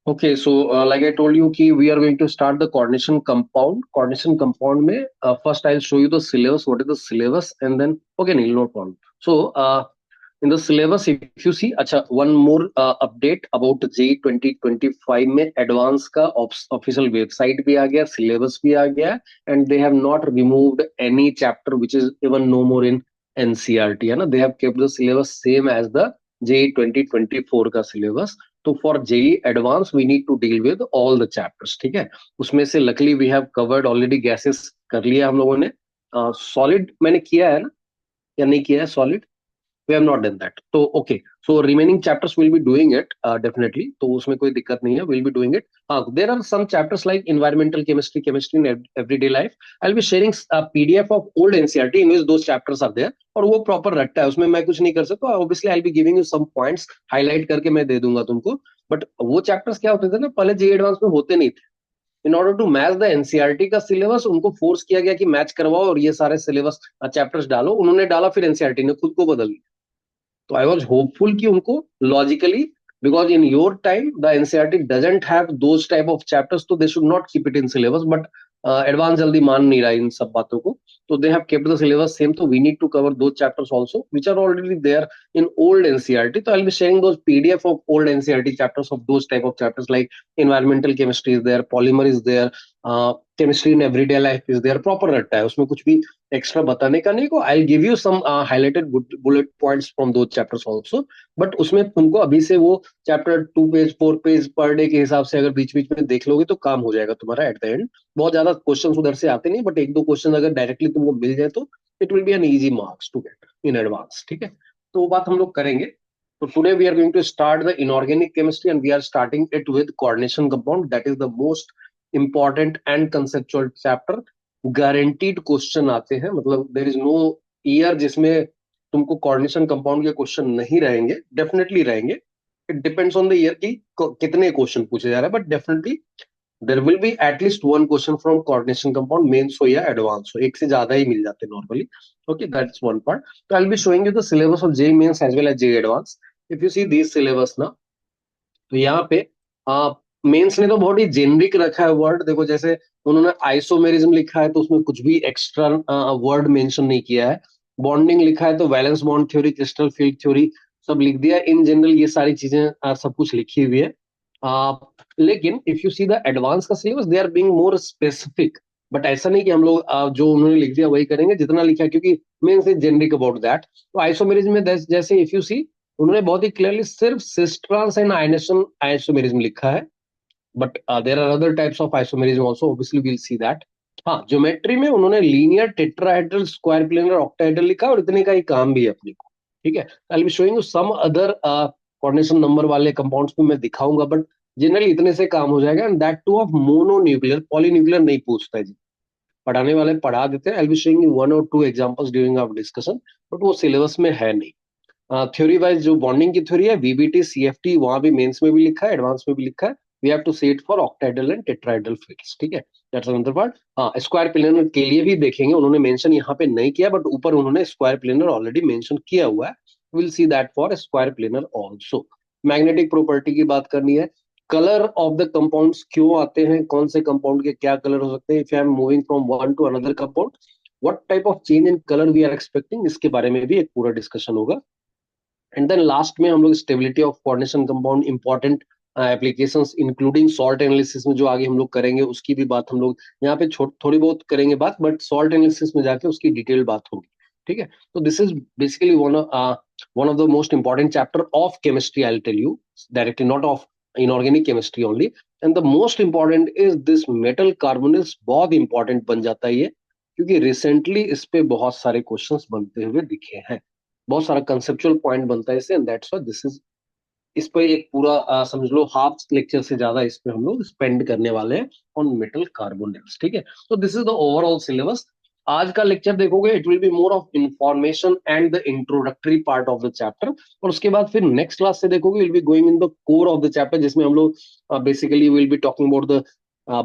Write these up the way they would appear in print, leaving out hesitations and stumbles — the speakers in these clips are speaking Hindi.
Okay, so like I told you, ki we are going to start the coordination compound. Coordination compound में first I'll show you the syllabus. What is the syllabus, and then okay, Neil, no problem. So in the syllabus, if you see, अच्छा, one more update about JEE 2025 में advance का official website भी आ गया, syllabus भी आ गया, and they have not removed any chapter which is even no more in NCERT, है ना? They have kept the syllabus same as the JEE 2024 का syllabus. तो for JEE advance we need to deal with all the chapters, ठीक है? उसमें से luckily we have covered already, gases कर लिया हम लोगों ने। सॉलिड मैंने किया है ना, या नहीं किया है solid? We have not done that, तो okay. So remaining chapters will be doing it definitely, तो उसमें कोई दिक्कत नहीं है, विल बी डूइंग इट। हाँ, there are some chapters like environmental chemistry, chemistry in everyday life. I will be sharing PDF of old NCERT in which those chapters are there, और वो प्रॉपर रखता है, उसमें मैं कुछ नहीं कर सकता। Obviously I will be giving you some points, highlight करके मैं दे दूंगा तुमको। बट वो चैप्टर्स क्या होते थे ना, पहले जे एडवांस में होते नहीं थे। In order to match the NCERT का सिलेबस, उनको फोर्स किया गया कि मैच करवाओ और ये सारे सिलेबस चैप्टर्स डालो। उन्होंने डाला, फिर एनसीईआरटी ने खुद को बदल दिया। तो आई वॉज होपफुल कि उनको logically, because in your time the NCERT doesn't have those type of chapters, तो they should not keep it in syllabus. But advance जल्दी मान नहीं रहा इन सब बातों को, तो they have kept the syllabus same. तो we need to cover those chapters also which are already there in old NCERT. So I'll be sharing those PDF of old NCERT chapters of those type of chapters, like environmental chemistry is there, polymer is there, chemistry in everyday life is there, proper रहता है उसमें, कुछ भी एक्स्ट्रा बताने का नहीं को। I give you some highlighted bullet points from दो चैप्टर्स ऑल्सो। बट उसमें तुमको अभी से वो chapter 2 page 4 page per day के हिसाब से अगर बीच बीच में देख लोगे तो काम हो जाएगा तुम्हारा एट द एंड। बहुत ज्यादा क्वेश्चन उधर से आते नहीं, बट एक दो क्वेश्चन अगर डायरेक्टली तुमको मिल जाए तो it will be an easy marks to get in advance, ठीक है? तो वो बात हम लोग करेंगे। तो today we are going to start the inorganic chemistry, and we are starting it with coordination compound. That is the most important and conceptual chapter. Guaranteed question आते हैं, मतलब देर इज नो ईयर जिसमें तुमको कोऑर्डिनेशन कंपाउंड के क्वेश्चन नहीं रहेंगे, डेफिनेटली रहेंगे। It depends on the year की कितने क्वेश्चन पूछे जा रहे हैं, but definitely there will be at least one question from coordination compound, mains हो या एडवांस हो, एक से ज्यादा ही मिल जाते हैं normally. Okay, that's one part. तो I will be showing you the syllabus of JEE mains as well as JEE advance. If you see this syllabus ना, तो यहाँ पे मेंस ने तो बहुत ही जेनरिक रखा है वर्ड। देखो, जैसे उन्होंने आइसोमेरिज्म लिखा है तो उसमें कुछ भी एक्स्ट्रा वर्ड मेंशन नहीं किया है। बॉन्डिंग लिखा है तो valence bond theory, crystal field theory सब लिख दिया। इन जनरल ये सारी चीजें सब कुछ लिखी हुई है। आ, लेकिन if you see the advance का syllabus, they are being more specific. But ऐसा नहीं कि हम लोग जो उन्होंने लिख दिया वही करेंगे, जितना लिखा है, क्योंकि mains is generic about that. तो आइसोमेरिज्म में जैसे इफ यू सी, उन्होंने बहुत ही क्लियरली सिर्फ सिस्ट्रांस एंड आयनेशन आइसोमेरिज्म लिखा है। But there are other types of isomerism also, obviously we will see that. हाँ, ज्योमेट्री में उन्होंने linear, tetrahedral, square planar, octahedral लिखा, और इतने का ही काम भी है अपने को, ठीक है? I will be showing you some other coordination number वाले कंपाउंड्स भी मैं दिखाऊंगा, बट जनरली इतने से काम हो जाएगा। And that too of mononuclear, polynuclear नहीं पूछता है जी। पढ़ाने वाले पढ़ा देते हैं। I will be showing you one और two examples during our discussion, but वो सिलेबस में है नहीं। थ्योरी वाइज जो बॉन्डिंग की थ्योरी है, वीबीटी, सीएफटी, वहां भी मेंस में भी लिखा है, एडवांस में भी लिखा है। We have to see it for octahedral and tetrahedral fields, ठीक है? That's another part. हाँ, स्क्वायर प्लेनर के लिए भी देखेंगे, उन्होंने मेंशन यहाँ पे नहीं किया, बट ऊपर उन्होंने स्क्वायर प्लेनर ऑलरेडी मेंशन किया हुआ है। Will see that for square planar also. Magnetic property की बात करनी है। कलर ऑफ द कंपाउंड्स क्यों आते हैं, कौन से कंपाउंड के क्या कलर हो सकते हैं, if I am moving from one to another compound, what type of change in colour we are expecting, इसके बारे में भी एक पूरा डिस्कशन होगा। एंड देन लास्ट में हम लोग stability of coordination compound, important applications including salt analysis में जो आगे हम लोग करेंगे उसकी भी बात हम लोग यहाँ पे थोड़ी बहुत करेंगे बात, बट सॉल्ट एनालिसिस में जाके उसकी डिटेल बात होगी, ठीक है? तो this is basically one of the most important chapter of chemistry, I will tell you directly, not of inorganic chemistry only. And the most important is this metal carbonyls. बहुत इंपॉर्टेंट बन जाता है ये, क्योंकि रिसेंटली इस पे बहुत सारे क्वेश्चंस बनते हुए दिखे हैं, बहुत सारा कंसेप्चुअल पॉइंट बनता है इससे। And that's why this is, इस पे एक पूरा समझ लो हाफ लेक्चर से ज्यादा इस पे हम लोग स्पेंड करने वाले हैं ऑन मेटल कार्बोनेट्स, ठीक है? तो this is the overall syllabus. आज का लेक्चर देखोगे, it will be more of information and the introductory part of the chapter. और उसके बाद फिर नेक्स्ट क्लास से देखोगे, will be going in the core of the chapter, जिसमें हम लोग basically will be talking about the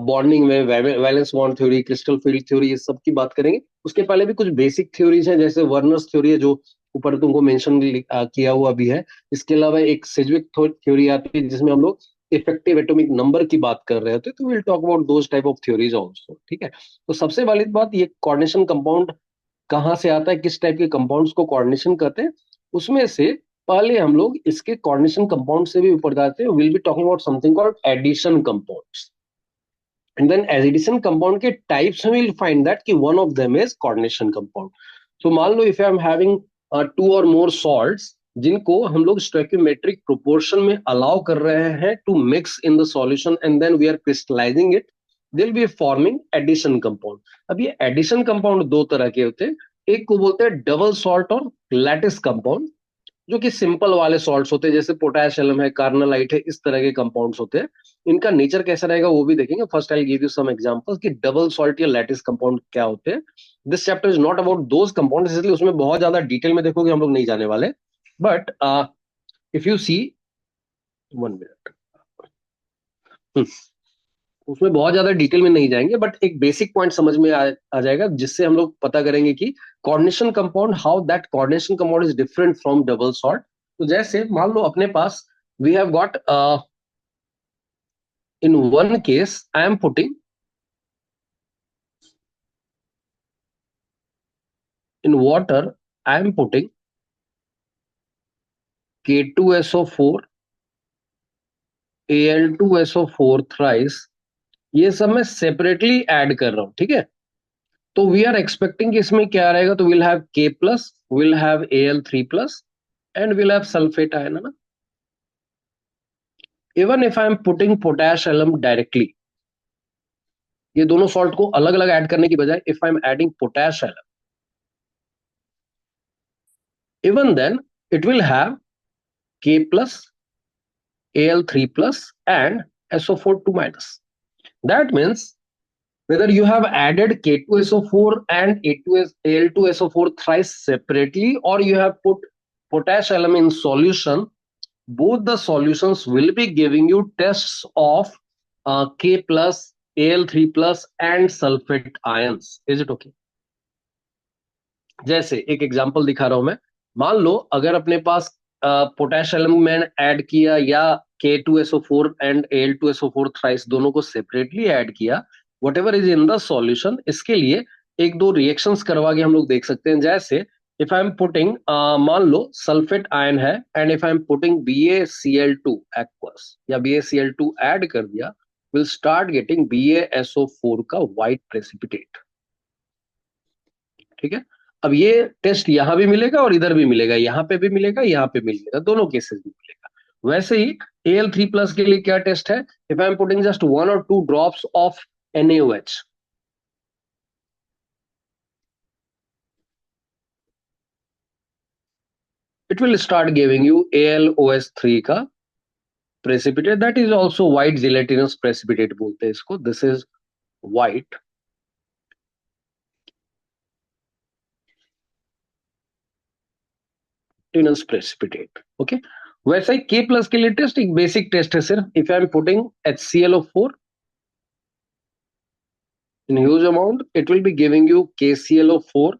bonding में, valence bond theory, crystal field theory, ये सब की बात करेंगे। उसके पहले भी कुछ बेसिक थ्योरीज हैं, जैसे वर्नर्स थ्योरी है, जो ऊपर तुमको मेंशन किया हुआ भी है। इसके अलावा एक सेज्विक थ्योरी आती है, जिसमें हम लोग इफेक्टिव एटॉमिक नंबर की बात कर रहे होते तो will talk about those type of theories also, ठीक है। तो सबसे वाली बात, ये कोऑर्डिनेशन कंपाउंड कहाँ से आता है, किस टाइप के कंपाउंड्स को कोऑर्डिनेशन कहते हैं, उसमें से पहले हम लोग इसके कोऑर्डिनेशन कंपाउंड से भी ऊपर जाते हैं। Will be talking about something called addition compounds, and then addition compound के टाइप्स में विल फाइंड दैट कि one of them is coordination compound. तो मान लो if I am having two और मोर सॉल्ट्स जिनको हम लोग स्टोइकियोमेट्रिक प्रोपोर्शन में अलाउ कर रहे हैं to mix in the solution and then we are crystallising it, they will be forming addition compound. अब ये एडिशन कंपाउंड दो तरह के होते हैं, एक को बोलते हैं डबल सॉल्ट और लैटिस कंपाउंड, जो कि सिंपल वाले सॉल्ट्स होते हैं, जैसे पोटाश एलम है, कार्नलाइट है, इस तरह के कंपाउंड्स होते हैं। इनका नेचर कैसा रहेगा वो भी देखेंगे। First I give you some examples कि डबल सॉल्ट या लैटिस कंपाउंड क्या होते हैं। This chapter is not about those compounds, इसलिए उसमें बहुत ज्यादा डिटेल में देखोगे हम लोग नहीं जाने वाले। But if you see, 1 minute, उसमें बहुत ज्यादा डिटेल में नहीं जाएंगे, बट एक बेसिक पॉइंट समझ में आ जाएगा, जिससे हम लोग पता करेंगे कि coordination compound, how that coordination compound is different from double salt. तो जैसे मान लो अपने पास we have got in one case I am putting, in water I am putting K2SO4, Al2SO4 thrice, ये सब मैं सेपरेटली ऐड कर रहा हूं, ठीक है। तो वी आर एक्सपेक्टिंग कि इसमें क्या रहेगा, तो will have K plus, will have Al3 plus, and will have sulphate ion, है ना। Even if I am putting potash alum directly, ये दोनों सॉल्ट को अलग अलग ऐड करने की बजाय if I am adding potash alum, even then it will have K plus, Al3 plus, and SO4 2 minus. That means whether you have added K2SO4 and A2S, Al2SO4 thrice separately, or you have put potash element in solution, both the solutions will be giving you tests of K plus, Al3 plus, and sulfate ions. Is it okay? जैसे एक एग्जांपल दिखा रहा हूं मैं। मान लो अगर अपने पास पोटेश एलिमेंट ऐड किया या K2SO4 एंड Al2SO4 थ्राइस दोनों को सेपरेटली ऐड किया, what ever is in the solution, इसके लिए एक दो रिएक्शंस करवा के हम लोग देख सकते हैं। जैसे इफ आई एम पुटिंग, मान लो सल्फेट आयन है, and if I am putting BaCl2 aqueous या BaCl2 ऐड कर दिया, विल स्टार्ट गेटिंग BaSO4 का व्हाइट प्रेसिपिटेट, ठीक है। अब ये टेस्ट यहां भी मिलेगा और इधर भी मिलेगा, यहां पे भी मिलेगा, यहां पे मिलेगा, दोनों केसेस में मिलेगा। वैसे ही Al3 प्लस के लिए क्या टेस्ट है, if I am putting just 1 or 2 drops of NaOH, it will start giving you AlOH3 का precipitate, that is also white gelatinous precipitate बोलते हैं इसको। This is white gelatinous precipitate, okay. वैसे ही K प्लस के लिए टेस्ट एक बेसिक टेस्ट है सिर्फ, if I am putting HClO4 in huge amount, it will be giving you KClO4,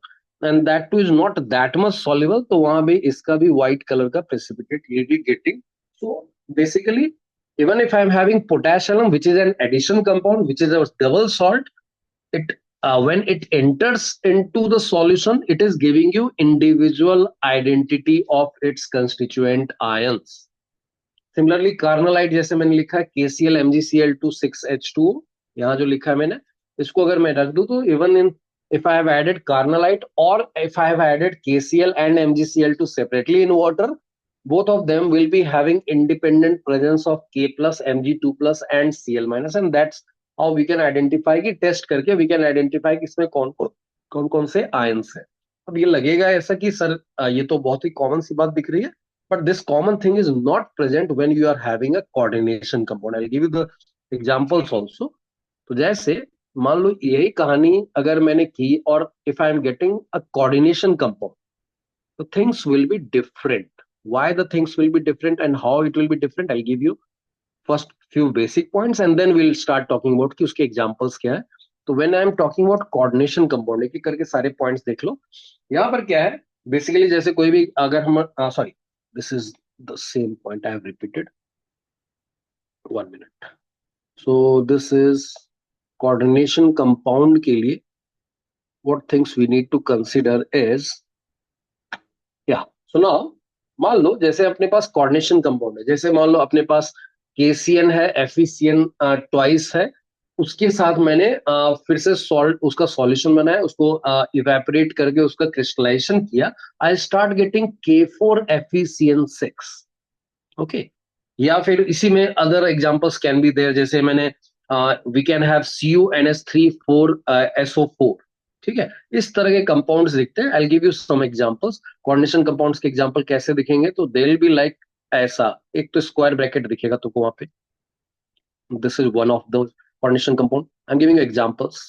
and that too is not that much soluble, तो वहां भी इसका भी white color का precipitate you'll be getting. So basically, even if I am having potassium, which is an addition compound, which is a double salt, it when it enters into the solution, it is giving you individual identity of its constituent ions. Similarly, कार्नोलाइट जैसे मैंने लिखा है KCl MgCl2 6H2O, यहाँ जो लिखा है मैंने, इसको अगर मैं रख दूं तो even in if I have added carnallite or if I have added KCl and MgCl2 separately in water, both of them will be having independent presence of K plus, Mg2 plus and Cl minus, and that's how we can identify कि टेस्ट करके we can identify कि इसमें कौन कौन से आयंस है। अब ये लगेगा ऐसा कि सर ये तो बहुत ही कॉमन सी बात दिख रही है, but this common thing is not present when you are having a coordination compound. I'll give you the examples also. तो जैसे मान लो यही कहानी अगर मैंने की और if I am getting a coordination compound, तो things will be different. Why the things will be different and how it will be different, I give you first few basic points and then we'll start talking about कि उसके एग्जांपल्स क्या है। तो when I am talking about coordination compound, एक एक करके सारे पॉइंट्स देख लो। यहाँ पर क्या है, बेसिकली जैसे कोई भी अगर हम, sorry, this is the same point I have repeated. 1 minute. So this is coordination compound के लिए what things we need to consider is, या सुनो, मान लो जैसे अपने पास कोऑर्डिनेशन कंपाउंड है, जैसे मान लो अपने पास KCN है, FeCN ट्वाइस है, उसके साथ मैंने फिर से सॉल्ट उसका सॉल्यूशन बनाया, उसको इवेपोरेट करके उसका क्रिस्टलाइजेशन किया. I start getting K4FeCN6. Okay. या फिर इसी में other examples can be there, जैसे मैंने we can have CuNS3 4SO4. ठीक है, इस तरह के कंपाउंड्स दिखते हैं. I give you some examples. Coordination compounds के एग्जांपल कैसे दिखेंगे, तो दे विल बी लाइक ऐसा. एक तो स्क्वायर ब्रैकेट दिखेगा तो वहां पे, this is one of the coordination compound. I am giving examples.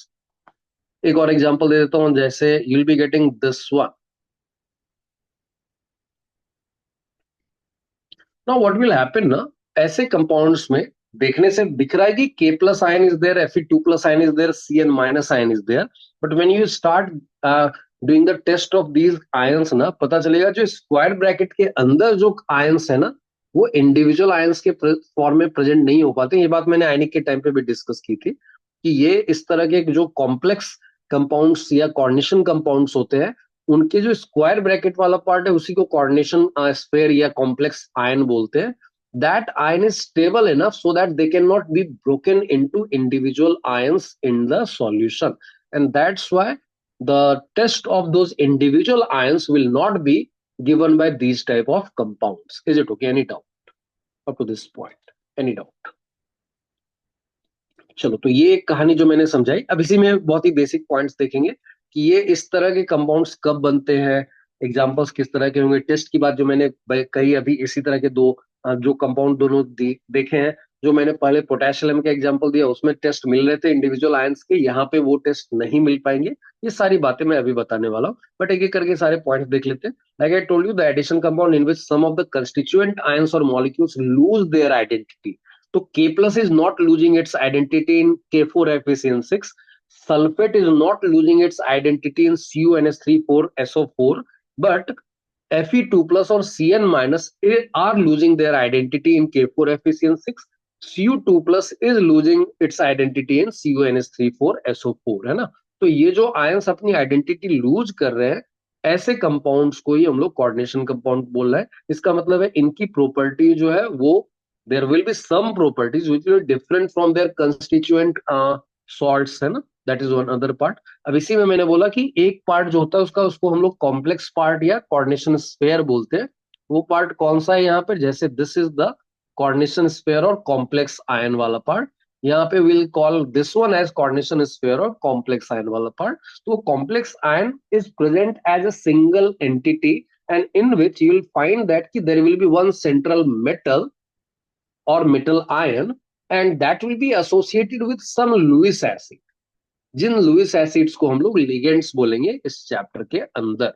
एक और एग्जांपल दे देता हूं, जैसे you will be getting this one. Now what will happen ना, ऐसे कंपाउंड्स में देखने से दिख रहा है कि K+ ion is there, Fe2+ ion is there, CN- ion is there. But when you start doing the test of these ions ना, पता चलेगा जो स्क्वायर ब्रैकेट के अंदर जो आयंस है ना, वो इंडिविजुअल आयंस के फॉर्म में प्रेजेंट नहीं हो पाते. ये बात मैंने आयनिक के टाइम पे भी डिस्कस की थी कि ये इस तरह के जो कॉम्प्लेक्स कंपाउंड्स या कोऑर्डिनेशन कंपाउंड्स होते हैं, उनके जो स्क्वायर ब्रैकेट वाला पार्ट है उसी को कोऑर्डिनेशन स्फेयर या कॉम्प्लेक्स आयन बोलते हैं. That ion is stable enough so that they can not be broken into individual ions in the solution. And that's why the test of those individual ions will not be given by these type of compounds. Is it okay? Any doubt up to this point? Any doubt? चलो, तो ये एक कहानी जो मैंने समझाई. अब इसी में बहुत ही बेसिक पॉइंट्स देखेंगे कि ये इस तरह के कंपाउंड्स कब बनते हैं, एग्जांपल्स किस तरह के होंगे. टेस्ट की बात जो मैंने कही अभी, इसी तरह के दो जो कंपाउंड दोनों देखे हैं. जो मैंने पहले पोटेशियम का एग्जांपल दिया, उसमें टेस्ट मिल रहे थे इंडिविजुअल आयंस के, यहाँ पे वो टेस्ट नहीं मिल पाएंगे. ये सारी बातें मैं अभी बताने वाला हूँ, बट एक एक करके सारे पॉइंट्स देख लेते हैं. Like I told you, the addition compound in which some of the constituent ions और मॉलिक्यूल्स लूज देयर आइडेंटिटी. तो K+ is not losing its identity in K4FeCN6. Sulfate is not losing its identity in CuNS3 4SO4, but Fe2+ or Cn- are losing their identity in K4FeCN6. Cu2+ is losing its identity in CuNS3 4SO4, है ना. तो ये जो आयंस अपनी आइडेंटिटी लूज कर रहे हैं, ऐसे कंपाउंड्स को ही हम लोग कोऑर्डिनेशन कंपाउंड बोल रहे हैं. इसका मतलब है इनकी प्रॉपर्टी जो है वो, there will be some properties which will be different from their constituent salts, है ना. That is one other part. अब इसी में मैंने बोला कि एक पार्ट जो होता है उसका, उसको हम लोग कॉम्प्लेक्स पार्ट या कोऑर्डिनेशन स्फेयर बोलते हैं. वो पार्ट कौन सा है यहाँ पे, जैसे this is the coordination sphere और कॉम्प्लेक्स आयन वाला पार्ट. यहाँ पे will call this one as coordination sphere और कॉम्प्लेक्स आयन वाला पार्ट. तो complex ion is present as a single entity, and in which you will find that कि there will be one central metal or metal ion, and that will be associated with some Lewis acid. जिन लुईस एसिड्स को हम लोग लिगेंड्स बोलेंगे इस चैप्टर के अंदर.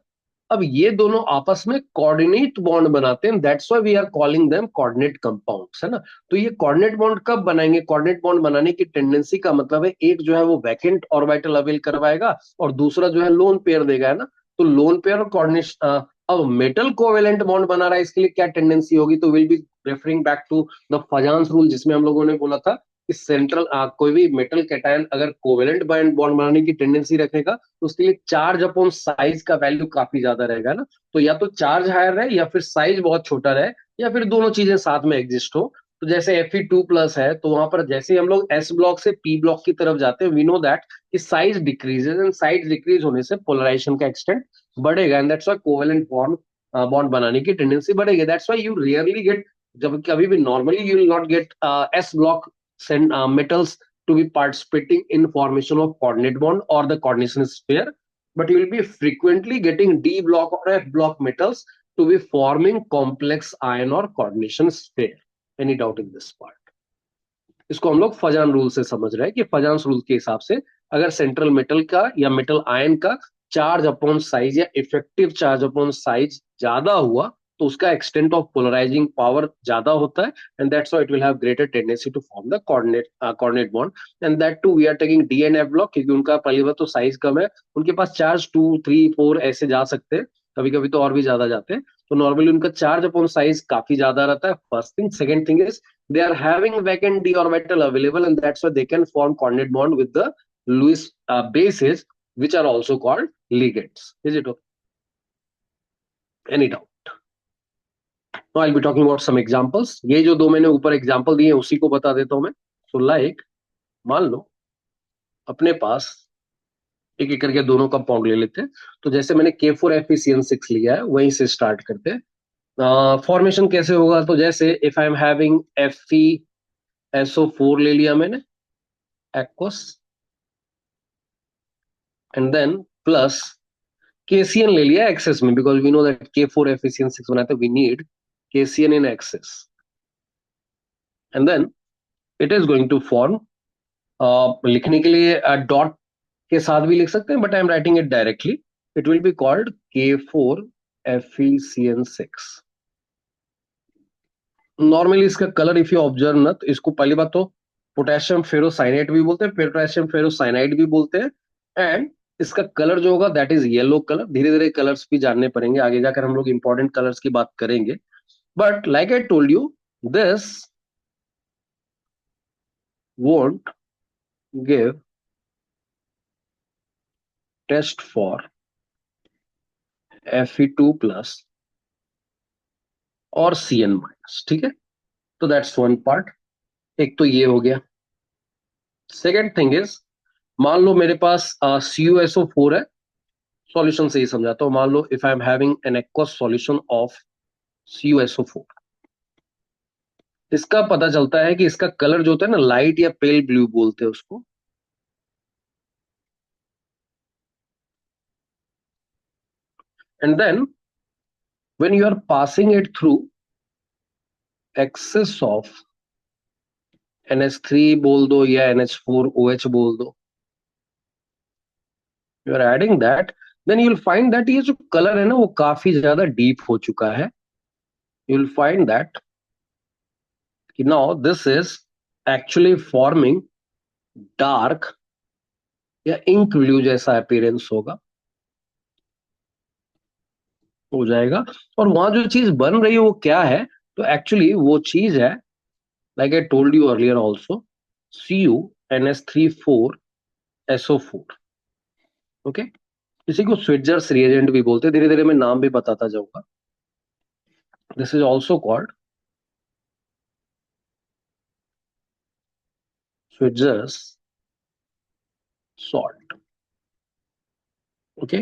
अब ये दोनों आपस में कोऑर्डिनेट बॉन्ड बनाते हैं, that's why we are calling them coordinate compounds, है ना. तो ये कोऑर्डिनेट बॉन्ड कब बनाएंगे, कोऑर्डिनेट बॉन्ड बनाने की टेंडेंसी का मतलब है एक जो है वो वैकेंट ऑर्बिटल अवेल करवाएगा और दूसरा जो है लोन पेयर देगा, है ना. तो लोन पेयर और कोऑर्डिनेशन, अब मेटल कोवेलेंट बॉन्ड बना रहा है, इसके लिए क्या टेंडेंसी होगी, तो will be referring back to the Fajans rule, जिसमें हम लोगों ने बोला था कि सेंट्रल कोई भी मेटल कैटायन अगर कोवेलेंट बॉन्ड बनाने की टेंडेंसी रखेगा तो उसके लिए चार्ज अपॉन साइज का वैल्यू काफी ज्यादा रहेगा ना. तो या तो चार्ज हायर रहे या फिर साइज बहुत छोटा रहे, या फिर दोनों चीजें साथ में एग्जिस्ट हो. तो जैसे Fe2+ है, तो वहां पर जैसे ही हम लोग S ब्लॉक से P ब्लॉक की तरफ जाते हैं, वी नो दैट कि size decreases, and size decrease होने से पोलराइजेशन का एक्सटेंट बढ़ेगा, and that's why covalent bond bond बनाने की टेंडेंसी बढ़ेगी. That's why you rarely get, जब कभी भी normally you will not get S block metals to be participating in formation of coordinate bond or the coordination sphere, but you will be frequently getting D block or F block metals to be forming complex ion or coordination sphere. Any doubt in this part? इसको हम लोग फजान रूल से समझ रहे हैं कि फजान रूल के हिसाब से अगर सेंट्रल मेटल का या मेटल आयन का चार्ज अपॉन साइज या इफेक्टिव चार्ज अपॉन साइज ज्यादा हुआ तो उसका एक्सटेंट ऑफ पोलराइजिंग पावर ज्यादा होता है, and that's why it will have greater tendency to form the coordinate bond. And that too we are taking D and F block, क्योंकि उनका पहली बात तो साइज कम है, उनके पास चार्ज 2 3 4 ऐसे जा सकते हैं, कभी कभी तो और भी ज्यादा जाते हैं. तो नॉर्मली उनका चार्ज अपॉन साइज काफी ज्यादा रहता है, first thing. Second thing is they are having vacant d orbital available, and that's why they can form coordinate bond with the Lewis bases, which are also called ligands. Is it okay? Any doubt? Now I'll be talking about some examples. ये जो दो मैंने ऊपर एग्जांपल दिए उसी को बता देता हूं मैं. So like, मान लो अपने पास एक एक करके दोनों कंपाउंड ले लेते हैं. तो जैसे मैंने K4FeCN6 लिया है, वहीं से स्टार्ट करते हैं. फॉर्मेशन कैसे होगा? तो जैसे if I am having FeSO4 ले लिया मैंने, aqueous, and then plus KCN ले लिया एक्सेस में, because we know that K4FeCN6 बनाते we need KCN in excess, and then it is going to form, लिखने के लिए डॉट के साथ भी लिख सकते हैं, but I am writing it directly. It will be called K4FeCN6. Normally इसका कलर इफ यू ऑब्जर्व ना, तो इसको पहली बात तो पोटेशियम फेरोसाइनेट भी बोलते हैं, पोटेशियम फेरोसाइनाइड भी बोलते हैं, एंड इसका कलर जो होगा दैट इज येलो कलर. धीरे धीरे कलर्स भी जानने पड़ेंगे, आगे जाकर हम लोग इंपॉर्टेंट कलर्स की बात करेंगे. But like I told you, this won't give test for Fe2 plus और Cn माइनस. ठीक है, तो दैट्स वन पार्ट. एक तो ये हो गया. सेकेंड थिंग इज, मान लो मेरे पास CuSO4 है. सॉल्यूशन से ही समझाता हूं. मान लो if I am having an aqueous solution of CuSO4, इसका पता चलता है कि इसका कलर जो होता है ना, लाइट या पेल ब्लू बोलते हैं उसको. And then when you are passing it through excess of NH3 बोल दो या NH4OH बोल दो, you are adding that, then you will find that ये जो कलर है ना वो काफी ज्यादा डीप हो चुका है. यू विल फाइंड दैट कि now this is actually forming dark या इंक ब्लू जैसा अपीयरेंस होगा, हो जाएगा. और वहां जो चीज बन रही है वो क्या है? तो एक्चुअली वो चीज है, like I told you earlier also, CuNH3,4SO4. Okay, इसी को स्विट्जर्स रिएजेंट भी बोलते हैं. धीरे धीरे मैं नाम भी बताता जाऊंगा. This is also called Schweitzer's salt. Okay,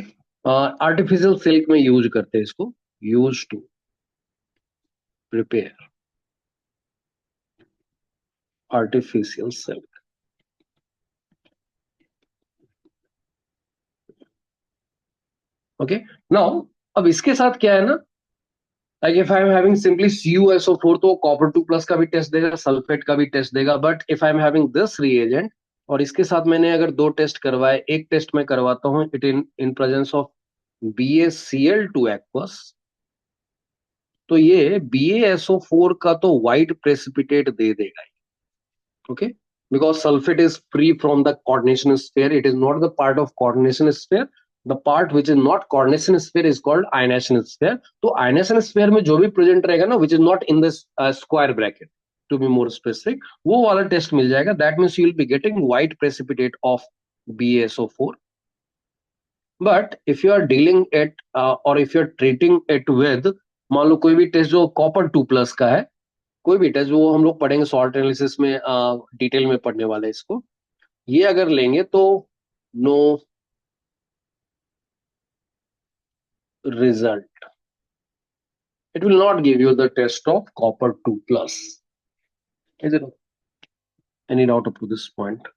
artificial silk में यूज करते हैं इसको, use to prepare artificial silk. Okay, now अब इसके साथ क्या है ना, like if I am having simply CuSO4 तो कॉपर 2 प्लस का भी टेस्ट देगा, सल्फेट का भी टेस्ट देगा. But if I am having this reagent और इसके साथ मैंने अगर दो टेस्ट करवाए, एक टेस्ट मैं करवाता हूं it in presence of BaCl2 aqueous, तो ये BaSO4 का तो व्हाइट प्रेसिपिटेट दे देगा. Okay, because sulfate is free from the coordination sphere, it is not the part of coordination sphere. The part which is not coordination sphere is called ionization sphere. तो ionization sphere में जो भी प्रेजेंट रहेगा ना, which is not in this square bracket, to be more specific, वो वाला टेस्ट मिल जाएगा. That means you will be getting white precipitate of BaSO4. But if you are dealing it or if you are treating it with, मान लो कोई भी टेस्ट जो कॉपर 2 प्लस का है, कोई भी टेस्ट वो हम लोग पढ़ेंगे सॉल्ट एनालिसिस में, डिटेल में पढ़ने वाले इसको, ये अगर लेंगे तो no result. It will not give you the test of copper 2 plus. Is it any doubt up to this point?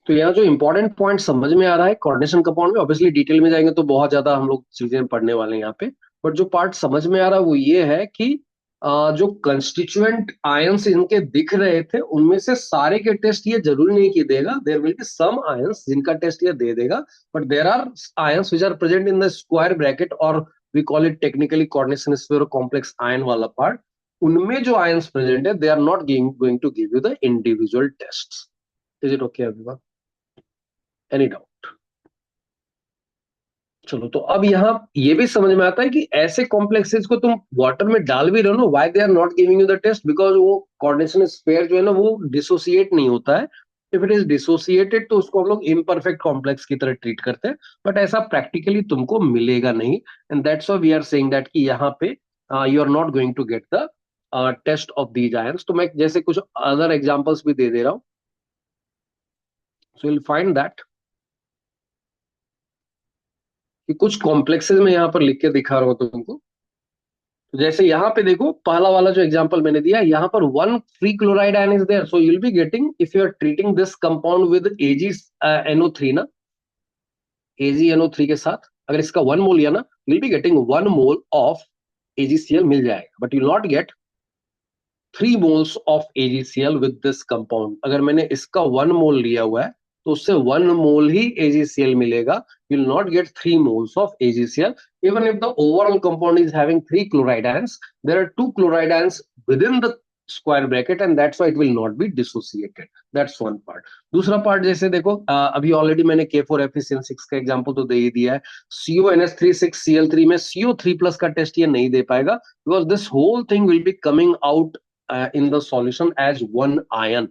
तो यहाँ जो इंपॉर्टेंट पॉइंट समझ में आ रहा है कोऑर्डिनेशन कंपाउंड में, ऑब्वियसली डिटेल में जाएंगे तो बहुत ज्यादा हम लोग चीजें पढ़ने वाले हैं यहाँ पे, बट जो पार्ट समझ में आ रहा है वो ये है कि जो कंस्टिट्यूएंट आयंस इनके दिख रहे थे उनमें से सारे के टेस्ट ये जरूरी नहीं कि देगा. There will be some ions जिनका टेस्ट ये दे देगा, but there are ions which are present in the square bracket और we call it technically coordination sphere complex ion वाला पार्ट. उनमें जो आयंस प्रेजेंट है they are not going to give you the individual test. Is it okay everyone? Any doubt? चलो, तो अब यहाँ ये भी समझ में आता है कि ऐसे कॉम्प्लेक्सेस को तुम वाटर में डाल भी रहे हो ना, why they are not giving you the test, because वो कोऑर्डिनेशन स्फीयर जो है ना वो डिसोसिएट नहीं होता है। इफ इट इज डिसोसिएटेड तो उसको हम लोग इम्परफेक्ट कॉम्प्लेक्स की तरह ट्रीट करते हैं, बट ऐसा प्रैक्टिकली तुमको मिलेगा नहीं। And that's why we are saying that कि यहाँ पे you are not going to get the test of these ions. तो मैं जैसे कुछ अदर एग्जांपल्स भी दे दे रहा हूँ, सो यू विल फाइंड दैट कि कुछ कॉम्प्लेक्सेस में यहाँ पर लिख के दिखा रहा हूँ तुमको। तो जैसे यहाँ पे देखो, पहला वाला जो एग्जांपल मैंने दिया, यहाँ पर one free chloride ion is there, so you will be getting, if you are treating this compound with AgNO3 ना, AgNO3 के साथ अगर इसका 1 मोल लिया ना, you will be getting 1 mole of AgCl मिल जाएगा, but you not gate 3 moles of AgCl with this compound. अगर मैंने इसका 1 मोल लिया हुआ है तो उससे 1 मोल ही AgCl मिलेगा, you will not get 3 moles of AgCl. Even if the overall compound is having 3 chloride ions, there are 2 chloride ions within the square bracket, and that's why it will not be dissociated. That's one part. दूसरा पार्ट जैसे देखो, अभी ऑलरेडी मैंने K4FeCN6 का एग्जांपल तो दे ही दिया है। CONS3 6Cl3 में CO3 प्लस का टेस्ट ये नहीं दे पाएगा, because this whole thing will be coming out in the solution as one ion.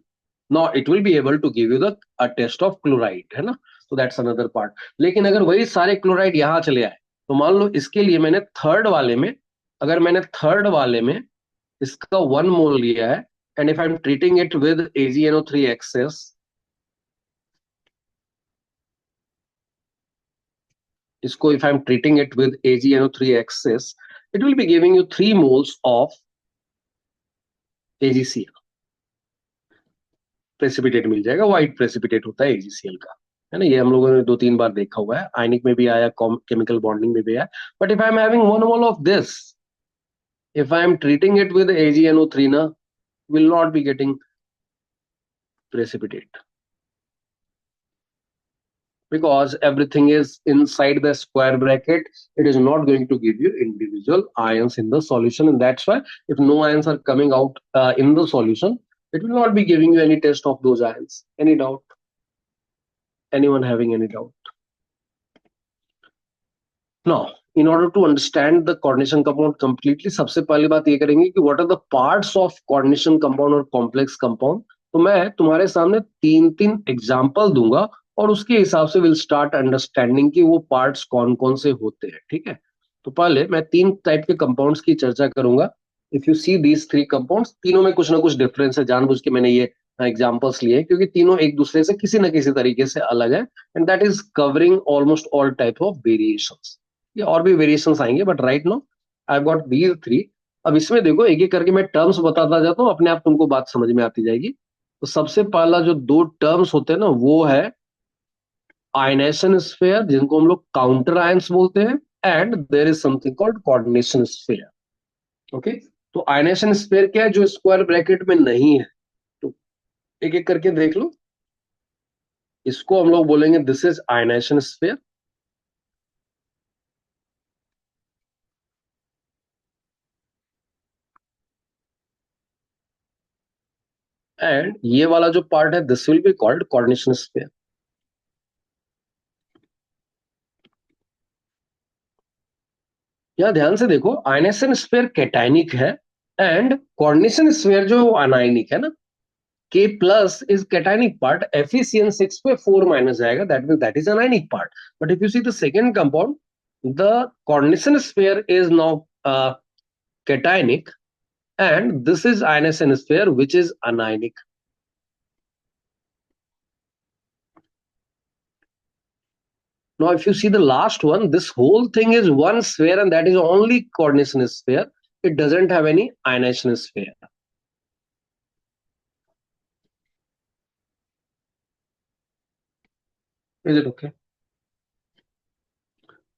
Now it will be able to give you the a test of chloride, है ना? So that's another part. लेकिन अगर वही सारे क्लोराइड यहाँ चले आए, तो मान लो इसके लिए मैंने थर्ड वाले में, अगर मैंने थर्ड वाले में इसका 1 मोल लिया है, and if I am treating it with AgNO3 excess, इसको if I am treating it with AgNO3 excess, it will be giving you 3 moles of AgCl precipitate मिल जाएगा। व्हाइट प्रेसिपिटेट होता है AgCl का, है ना? ये हम लोगों ने 2-3 बार देखा हुआ है, आयनिक में भी आया, केमिकल बॉन्डिंग में भी आया। But if I am having 1 mole of this, if I am treating it with AgNO3 na, will not be getting precipitate, because everything is inside the square bracket. It is not going to give you individual ions in the solution, and that's why if no ions are coming out in the solution, it will not be giving you any test of those ions. Any doubt? Anyone having any doubt? Now, in order to understand the coordination compound completely, सबसे पहली बात ये करेंगे कि what are the parts of coordination compound और complex compound। तो मैं तुम्हारे सामने 3-3 एग्जाम्पल दूंगा और उसके हिसाब से विल स्टार्ट अंडरस्टैंडिंग कि वो पार्ट्स कौन कौन से होते हैं, ठीक है? तो पहले मैं 3 टाइप के कंपाउंड्स की चर्चा करूंगा। If you see these 3 compounds, तीनों में कुछ ना कुछ डिफरेंस है, जानबूझ के मैंने ये एग्जाम्पल्स लिए क्योंकि तीनों एक दूसरे से किसी न किसी तरीके से अलग है, and that is covering almost all type of variations. ये और भी वेरिएशंस आएंगे, but right now I got these 3। अब इसमें देखो, एक एक करके मैं टर्म्स बताता जाता हूँ, अपने आप तुमको बात समझ में आती जाएगी। तो सबसे पहला जो 2 टर्म्स होते हैं ना, वो है आयनेशन स्फीयर, जिनको हम लोग काउंटर आयंस बोलते हैं, and there is something called coordination sphere. Okay, तो आयनेशन स्फीयर क्या है? जो स्क्वायर ब्रैकेट में नहीं है। तो एक एक करके देख लो। इसको हम लोग बोलेंगे this is ionisation sphere, and ये वाला जो पार्ट है this will be called coordination sphere. यहां ध्यान से देखो, आयनेशन स्फीयर कैटायनिक है, एंड कोऑर्डिनेशन स्फीयर जो अनायनिक है ना, K plus is cationic part, FeCN6 पे 4 माइनस जाएगा, that means that is anionic part. But if you see the second compound, the coordination sphere is now cationic, and this is ionization sphere which is anionic. Now if you see the last one, this whole thing is one sphere, and that is only coordination sphere. It doesn't have any ionization sphere. Is it okay?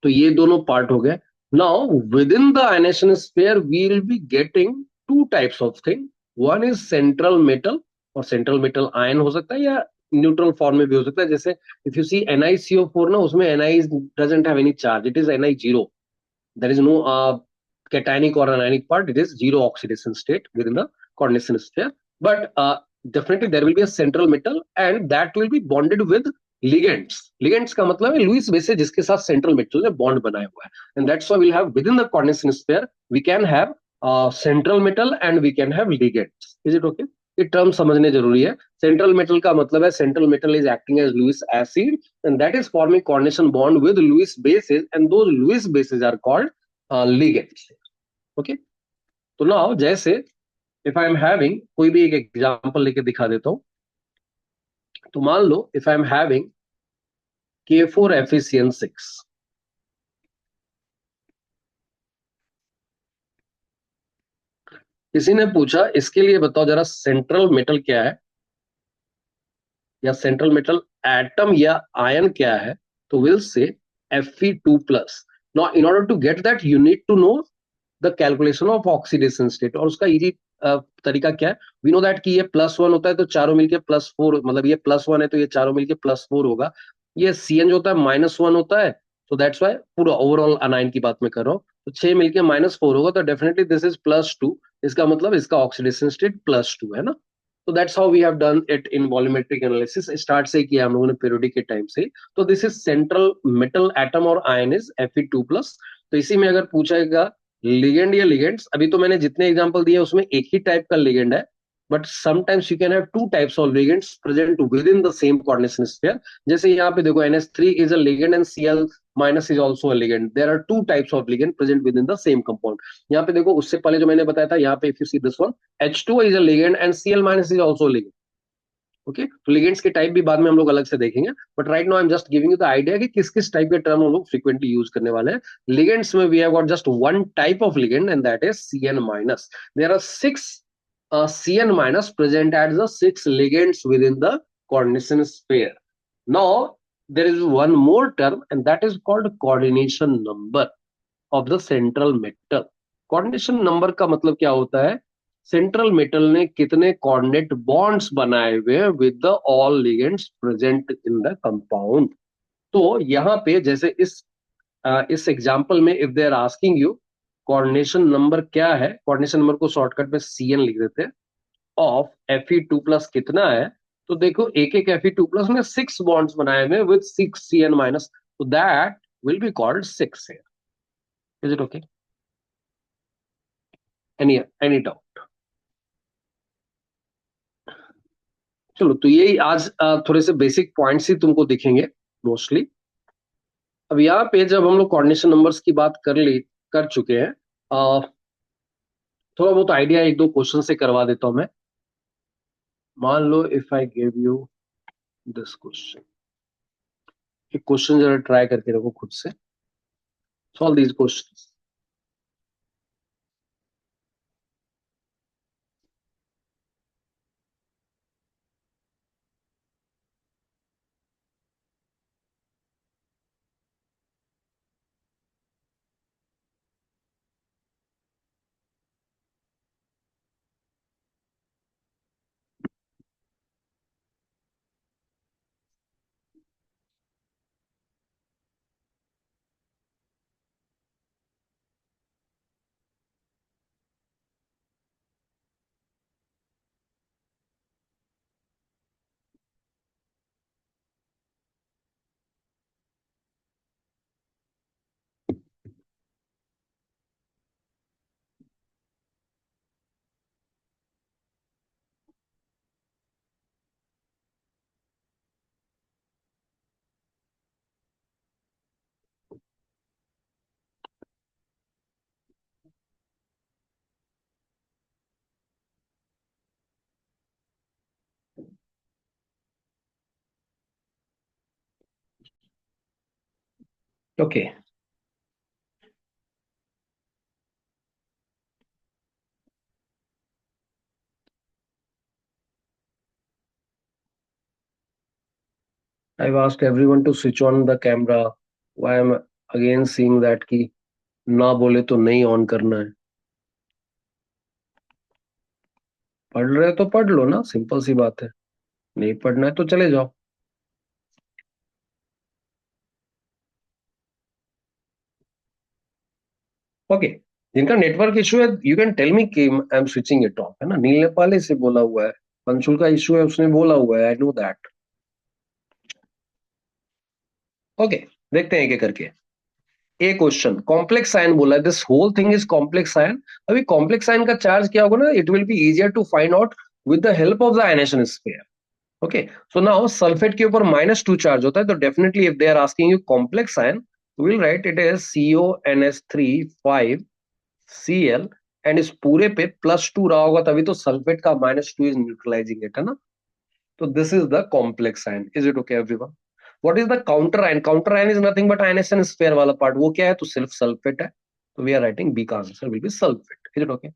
तो ये दोनों पार्ट हो गए। Now within the ionisation sphere we will be getting 2 types of thing. One is central metal, और सेंट्रल मेटल आयन हो सकता है या न्यूट्रल फॉर्म में भी हो सकता है। जैसे इफ यू सी NiCO4 ना, उसमें Ni doesn't have any charge, it is Ni0, there is no cationic or anionic part, it is zero oxidation state within the coordination sphere. But definitely there will be a central metal, and that will be bonded with ligands का मतलब है लुईस बेस जिसके साथ सेंट्रल मेटल ने बॉन्ड बनाया हुआ है, and that's why we will have within the coordination sphere we can have central metal and we can have ligands. Is it okay? ये टर्म समझने जरूरी है। सेंट्रल मेटल का मतलब है central metal is acting as Lewis acid and that is forming coordination bond with Lewis bases and those Lewis bases are called ligands. Okay, तो नाउ जैसे इफ आई एम हैविंग, कोई भी एक एग्जांपल लेके दिखा देता हूं। तो मान लो if I am having K4FeCN6, किसी ने पूछा इसके लिए बताओ जरा सेंट्रल मेटल क्या है, या सेंट्रल मेटल एटम या आयन क्या है, तो will say Fe2+। Now in order to get that you need to know the calculation of oxidation state, और उसका इजी तरीका क्या है। वी नो दैट कि ये +1 होता है तो चारों मिलके +4, मतलब ये +1 है तो ये चारों मिलके +4 होगा। ये CN जो होता है -1 होता है, तो दैट्स वाई पूरा ओवरऑल अनाइन की बात मैं कर रहा हूँ, तो 6 मिलके -4 होगा, तो डेफिनेटली दिस इज +2। इसका मतलब इसका ऑक्सीडेशन स्टेट +2 है ना। तो that's how we have done it in volumetric analysis, start से किया हम लोगों ने पीरियोडिक के टाइम से। तो this is central metal atom और आयन इज Fe2+। तो इसी में अगर पूछेगा लिगेंड या लिगेंड्स, अभी तो मैंने जितने एग्जांपल दिए उसमें एक ही टाइप का लिगेंड है, but sometimes you can have two types of ligands present within the same coordination sphere. जैसे यहाँ पे देखो NH3 is a ligand and Cl minus is also a ligand, there are two types of ligand present within the same compound. यहाँ पे देखो उससे पहले जो मैंने बताया था, यहाँ पे if you see this one, H2 is a ligand and Cl minus is also a ligand. Okay, तो लिगेंड्स के टाइप भी बाद में हम लोग अलग से देखेंगे, but right now I am just giving you the idea कि किस किस टाइप के टर्म हम लोग फ्रीक्वेंटली यूज करने वाले हैं। लिगेंड्स में we have got just one type of ligand and that is CN-। There are 6 CN- present at the 6 ligands within the coordination sphere. Now there is one more term and that is called coordination number of the central metal। Coordination number का मतलब क्या होता है, सेंट्रल मेटल ने कितने कोऑर्डिनेट बॉन्ड्स बनाए हुए हैं with the all ligands present in the compound. तो यहाँ पे जैसे इस एग्जांपल में if they are asking you coordination number क्या है, कोऑर्डिनेशन नंबर को शॉर्टकट में CN लिख देते हैं, ऑफ Fe2+ कितना है, तो देखो एक एक Fe2+ ने 6 बॉन्ड्स बनाए हुए विद 6 CN-, तो that will be called 6 here। Is it okay? Any doubt? चलो, तो ये आज थोड़े से बेसिक पॉइंट्स ही तुमको दिखेंगे मोस्टली। अब यहाँ पे जब हम लोग कोऑर्डिनेशन नंबर्स की बात कर चुके हैं, थोड़ा बहुत आइडिया एक दो क्वेश्चन से करवा देता हूं मैं। मान लो if I give you this question, एक क्वेश्चन जरा ट्राई करके रखो खुद से, solve these question. Okay, I've asked everyone to switch on the camera. Why am I again seeing that कि ना बोले तो नहीं ऑन करना है? पढ़ रहे तो पढ़ लो ना, सिंपल सी बात है। नहीं पढ़ना है तो चले जाओ। ओके, जिनका नेटवर्क इशू है यू कैन टेल मी कि I am switching it of, है ना। नील नेपाली से बोला हुआ है, पंशुल का इशू है उसने बोला हुआ है, आई नो दैट। ओके, देखते हैं एक एक करके। ए क्वेश्चन, कॉम्प्लेक्स आयन बोला है, this whole thing is complex ion. अभी कॉम्प्लेक्स आयन का चार्ज क्या होगा ना, it will be easier to find out with the help of the ionisation sphere. Okay, so now sulphate के ऊपर -2 चार्ज होता है, तो definitely if they are asking you complex ion, will write it is CONS3 5Cl, and इस पूरे पे +2 रहा होगा, तभी तो सल्फेट का -2 इज न्यूट्रलाइजिंग इट, है ना। तो this is the complex ion. Is it okay everyone? What is the counter ion? Counter ion is nothing but ionisation sphere वाला पार्ट, वो क्या है, तो सिर्फ सल्फेट है। तो वी आर राइटिंग बी का answer will be sulphate. Is it okay?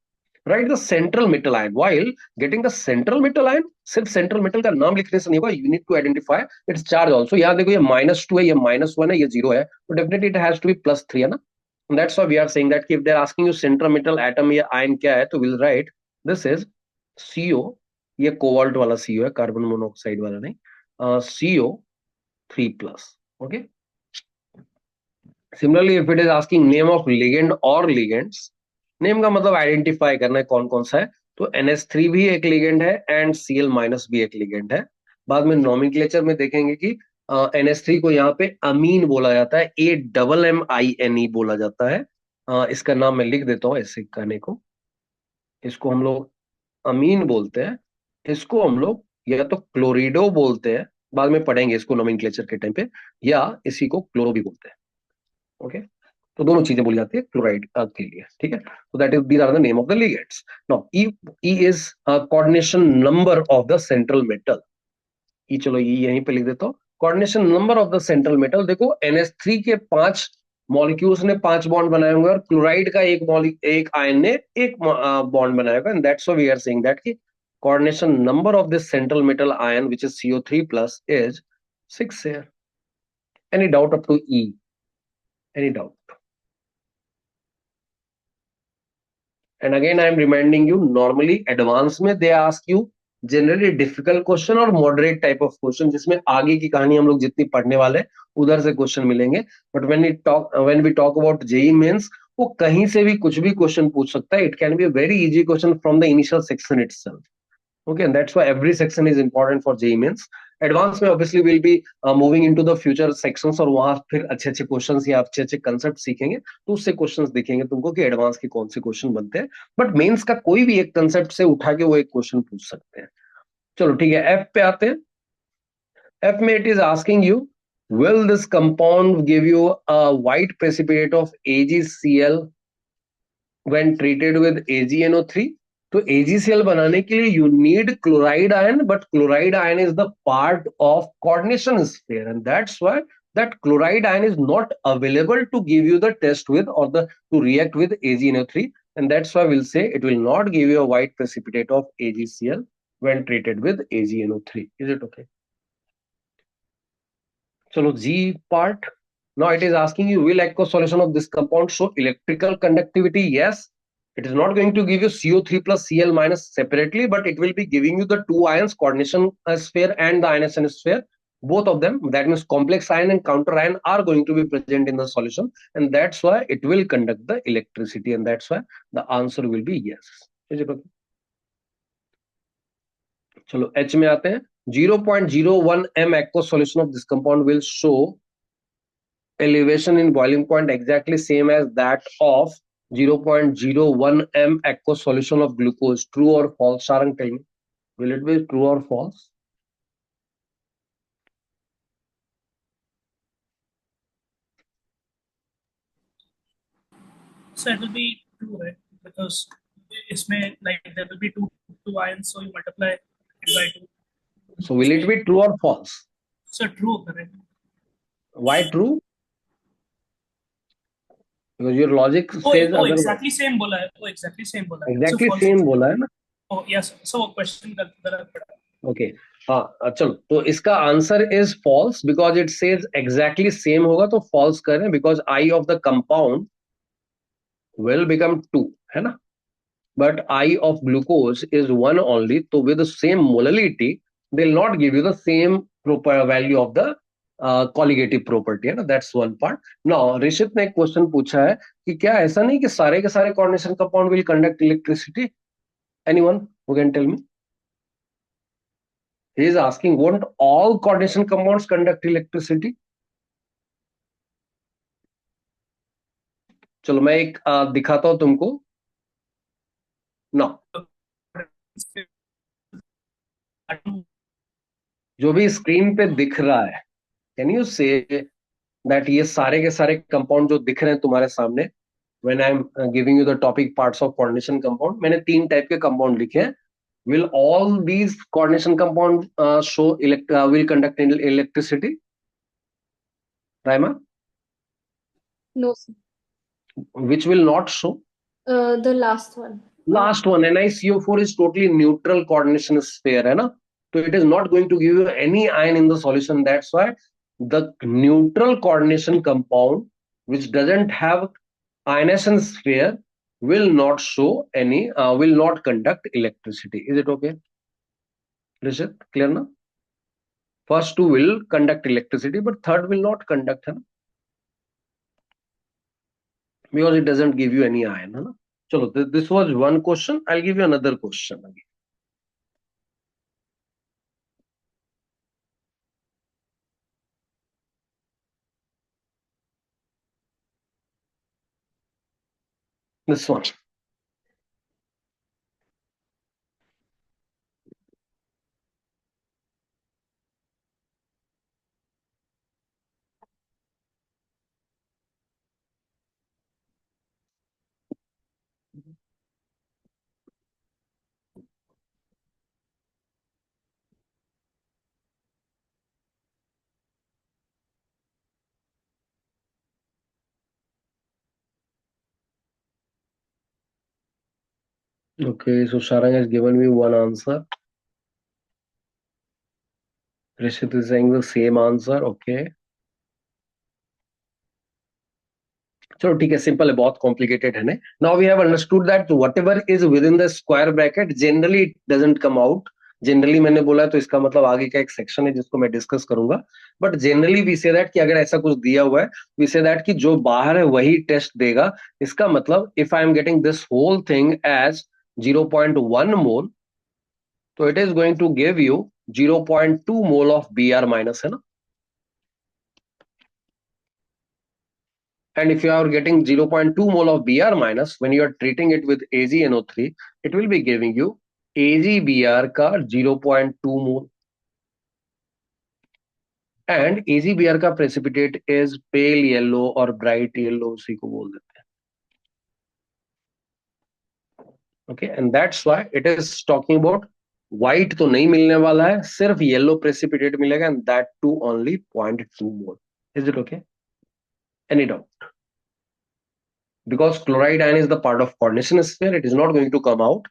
Right the central metal ion. While getting the central metal ion, सिर्फ सेंट्रल मेटल का नाम लिखने से नहीं होगा, you need to identify it's charge also. यहाँ देखो, ये -2 है, ये -1 है, ये 0 है, तो definitely it has to be +3, है ना। That's why we are saying that if they're asking you central metal atom या ion क्या है, तो we'll write this is CO, ये कोबाल्ट वाला CO है, कार्बन मोनोऑक्साइड वाला नहीं, CO3+। Okay, similarly if it is asking name of ligand और लिगेंड्स, नेम का मतलब आइडेंटिफाई करना है कौन कौन सा है, तो NH3 भी एक लिगेंड है एंड Cl- भी एक लिगेंड है। बाद में नोमेनक्लेचर में देखेंगे कि NH3 को यहाँ पे अमीन बोला जाता है, AMMINE बोला जाता है। इसका नाम मैं लिख देता हूँ ऐसे कहने को, इसको हम लोग अमीन बोलते हैं, इसको हम लोग या तो क्लोरिडो बोलते हैं, बाद में पढ़ेंगे इसको नोमेनक्लेचर के टाइम पे, या इसी को क्लोरो भी बोलते हैं। ओके, तो दोनों चीजें बोली जाती है क्लोराइड के लिए, ठीक है। तो that is these are the name of the ligands. Now uh is coordination number of the central metal. ई, चलो ई यहीं पे लिख देता हूँ, coordination number of the central metal. देखो NH3 के 5 मॉलिक्यूल्स ने 5 बॉन्ड बनाए होंगे, और क्लोराइड का एक आयन ने एक बॉन्ड बनाया होगा, and that's why we are saying that कि coordination number of this central metal ion, which is CO3+, is 6 here. Any doubt up to E? Any doubt? And again, I am reminding you, normally advance में they ask you generally difficult question और moderate type of question, जिसमें आगे की कहानी हम लोग जितनी पढ़ने वाले हैं उधर से क्वेश्चन मिलेंगे। But when we talk about JEE mains, वो कहीं से भी कुछ भी क्वेश्चन पूछ सकता है। It can be a very easy question from the initial section itself. Okay, and that's why every section is important for JEE Mains. Advance में obviously will be moving into the future sections, और वहां फिर अच्छे अच्छे क्वेश्चंस या अच्छे अच्छे कंसेप्ट सीखेंगे, तो उससे क्वेश्चंस दिखेंगे तुमको कि एडवांस के कौन से क्वेश्चन बनते हैं। बट मेंस का कोई भी एक कंसेप्ट से उठा के वो एक क्वेश्चन पूछ सकते हैं। चलो ठीक है, एफ पे आते हैं। एफ में it is asking you, will this compound give you a white precipitate of AgCl when treated with AgNO3? तो AgCl बनाने के लिए you need chloride ion, but chloride ion is the part of coordination sphere, and that's why that chloride ion is not available to give you the test with, or the to react with AgNO3, and that's why we'll say it will not give you a white precipitate of AgCl when treated with AgNO3. Is it okay? Chalo, G part. Now it is asking you, will aqueous solution of this compound show electrical conductivity? Yes. It is not going to give you CO3+ Cl- separately, but it will be giving you the two ions, coordination sphere and the ionization sphere. Both of them, that means complex ion and counter ion, are going to be present in the solution, and that's why it will conduct the electricity, and that's why the answer will be yes. Is it okay? चलो H में आते हैं। 0.01 m aqueous solution of this compound will show elevation in boiling point exactly same as that of 0.01 m aqueous solution of glucose. True or false? Sarang, tell me, will it be true or false? So it will be true, right? Because इसमें like there will be two ions, so you multiply it by 2. So will it be true or false? So true, correct? Why true? Because your logic Oh, says otherwise. exactly same बोला है. Oh, exactly same बोला है. Exactly So same बोला है ना? Oh yes. So question गलत पड़ा. Okay. हाँ चलो, तो इसका answer is false, because it says exactly same होगा, तो फॉल्स करें, because i of the compound will become 2, है ना, but I of glucose is 1 only, so with the same molality they'll not give you the same proper value of the colligative property, है ना। That's one part. Now Rishit ने एक क्वेश्चन पूछा है कि क्या ऐसा नहीं कि सारे के सारे coordination compound will conduct electricity? Anyone who can tell me? He is asking, won't all coordination compounds conduct electricity? चलो मैं एक दिखाता हूं तुमको ना। जो भी स्क्रीन पे दिख रहा है, कैन यू से दैट ये सारे के सारे कंपाउंड जो दिख रहे हैं तुम्हारे सामने, when I am giving you the topic parts of coordination compound, मैंने 3 टाइप के कंपाउंड लिखे हैं। Will all these coordination compound show will conduct electricity, Raima? No, sir. Which will not show? The last one. Last one, NiCO4 is totally neutral coordination sphere, है ना? So it is not going to give you any ion in the solution. That's why the neutral coordination compound, which doesn't have ionization sphere, will not show any, will not conduct electricity. Is it okay? Rishit, clear now? First two will conduct electricity, but third will not conduct, है ना? Because it doesn't give you any ion, है ना? Chalo, this was one question. I'll give you another question again. This one. Okay, so Sharang has given me one answer. Rishit is saying the same answer. Okay. चलो ठीक है, सिंपल है, बहुत कॉम्प्लिकेटेड है ना. Now we have understood that whatever is within the square bracket generally it doesn't come out. Generally मैंने बोला है तो इसका मतलब आगे का एक सेक्शन है जिसको मैं डिस्कस करूंगा. But generally we say that कि अगर ऐसा कुछ दिया हुआ है, वी से दैट कि जो बाहर है वही टेस्ट देगा. इसका मतलब if I am getting this whole thing as 0.1 mole, तो it is going to give you 0.2 mole of Br minus, है ना. And if you are getting 0.2 mole of Br minus, when you are treating it with AgNO3, it will be giving you AgBr का 0.2 mole. And AgBr का precipitate is pale yellow or bright yellow, उसी को बोल देते हैं. Okay, and that's why it is talking about white तो नहीं मिलने वाला है, सिर्फ yellow precipitate मिलेगा, and that too only 0.2 mole. Is it okay? Any doubt? Because chloride ion is the part of coordination sphere, it is not going to come out.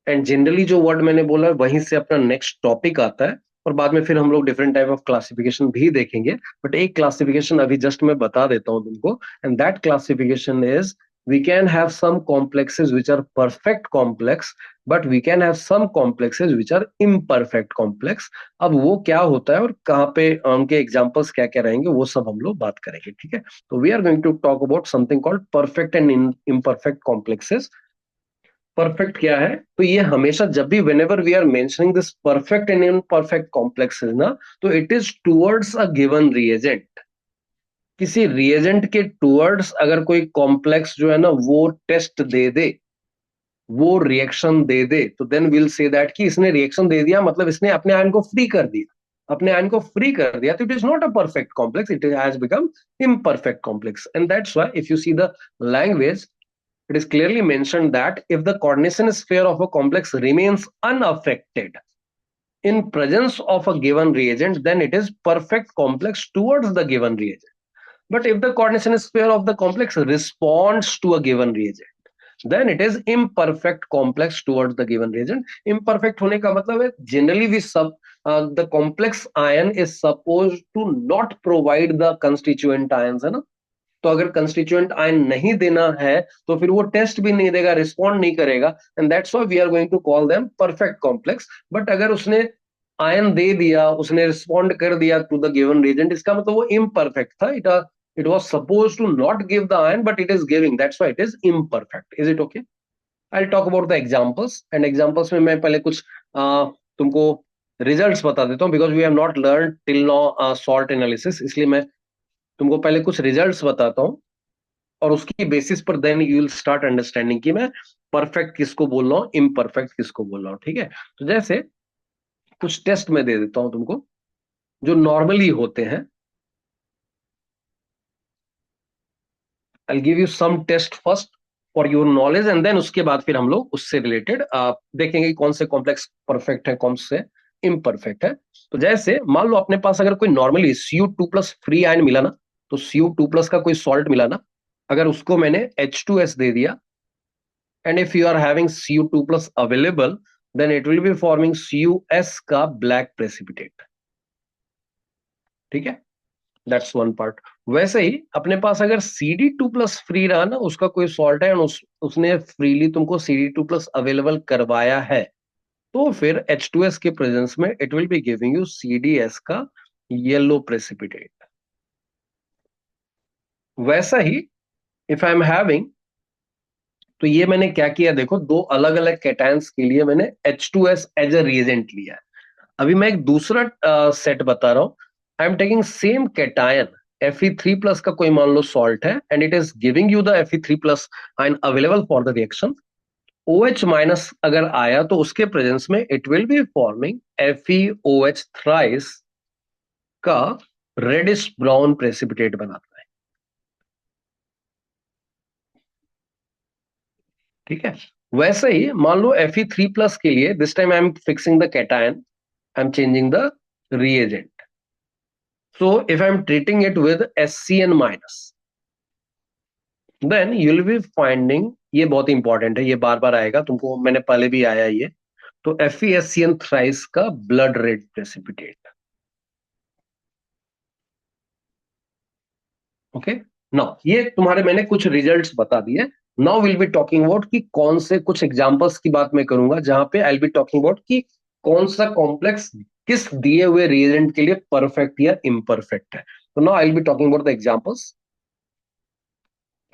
And generally जो वर्ड मैंने बोला है वहीं से अपना नेक्स्ट टॉपिक आता है, और बाद में फिर हम लोग डिफरेंट टाइप ऑफ क्लासिफिकेशन भी देखेंगे. बट एक क्लासिफिकेशन अभी जस्ट मैं बता देता हूं तुमको, and that classification is we can have some complexes which are perfect complex, but we can have some complexes which are imperfect complex. अब वो क्या होता है और कहाँ पे उनके एग्जांपल्स क्या क्या रहेंगे वो सब हम लोग बात करेंगे, ठीक है. तो we are going to talk about something called perfect and imperfect complexes. Perfect क्या है, तो ये हमेशा जब भी whenever we are mentioning this perfect and imperfect complexes ना, तो it is towards a given reagent. किसी reagent के towards अगर कोई कॉम्प्लेक्स जो है ना वो टेस्ट दे दे, वो रिएक्शन दे दे, तो देन विल से दैट कि इसने रिएक्शन दे दिया, मतलब इसने अपने आयन को फ्री कर दिया. अपने आयन को फ्री कर दिया तो it is not a perfect complex, it has become imperfect complex. And that's why if you see the language, it is clearly mentioned that if the coordination sphere of a complex remains unaffected in presence of a given reagent, then it is perfect complex towards the given reagent. But if the coordination sphere of the complex responds to a given reagent, then it is imperfect complex towards the given reagent. Imperfect होने का मतलब है generally the complex ion is supposed to not provide the constituent ions, है ना. तो अगर कंस्टिट्यूएंट आयन नहीं देना है तो फिर वो टेस्ट भी नहीं देगा, रिस्पॉन्ड नहीं करेगा, and that's why we are going to call them perfect complex. But अगर उसने आयन दे दिया, उसने रिस्पॉन्ड कर दिया टू द गिवन रिएजेंट, इसका मतलब वो इम्परफेक्ट था. It was suppose to not give the ion but it is giving, that's why it is imperfect. Is it okay? I will talk about the examples, and examples में मैं पहले कुछ तुमको रिजल्ट्स बता देता हूं, because we have not learn till now salt analysis, इसलिए मैं तुमको पहले कुछ रिजल्ट्स बताता हूं. और उसकी बेसिस पर then you will start understanding कि मैं परफेक्ट किसको बोल रहा हूँ, इम्परफेक्ट किसको बोल रहा हूँ। ठीक है, तो जैसे कुछ टेस्ट मैं दे देता हूं तुमको जो नॉर्मली होते हैं। I give you some test first for your knowledge and then उसके बाद फिर हम लोग उससे रिलेटेड देखेंगे कि कौन से कॉम्प्लेक्स परफेक्ट है, कौन से इम्परफेक्ट है। तो जैसे मान लो अपने पास अगर कोई नॉर्मली Cu2+ फ्री आयन मिला ना, तो Cu2+ का कोई सॉल्ट मिला ना, अगर उसको मैंने H2S दे दिया, and if you are having Cu2+ available, then it will be forming Cus का ब्लैक प्रेसिपिटेट। ठीक है, दैट्स वन पार्ट। वैसे ही अपने पास अगर Cd2+ फ्री रहा ना, उसका कोई सॉल्ट है, उसने फ्रीली तुमको Cd2+ अवेलेबल करवाया है, तो फिर H2S के प्रेजेंस में it will be giving you CdS का येलो प्रेसिपिटेट। वैसा ही इफ आई एम हैविंग, तो ये मैंने क्या किया देखो, दो अलग अलग कैटायंस के लिए मैंने H2S एज अ रिएजेंट लिया है। अभी मैं एक दूसरा सेट बता रहा हूं। I am taking same cation Fe3+ का कोई मान लो सॉल्ट है, and it is giving you the Fe3+ ion available for the reaction. OH- अगर आया तो उसके प्रेजेंस में it will be forming FeOH thrice का रेडिश ब्राउन प्रेसिपिटेट बनाता है। ठीक है, वैसे ही मान लो Fe3+ के लिए this time I am fixing the cation, I am changing the reagent. So if I'm treating it with SCN-, then you'll be finding, ये बहुत इंपॉर्टेंट है, ये बार बार आएगा तुमको, मैंने पहले भी आया ये, तो FeSCN थ्राइस का blood red precipitate. Okay, now ये तुम्हारे मैंने कुछ रिजल्ट्स बता दिए। Now will be talking about कि कौन से कुछ एग्जांपल्स की बात मैं करूंगा जहां पे आई विल बी टॉकिंग अबाउट कि कौन सा कॉम्प्लेक्स किस दिए हुए रिएजेंट के लिए परफेक्ट या इम्परफेक्ट है। तो now I will be talking about the examples.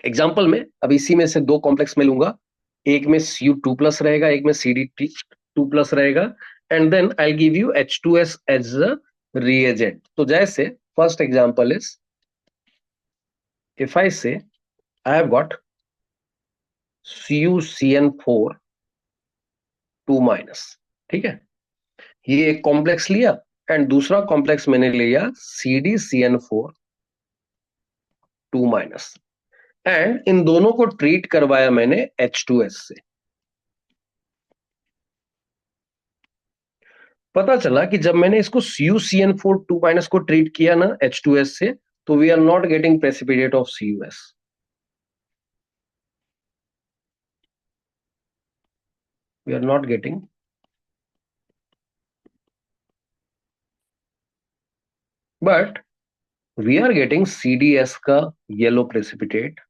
Example में अब इसी में से दो कॉम्प्लेक्स में लूंगा, एक में Cu2+ रहेगा, एक में Cd2+ रहेगा, and then I give you H2S as a reagent. तो जैसे first example is, if I say I have got CuCN4 2-। ठीक है, ये एक कॉम्प्लेक्स लिया, एंड दूसरा कॉम्प्लेक्स मैंने लिया CdCN4 2-, एंड इन दोनों को ट्रीट करवाया मैंने H2S से। पता चला कि जब मैंने इसको CuCN4 2- को ट्रीट किया ना H2S से, तो we are not getting precipitate of CuS। We are not getting, but we are getting CdS का yellow precipitate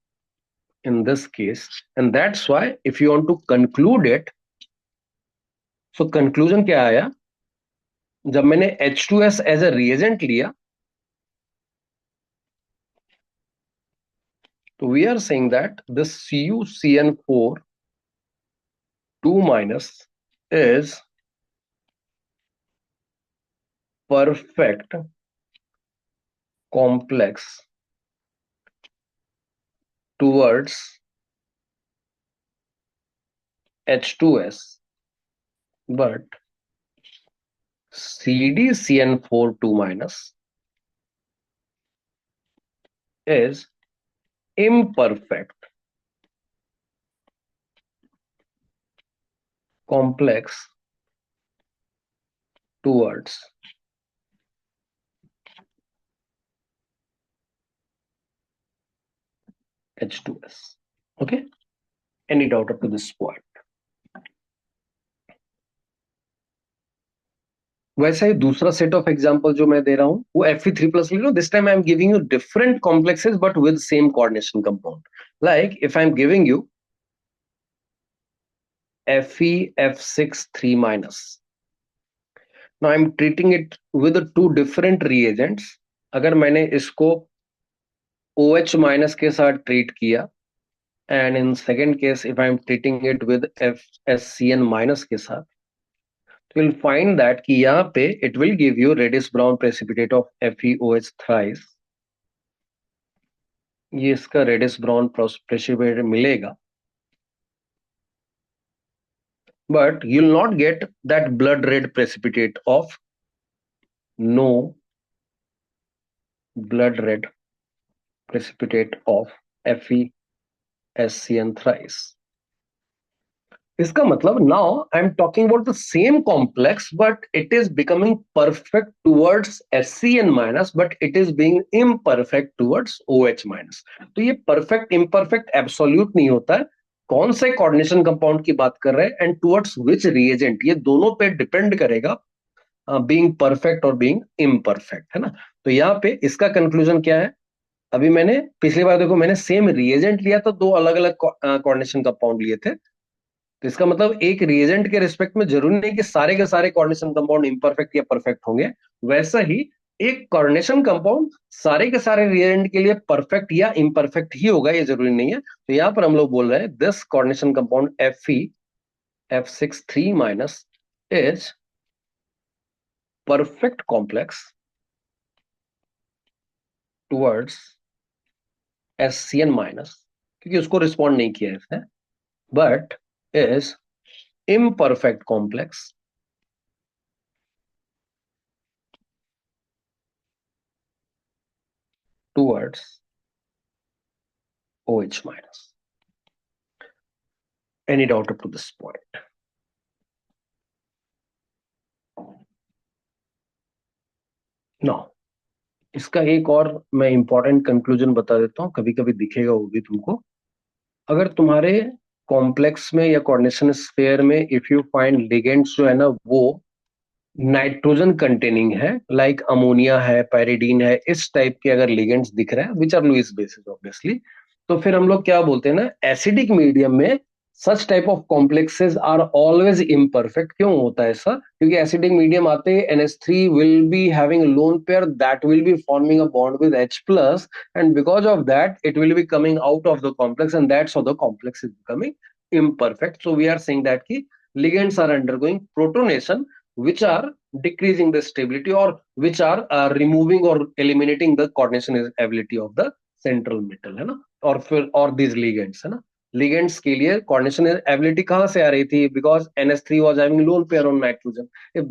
in this case, and that's why if you want to conclude it, so conclusion क्या आया, जब मैंने H2S एज अ रिएजेंट लिया, तो we are saying that this CuCN4 2- is perfect complex towards H2S, but CdCN4 2- is imperfect complex towards H2S. Okay, any doubt up to this point? वैसे ही दूसरा सेट ऑफ एग्जांपल जो मैं दे रहा हूं वो Fe3+ ले लो। This time I am giving you different complexes but with same coordination compound. Like if I am giving you FeF6 3-, now I am treating it with two different reagents। अगर मैंने इसको OH- के साथ ट्रीट किया, and in second case if I am treating it with FSCN- के साथ, तो you'll find that कि यहाँ पे it will give you reddish brown precipitate of FeOH thrice ये इसका रेडिस ब्राउन प्रेसिपिटेट मिलेगा, but you'll not get that blood red precipitate of no blood red precipitate of FeSCN thrice. इसका मतलब now I'm talking about the same complex, but it is becoming perfect towards SCN minus, but it is being imperfect towards OH minus. तो ये perfect imperfect absolute नहीं होता है, कौन से coordination compound की बात कर रहे हैं and towards which reagent, ये दोनों पे depend करेगा बीइंग परफेक्ट और बीइंग इम्परफेक्ट, है ना। तो यहाँ पे इसका कंक्लूजन क्या है, अभी मैंने पिछली बार देखो मैंने सेम रिएजेंट लिया था, दो अलग अलग कोऑर्डिनेशन कंपाउंड लिए थे, तो इसका मतलब एक रिएजेंट के रिस्पेक्ट में जरूरी नहीं कि सारे के सारे कोऑर्डिनेशन कंपाउंड इम्परफेक्ट या परफेक्ट होंगे, वैसा ही एक कोऑर्डिनेशन कंपाउंड सारे के सारे रिएजेंट के लिए परफेक्ट या इम्परफेक्ट ही होगा, ये जरूरी नहीं है। तो यहाँ पर हम लोग बोल रहे हैं this coordination compound Fe F6 3 minus is perfect complex towards SCN minus, क्योंकि उसको रिस्पॉन्ड नहीं किया इसने, but is imperfect complex towards OH minus. Any doubt up to this point? No. इसका एक और मैं इंपॉर्टेंट कंक्लूजन बता देता हूं, कभी कभी दिखेगा वो भी तुमको, अगर तुम्हारे कॉम्प्लेक्स में या कोऑर्डिनेशन स्फीयर में इफ यू फाइंड लिगेंड्स जो है ना वो नाइट्रोजन कंटेनिंग है, लाइक अमोनिया है, पैरिडीन है, इस टाइप के अगर लिगेंड्स दिख रहे हैं which are Lewis bases obviously, तो फिर हम लोग क्या बोलते हैं ना, एसिडिक मीडियम में such type of complexes are always imperfect. क्यों होता है ऐसा, क्योंकि एसिडिक मीडियम आते ही NH3 will be having lone pair that will be forming a bond with H plus, and because of that it will be coming out of the complex and that's how the complex is becoming imperfect. So we are saying that ki ligands are undergoing protonation which are decreasing the stability or which are removing or eliminating the coordination ability of the central metal, है ना। और फिर और these ligands, है ना, ligands के लिए coordination ability कहाँ से आ रही थी, because NH3 was having lone pair on nitrogen. If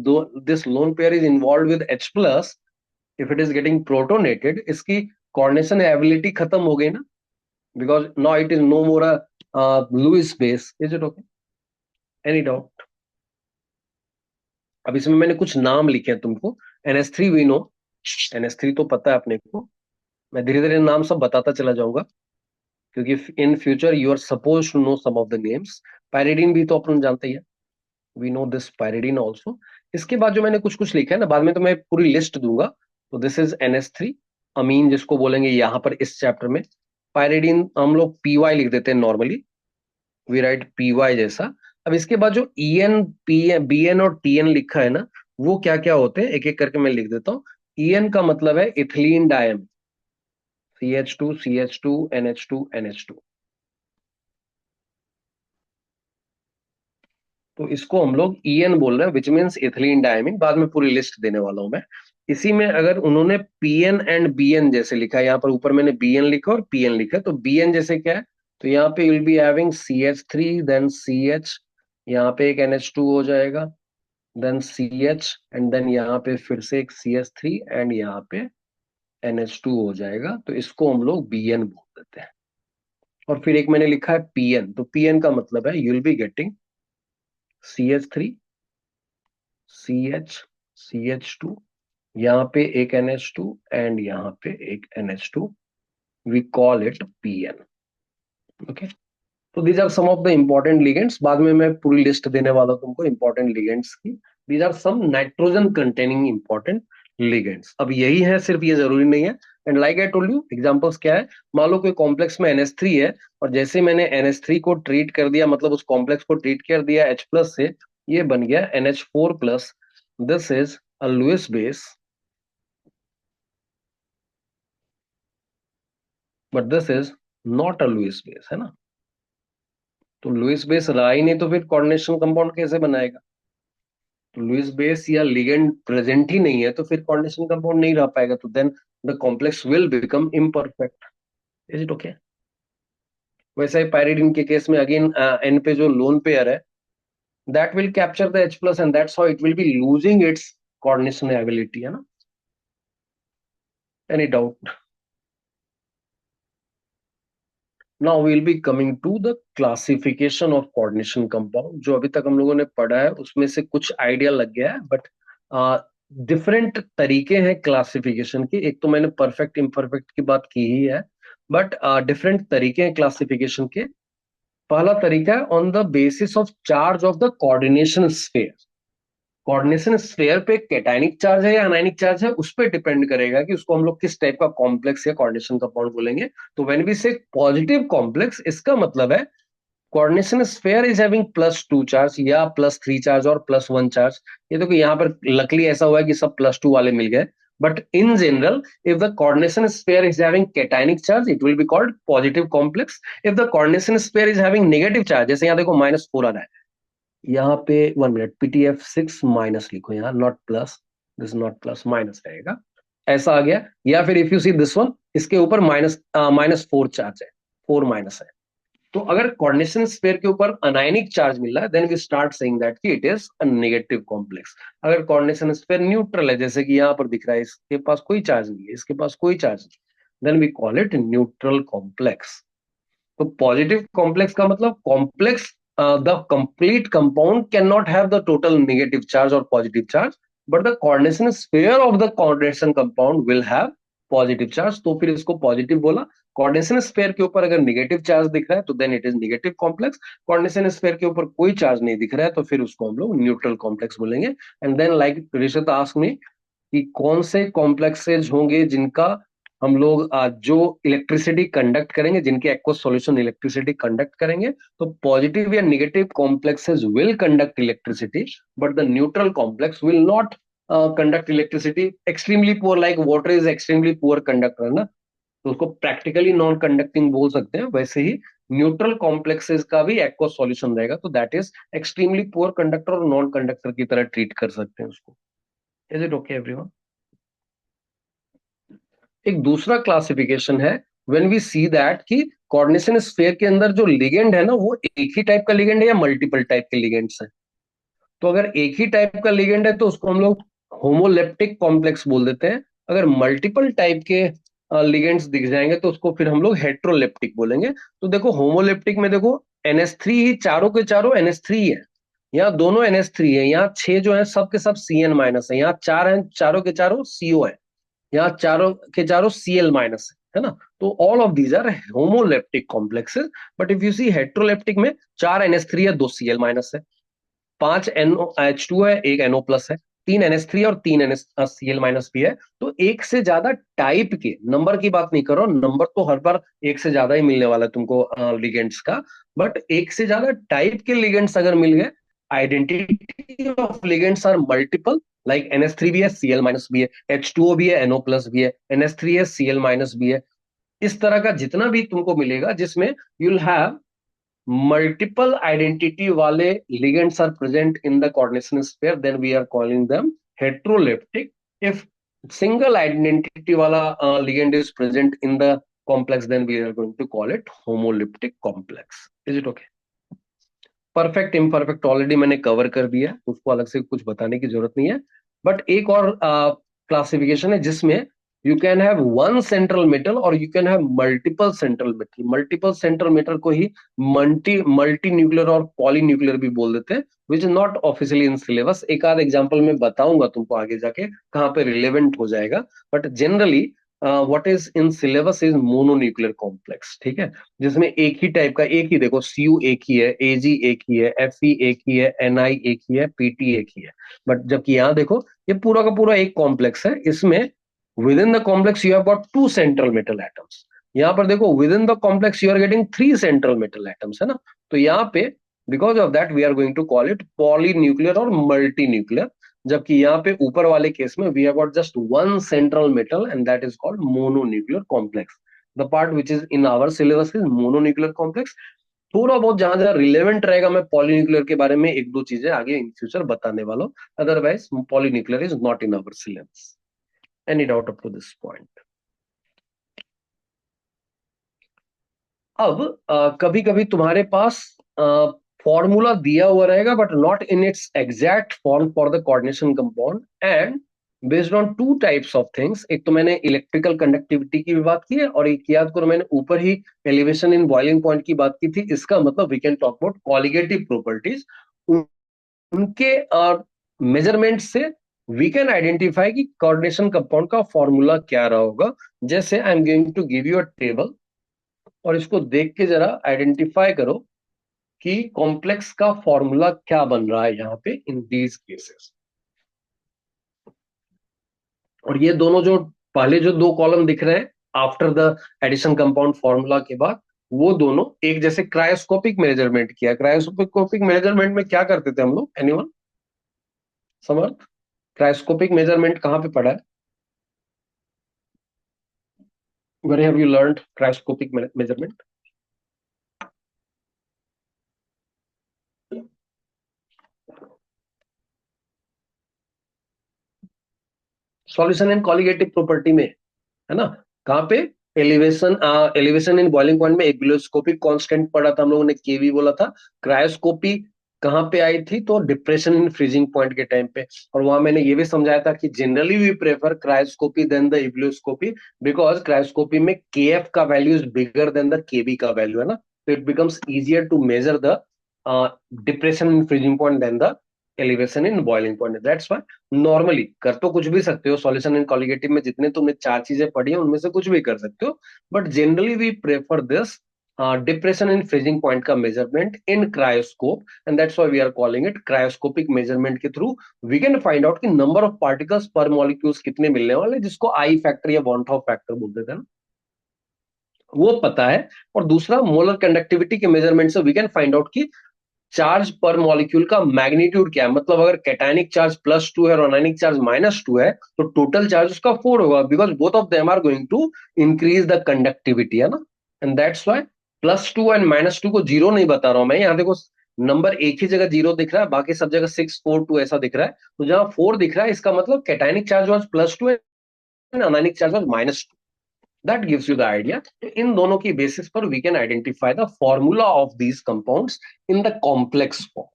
this lone pair is involved with H plus, if it is getting protonated, इसकी coordination ability खत्म हो गई ना, because now it is no more a Lewis base. Is it okay? Any doubt? अब इसमें मैंने कुछ नाम लिखे हैं तुमको, NH3 वी नो, NH3 तो पता है अपने को, मैं धीरे धीरे नाम सब बताता चला जाऊंगा क्योंकि in future you are suppose to know some of the names. Pyridine भी तो अपन जानते ही है, we know this pyridine also. इसके बाद जो मैंने कुछ कुछ लिखा है ना, बाद में तो मैं पूरी लिस्ट दूंगा। तो दिस इज NH3 अमीन जिसको बोलेंगे यहाँ पर इस चैप्टर में। पायरिडीन हम लोग PY लिख देते हैं नॉर्मली, वी राइट PY जैसा। अब इसके बाद जो EN BN और TN लिखा है ना, वो क्या क्या होते हैं एक एक करके मैं लिख देता हूँ। EN का मतलब है ethylene डायम, CH2 CH2 NH2 NH2। तो इसको हम लोग EN बोल रहे हैं विच मीन्स इथिलीन डायमिन, बाद में पूरी लिस्ट देने वाला हूं मैं। इसी में अगर उन्होंने PN एंड BN जैसे लिखा है, यहाँ पर ऊपर मैंने BN लिखा और PN लिखा, तो BN जैसे क्या है, तो यहाँ पे will be having CH3 then CH, यहाँ पे एक NH2 हो जाएगा, देन CH एंड देन यहाँ पे फिर से एक CH3 एंड यहाँ पे NH2 हो जाएगा, तो इसको हम लोग BN बोल देते हैं। और फिर एक मैंने लिखा है PN, तो PN का मतलब है you will be getting CH3 CH CH2, यहाँ पे एक NH2 एंड यहाँ पे एक NH2, we call it PN। Okay, तो these are some of the important ligands, बाद में मैं पूरी लिस्ट देने वाला हूं तुमको इंपॉर्टेंट लिगेंड्स की। These are some nitrogen containing important ligands. अब यही है, सिर्फ ये जरूरी नहीं है। And like I told you examples क्या है, मान लो कोई कॉम्प्लेक्स में NH3 है और जैसे मैंने NH3 को ट्रीट कर दिया, मतलब उस कॉम्प्लेक्स को ट्रीट कर दिया H प्लस से, ये बन गया NH4 plus, this is a Lewis base, but this is not a Lewis base, है ना। तो लुईस बेस रहा ही नहीं तो फिर कोऑर्डिनेशन कंपाउंड कैसे बनाएगा, तो लुईस बेस या लिगेंड प्रेजेंट ही नहीं है तो फिर कोऑर्डिनेशन कंपाउंड नहीं रह पाएगा, तो then the complex will become imperfect. Is it okay? वैसे ही पायरिडीन के केस में अगेन एन पे जो लोन पेयर है that will capture the H plus and that's how it will be losing its coordination ability, है ना? Any doubt? Now we will be coming to the classification of coordination compound. जो अभी तक हम लोगों ने पढ़ा है उसमें से कुछ आइडिया लग गया है, बट डिफरेंट तरीके हैं क्लासिफिकेशन के. एक तो मैंने परफेक्ट इम्परफेक्ट की बात की ही है, बट डिफरेंट तरीके हैं क्लासिफिकेशन के. पहला तरीका है on the basis of charge of the coordination sphere. Coordination sphere पे कैटायनिक चार्ज है या अनायनिक चार्ज है उस पर डिपेंड करेगा कि उसको हम लोग किस टाइप का कॉम्प्लेक्स या कोऑर्डिनेशन कंपाउंड बोलेंगे. तो व्हेन वी से पॉजिटिव कॉम्प्लेक्स, इसका मतलब है coordination sphere is having +2 charge या +3 चार्ज और +1 चार्ज. ये तो कि यहाँ पर लकली ऐसा हुआ है कि सब +2 वाले मिल गए, but in general if the coordination sphere is having cationic charge it will be called positive complex. If the coordination sphere is having negative charge, जैसे यहाँ देखो -4 आ रहा है, यहाँ पे 1 मिनट PTF6 माइनस लिखो, यहाँ not plus, this not plus, minus रहेगा, ऐसा आ गया. या फिर if you see this one, इसके ऊपर -4 चार्ज है, 4 माइनस है. तो अगर कोऑर्डिनेशन स्फीयर के ऊपर अनायनिक चार्ज मिल रहा है then we start saying that कि it is a negative complex. अगर कोऑर्डिनेशन स्फीयर न्यूट्रल है, जैसे कि यहाँ पर दिख रहा है, इसके पास कोई चार्ज नहीं है, इसके पास कोई चार्ज नहीं, then we call it neutral complex. तो पॉजिटिव कॉम्प्लेक्स का मतलब complex the complete compound can not have the total negative charge और positive charge, but the coordination sphere of the coordination compound will have positive charge. तो फिर इसको पॉजिटिव बोला. कोऑर्डिनेशन स्फीयर के ऊपर अगर नेगेटिव चार्ज दिख रहा है तो then it is negative complex. Coordination sphere के ऊपर कोई चार्ज नहीं दिख रहा है तो फिर उसको हम लोग न्यूट्रल कॉम्प्लेक्स बोलेंगे. And then like Rishit asked me कि कौन से कॉम्प्लेक्सेज होंगे जिनका हम लोग जो इलेक्ट्रिसिटी कंडक्ट करेंगे, जिनके एक्वस सॉल्यूशन इलेक्ट्रिसिटी कंडक्ट करेंगे. तो पॉजिटिव या negative complexes will conduct electricity, but the neutral complex will not conduct electricity. Extremely poor, like water is extremely poor conductor ना, तो उसको प्रैक्टिकली नॉन कंडक्टिंग बोल सकते हैं. वैसे ही न्यूट्रल कॉम्प्लेक्सेस का भी एक्वस सॉल्यूशन रहेगा, तो that is extremely poor conductor और नॉन कंडक्टर की तरह ट्रीट कर सकते हैं उसको. Is it okay everyone? एक दूसरा क्लासिफिकेशन है व्हेन वी सी दैट कि कोऑर्डिनेशन स्फीयर के अंदर जो लिगेंड है ना, वो एक ही टाइप का लिगेंड है या मल्टीपल टाइप के लिगेंड्स है. तो अगर एक ही टाइप का लिगेंड है तो उसको हम लोग होमोलेप्टिक कॉम्प्लेक्स बोल देते हैं. अगर मल्टीपल टाइप के लिगेंड्स दिख जाएंगे तो उसको फिर हम लोग हेट्रोलेप्टिक बोलेंगे. तो देखो होमोलेप्टिक में देखो NH3 ही चारों के चारों NH3 है, यहाँ दोनों NH3 है, यहाँ 6 जो है सब के सब CN माइनस है, यहाँ 4 है चारों के चारों CO है, यहाँ चारों के चारों Cl माइनस है ना. तो all of these are homoleptic complexes. But if you see heteroleptic में 4 NH3 है, 2 Cl माइनस है, 5 NH2 है, 1 NO प्लस है, 3 NH3 और 3 Cl माइनस भी है. तो एक से ज्यादा टाइप के, नंबर की बात नहीं करो, नंबर तो हर बार एक से ज्यादा ही मिलने वाला है तुमको लिगेंड्स का, बट एक से ज्यादा टाइप के लिगेंड्स अगर मिल गए, identity of ligands are multiple, like NH3 भी है, Cl माइनस भी है, H2O भी है, NO प्लस भी है, NH3 है, Cl माइनस भी है. इस तरह का जितना भी तुमको मिलेगा जिसमें you will have multiple identity wale ligands are present in the coordination sphere, then we are calling them heteroleptic. If single identity wala ligand is present in the complex, then we are going to call it homoleptic complex. Is it okay? Perfect imperfect already मैंने कवर कर दिया, उसको अलग से कुछ बताने की जरूरत नहीं है. बट एक और क्लासिफिकेशन है जिसमें you can have one central metal और you can have multiple central metal. Multiple central metal को ही मल्टी न्यूक्लियर और पॉली न्यूक्लियर भी बोल देते हैं, which is not officially in syllabus. एक आध एग्जाम्पल में बताऊंगा तुमको आगे जाके कहाँ पे रिलेवेंट हो जाएगा. But generally what is in syllabus is mononuclear complex. ठीक है, जिसमें एक ही टाइप का, एक ही देखो Cu एक ही है, Ag एक ही है, Fe एक ही है, Ni एक ही है, Pt एक ही है. बट जबकि यहाँ देखो ये पूरा का पूरा एक कॉम्प्लेक्स है. इसमें within the complex you have got 2 central metal atoms. यहाँ पर देखो within the complex you are getting 3 central metal atoms, है ना. तो यहाँ पे because of that we are going to call it poly nuclear और मल्टी न्यूक्लियर. जबकि यहाँ पे ऊपर वाले केस में we have got just 1 central metal and that is called mononuclear complex. The part which is in our syllabus is mononuclear complex. थोड़ा बहुत जहां जहां रिलेवेंट रहेगा मैं पॉलीन्यूक्लियर के बारे में एक दो चीजें आगे इन फ्यूचर बताने वाला हूं. Otherwise polynuclear is not in our syllabus. Any doubt up to this point? अब कभी कभी तुम्हारे पास फॉर्मूला दिया हुआ रहेगा but not in its exact form for the coordination compound and based on two types of things. एक तो मैंने इलेक्ट्रिकल कंडक्टिविटी की भी बात की है और एक याद करो मैंने ऊपर ही एलिवेशन इन बॉइलिंग पॉइंट की बात की थी। इसका मतलब we can talk about colligative properties. उनके मेजरमेंट से वी कैन आइडेंटिफाई कि कोऑर्डिनेशन कंपाउंड का फॉर्मूला क्या रहा होगा। जैसे I am going to give you a table और इसको देख के जरा आइडेंटिफाई करो कि कॉम्प्लेक्स का फॉर्मूला क्या बन रहा है यहाँ पे इन दीज केसेस। और ये दोनों जो पहले जो दो कॉलम दिख रहे हैं after the addition compound formula के बाद, वो दोनों एक जैसे क्रायोस्कोपिक मेजरमेंट किया। क्रायोस्कोपिक मेजरमेंट में क्या करते थे हम लोग, एनीवन समर्थ? क्रायोस्कोपिक मेजरमेंट कहाँ पे पढ़ा है? Where have you learned cryoscopic measurement? Solution and colligative property में, है ना? कहाँ पे? Elevation elevation in boiling point में एबिलियोस्कोपिक कांस्टेंट पढ़ा था हम लोगों ने, केवी बोला था। क्रायोस्कोपी कहाँ पे आई थी? तो डिप्रेशन इन फ्रीजिंग पॉइंट के टाइम पे। और वहां मैंने ये भी समझाया था कि generally we prefer cryoscopy than the ebullioscopy because cryoscopy में केएफ का value is bigger than the KB का वैल्यू, है ना? तो it becomes easier to measure the depression in freezing point than the elevation in boiling point. That's why normally कर तो कुछ भी सकते हो, सॉल्यूशन इन कॉलिगेटिव में जितने तुमने चार चीजें पढ़ी हैं उनमें से कुछ भी कर सकते हो, but generally we prefer this depression in freezing point का measurement in cryoscope and that's why we are calling it cryoscopic measurement के through we can find out कि number of particles per molecules कितने मिलने वाले, जिसको आई फैक्टर या वॉन-हॉफ फैक्टर बोलते थे ना, वो पता है। और दूसरा मोलर कंडक्टिविटी के मेजरमेंट से वी कैन फाइंड आउट कि चार्ज पर मॉलिक्यूल का मैग्नीट्यूड क्या है। मतलब अगर कैटायनिक चार्ज +2 है और अनायनिक चार्ज -2 है तो टोटल चार्ज उसका 4 होगा because both of them are going to increase the conductivity, है ना? एंड दैट्स व्हाई +2 एंड -2 को जीरो नहीं बता रहा हूं मैं। यहाँ देखो नंबर एक ही जगह जीरो दिख रहा है, बाकी सब जगह 6 4 2 ऐसा दिख रहा है। तो जहां 4 दिख रहा है इसका मतलब cationic charge was +2 and anionic charge was -2। that gives you the idea। इन दोनों की बेसिस पर we can identify the formula of these compounds in the complex form।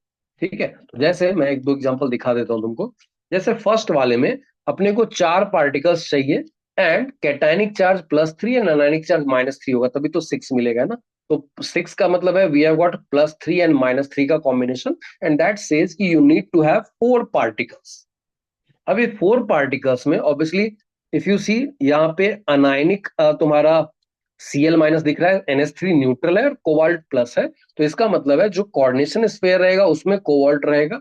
ठीक है, तो जैसे मैं एक दो एग्जांपल दिखा देता हूं तुमको। जैसे फर्स्ट वाले में अपने को 4 पार्टिकल्स चाहिए and cationic charge +3 and anionic charge -3 होगा, तभी तो 6 मिलेगा ना। तो 6 का मतलब है वी हैव गॉट +3 एंड -3 का कॉम्बिनेशन एंड दैट सेज कि you need to have 4 particles. अभी 4 पार्टिकल्स में ऑब्वियसली इफ यू सी यहाँ पे अनायनिक तुम्हारा Cl- दिख रहा है, NH3 न्यूट्रल है और कोबाल्ट प्लस है। तो इसका मतलब है जो कोऑर्डिनेशन स्फीयर रहेगा उसमें कोबाल्ट रहेगा।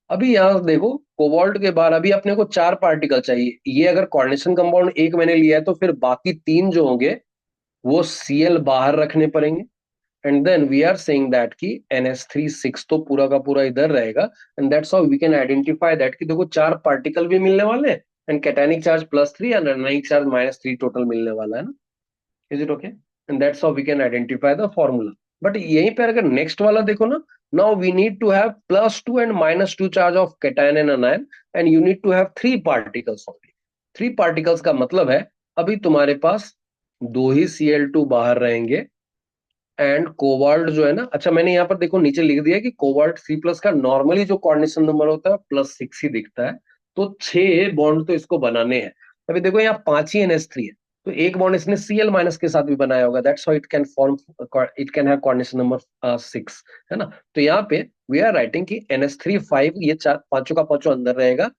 अभी यहां देखो कोबाल्ट के बाद अभी अपने को 4 पार्टिकल चाहिए। ये अगर कोऑर्डिनेशन कंपाउंड एक मैंने लिया है तो फिर बाकी 3 जो होंगे वो Cl बाहर रखने पड़ेंगे। And then we are saying that कि NH3 6 तो पूरा का पूरा इधर रहेगा and that's how we can identify that कि देखो 4 पार्टिकल भी मिलने वाले हैं and cationic charge +3 and anionic charge -3 total मिलने वाला है ना। Is it okay? And that's how we can identify the formula. But यहीं पर अगर नेक्स्ट वाला देखो ना, now we need to have +2 and -2 charge of cation and anion and you need to have 3 particles only. 3 particles का मतलब है अभी तुम्हारे पास दो ही Cl2 बाहर रहेंगे एंड कोबाल्ट जो है ना, अच्छा मैंने यहाँ पर देखो नीचे लिख दिया कि कोबाल्ट C+ का नॉर्मली जो कोऑर्डिनेशन नंबर होता है +6 ही दिखता है। तो 6 बॉन्ड तो इसको बनाने हैं। अभी देखो यहाँ 5 ही NH3 है तो एक बॉन्ड इसने Cl- के साथ भी बनाया होगा, that's how it can form, it can have coordination number 6, है ना? तो यहाँ पे वी आर राइटिंग कि NH3 5 ये चार पांचों का पांचों अंदर रहेगा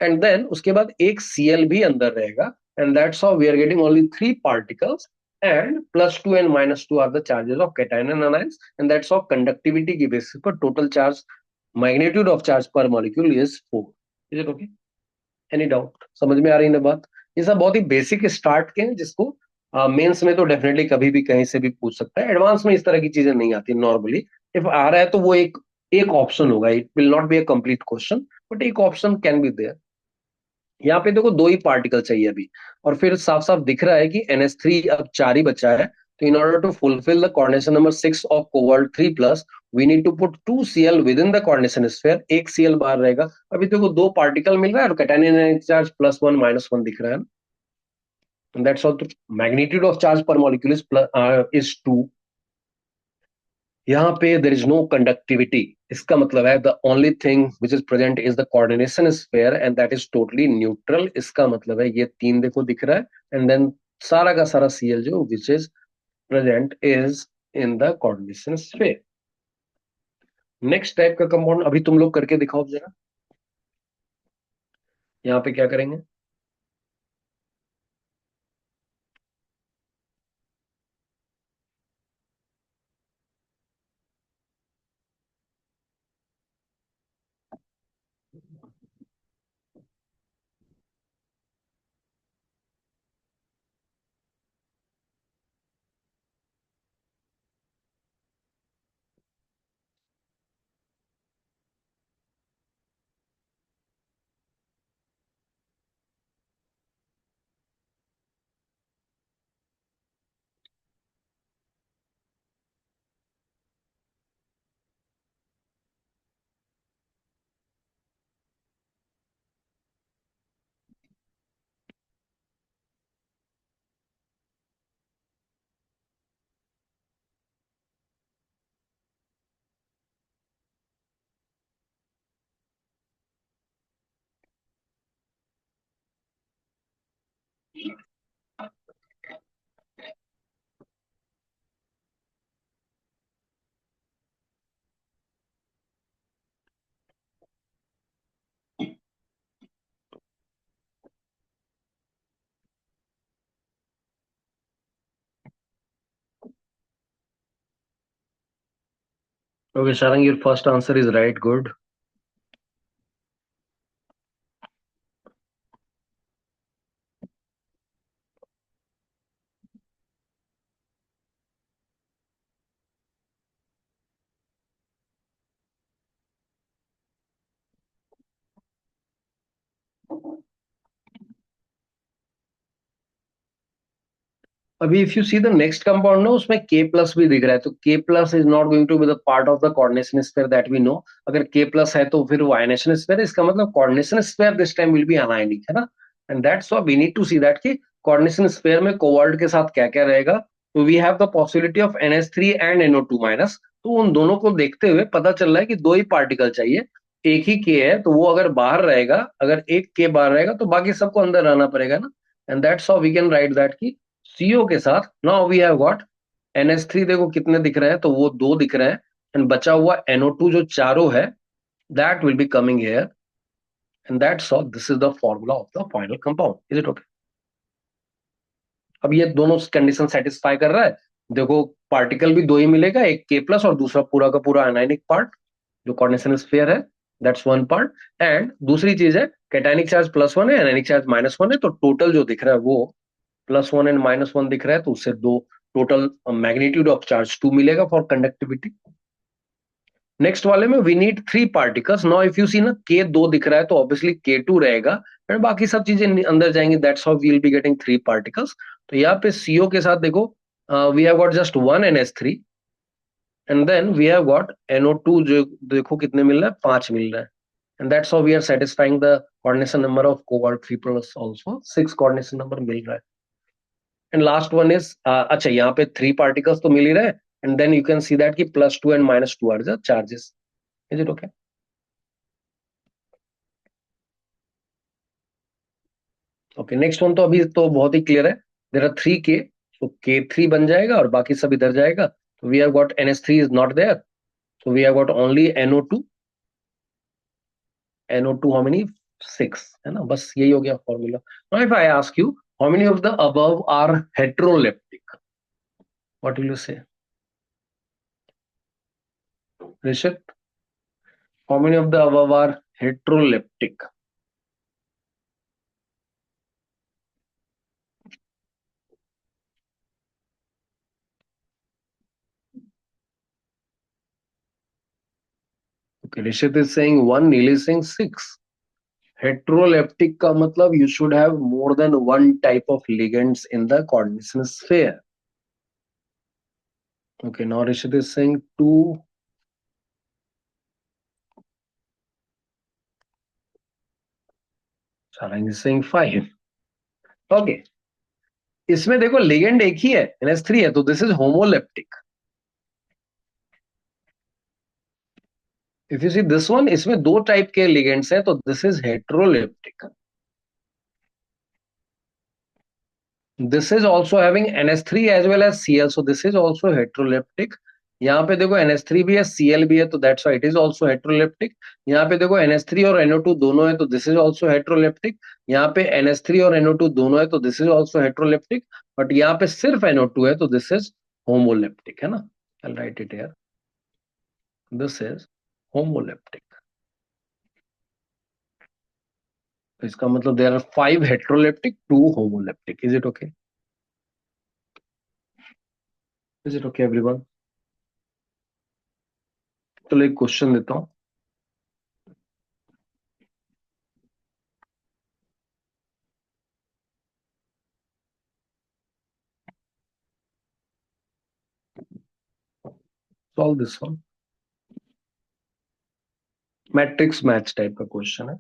एंड देन उसके बाद एक Cl भी अंदर रहेगा and that's how we are getting only 3 particles and +2 and -2 are the charges of cation and anions and that's how conductivity की basis पर total charge magnitude of charge per molecule is 4। is it okay? any doubt? समझ में आ रही है ना बात? ये सब बहुत ही बेसिक स्टार्ट के हैं जिसको मेंस में तो डेफिनेटली कभी भी कहीं से भी पूछ सकता है। एडवांस में इस तरह की चीजें नहीं आती नॉर्मली। इफ आ रहा है तो वो एक एक ऑप्शन होगा, it will not be a complete question but एक ऑप्शन कैन बी देयर। यहाँ पे देखो दो ही पार्टिकल चाहिए अभी और फिर साफ साफ दिख रहा है कि NH3 अब 4 ही बचा है। तो in order to fulfil the coordination number 6 of cobalt 3+ we need to put 2 Cl within the coordination sphere. एक Cl बाहर रहेगा। अभी देखो दो पार्टिकल मिल रहा है और कैटायनिक चार्ज +1 -1 दिख रहा है ना। and that's how the magnitude of charge per molecule is 2. यहाँ पे there is no conductivity. इसका मतलब है the only thing which is present is the coordination sphere and that is totally neutral. इसका मतलब है ये 3 देखो दिख रहा है and then सारा का सारा Cl जो which is present is in the coordination sphere. Next type का कंपाउंड अभी तुम लोग करके दिखाओ जरा. यहाँ पे क्या करेंगे? Okay, Sharang, your first answer is right. Good. अभी if you see the next compound ना उसमें K प्लस भी दिख रहा है तो K plus is not going to be the part of the coordination sphere that we know. अगर K प्लस है तो फिर वो आयनेशन स्फीयर. इसका मतलब coordination sphere this time will be anionic, है ना. And that's why we need to see that कि कोऑर्डिनेशन स्फीयर में कोबाल्ट के साथ क्या क्या रहेगा. तो we have the possibility of NH3 and NO2 minus. तो उन दोनों को देखते हुए पता चल रहा है कि दो ही पार्टिकल चाहिए. एक ही K है तो वो अगर बाहर रहेगा, अगर एक K बाहर रहेगा तो बाकी सबको अंदर रहना पड़ेगा ना. And that's how we can write that की CO के साथ now we have got NH3. देखो कितने दिख रहे हैं, तो वो दो दिख रहे हैं. एंड बचा हुआ NO2 जो चारों है that will be coming here. And that's all. This is the formula of the final compound. Is it okay? अब ये दोनों कंडीशन सेटिस्फाई कर रहा है. देखो पार्टिकल भी दो ही मिलेगा, एक K प्लस और दूसरा पूरा का पूरा एनाइनिक पार्ट जो कोऑर्डिनेशन स्फीयर है. That's one part. एंड दूसरी चीज है कैटायनिक चार्ज +1 है, एनाइनिक चार्ज -1 है. तो टोटल जो दिख रहा है वो +1 एंड -1 दिख रहा है. तो उससे दो टोटल मैग्नीट्यूड ऑफ चार्ज 2 मिलेगा फॉर कंडक्टिविटी. नेक्स्ट वाले में we need 3 particles. Now if you see ना K 2 दिख रहा है तो ऑब्वियसली K2 रहेगा एंड बाकी सब चीजें अंदर जाएंगी. That's how we will be getting 3 particles. तो यहाँ पे CO के साथ देखो we have got just 1 NH3 and then we have got NO2 जो देखो कितने मिल रहा है, 5 मिल रहा है. And that's how we are satisfying the coordination number of cobalt 3 plus also 6 coordination number मिल रहा है. एंड लास्ट वन इज अच्छा यहाँ पे 3 पार्टिकल्स तो मिल ही रहे. And then you can see that की +2 and -2 are the charges. Is it okay? Okay, next one तो अभी तो बहुत ही क्लियर है. There are 3 K. तो K3 बन जाएगा और बाकी सब इधर जाएगा. तो we have got NH3 is not there. So we have got only NO2. NO2 how many? 6 है ना. बस यही हो गया formula. Now if I ask you how many of the above are heteroleptic, what will you say? Rishit, how many of the above are heteroleptic? Okay, Rishit is saying 1, Neil is saying 6. Heteroleptic का मतलब you should have more than one type of ligands in the coordination sphere. Okay, now Rishit is saying 2. Sarang is saying 5. Okay. इसमें देखो लिगेंड एक ही है, NH3 है, तो this is homoleptic. If you see this one, इसमें दो टाइप के लिगेंड्स हैं, तो this is heteroleptic. This is also having NH3 as well as Cl, so this is also heteroleptic. यहाँ पे देखो NH3 भी है, Cl भी है, तो that's why it is also heteroleptic. यहाँ पे देखो NH3 और NO2 दोनों है, तो दिस इज ऑल्सो हेट्रोलेप्टिक. यहाँ पे NH3 और NO2 दोनों है, तो this is also heteroleptic. But यहाँ पे सिर्फ NO2 है, तो दिस इज होमोलेप्टिक, है ना. I write it here. This is homoleptic. तो इसका मतलब there are 5 heteroleptic, 2 homoleptic. Is it okay? Is it okay everyone? चलो एक क्वेश्चन देता हूं. Solve this one. Matrix match type का क्वेश्चन है.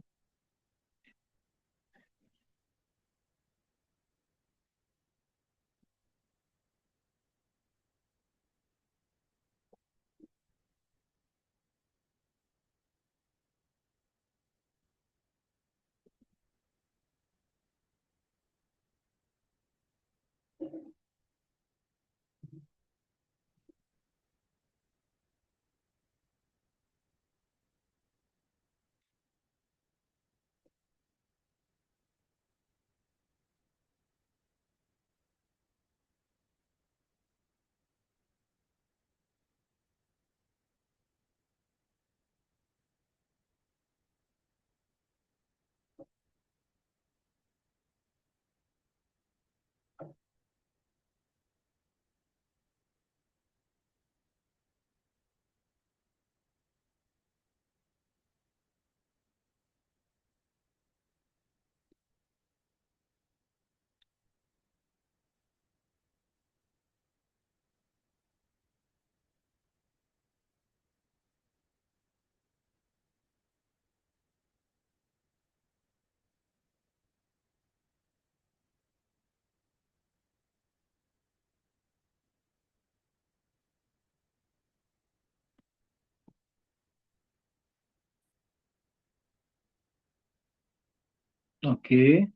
Okay.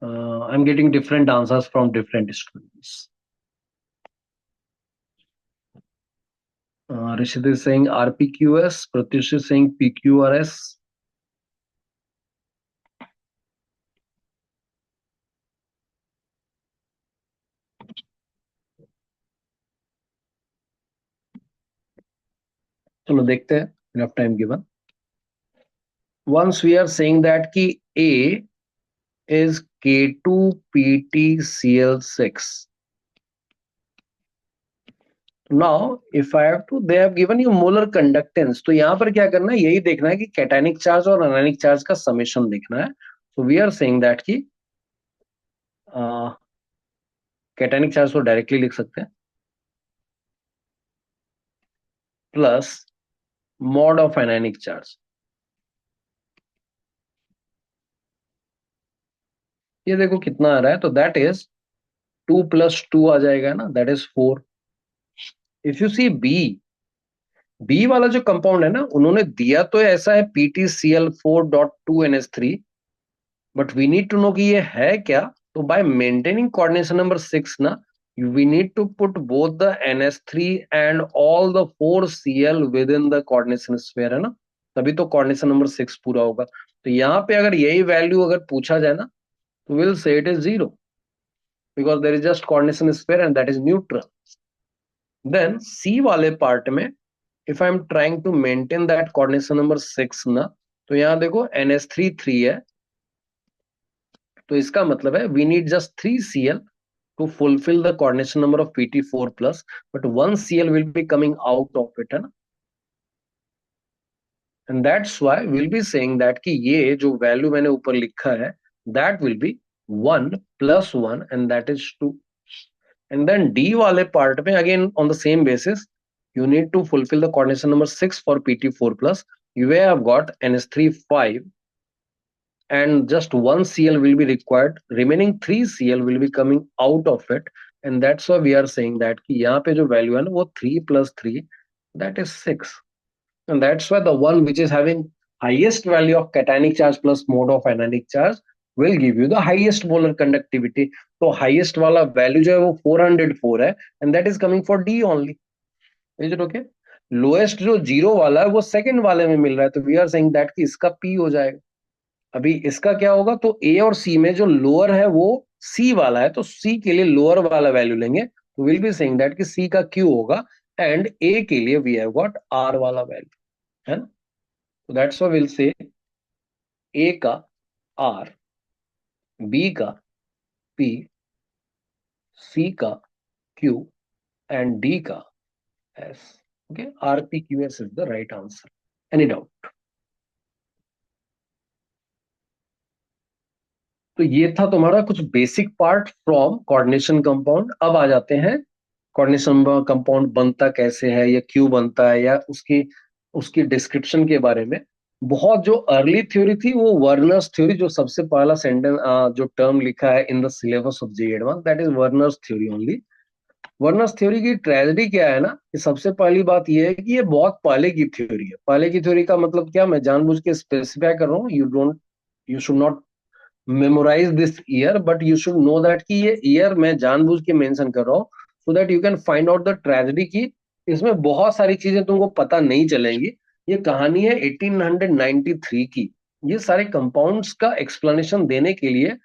I'm getting different answers from different students. Rishit is saying RPQS, Pratyush is saying PQRS. चलो देखते हैं. Enough time given. Once we are saying that कि A is K2PtCl6. Now, if I have to, they have given you molar conductance. तो यहां पर क्या करना है, यही देखना है कि कैटायनिक चार्ज और अनायनिक चार्ज का समेशन देखना है. So we are saying that कि कैटायनिक चार्ज को डायरेक्टली लिख सकते हैं, plus mod of anionic charge. ये देखो कितना आ रहा है, तो दैट इज 2 + 2 आ जाएगा ना, that is 4. If you see B वाला जो कंपाउंड है ना, उन्होंने दिया तो ऐसा है PtCl4.2NH3, but we need to know कि ये है क्या. तो बाय मेंटेनिंग कोऑर्डिनेशन नंबर 6 ना, we need to put both the NH3 and all the 4 Cl within the coordination sphere, है ना. तभी तो कोऑर्डिनेशन नंबर 6 पूरा होगा. तो यहाँ पे अगर यही वैल्यू अगर पूछा जाए ना, तो we'll say it is 0 because there is just coordination sphere and that is neutral. Then C वाले पार्ट में if I am trying to maintain that coordination number 6 ना, तो यहाँ देखो NH3 3 है, तो इसका मतलब है we need just 3 Cl to fulfill the coordination number of Pt4 plus, but 1 Cl will be coming out of it, है ना. And that's why we'll be saying that कि ये जो वैल्यू मैंने ऊपर लिखा है, that will be 1 + 1 and that is 2. And then D वाले पार्ट में again on the same basis you need to fulfill the coordination number 6 for Pt4 plus. You have got NH3 5 and just one Cl will be required, remaining 3 Cl will be coming out of it, and that's why we are saying that कि यहाँ पे जो value है ना वो 3 plus 3, that is 6, and that's why the one which is having highest value of cationic charge plus mode of anionic charge will give you the highest molar conductivity. तो highest वाला value जो है वो 404 है, and that is coming for D only. Is it okay? Lowest जो जीरो वाला है वो सेकंड वाले में मिल रहा है, तो वी आर सेइंग दैट कि इसका P हो जाएगा. अभी इसका क्या होगा, तो ए और सी में जो लोअर है वो सी वाला है, तो सी के लिए लोअर वाला वैल्यू लेंगे, तो विल बी सेइंग दैट कि सी का क्यू होगा, एंड ए के लिए वी हैव गॉट आर वाला वैल्यू, है ना. तो दैट्स व्हाई विल से ए का आर, बी का पी, सी का क्यू एंड डी का S. Okay, R P Q S is the right answer. Any doubt? तो ये था तुम्हारा कुछ basic part from coordination compound. अब आ जाते हैं कोऑर्डिनेशन कंपाउंड बनता कैसे है, या क्यों बनता है, या उसकी उसकी डिस्क्रिप्शन के बारे में. बहुत जो अर्ली थ्योरी थी वो वर्नर्स थ्योरी, जो सबसे पहला सेंटेंस जो टर्म लिखा है in the syllabus of J advance, that is Werner's theory only. Werner's theory की ट्रेजेडी क्या है ना, कि सबसे पहली बात ये है कि ये बहुत पहले की थ्योरी है. पहले की थ्योरी का मतलब क्या, मैं जानबूझ के स्पेसिफाई कर रहा हूँ. You should not memorise this year, but you should know that कि ये ईयर मैं जानबूझ के मेंशन कर रहा हूँ, so that you can find out the tragedy की इसमें बहुत सारी चीजें तुमको पता नहीं चलेंगी. ये कहानी है 1893 की. ये सारे कंपाउंड्स का एक्सप्लेनेशन देने के लिए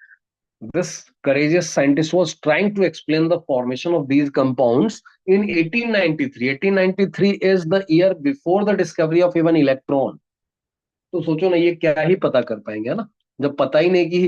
this courageous scientist was trying to explain the formation of these compounds in 1893. 1893 is the year before the discovery of even electron. तो सोचो ना, ये क्या ही पता कर पाएंगे, है ना, जब पता ही नहीं कि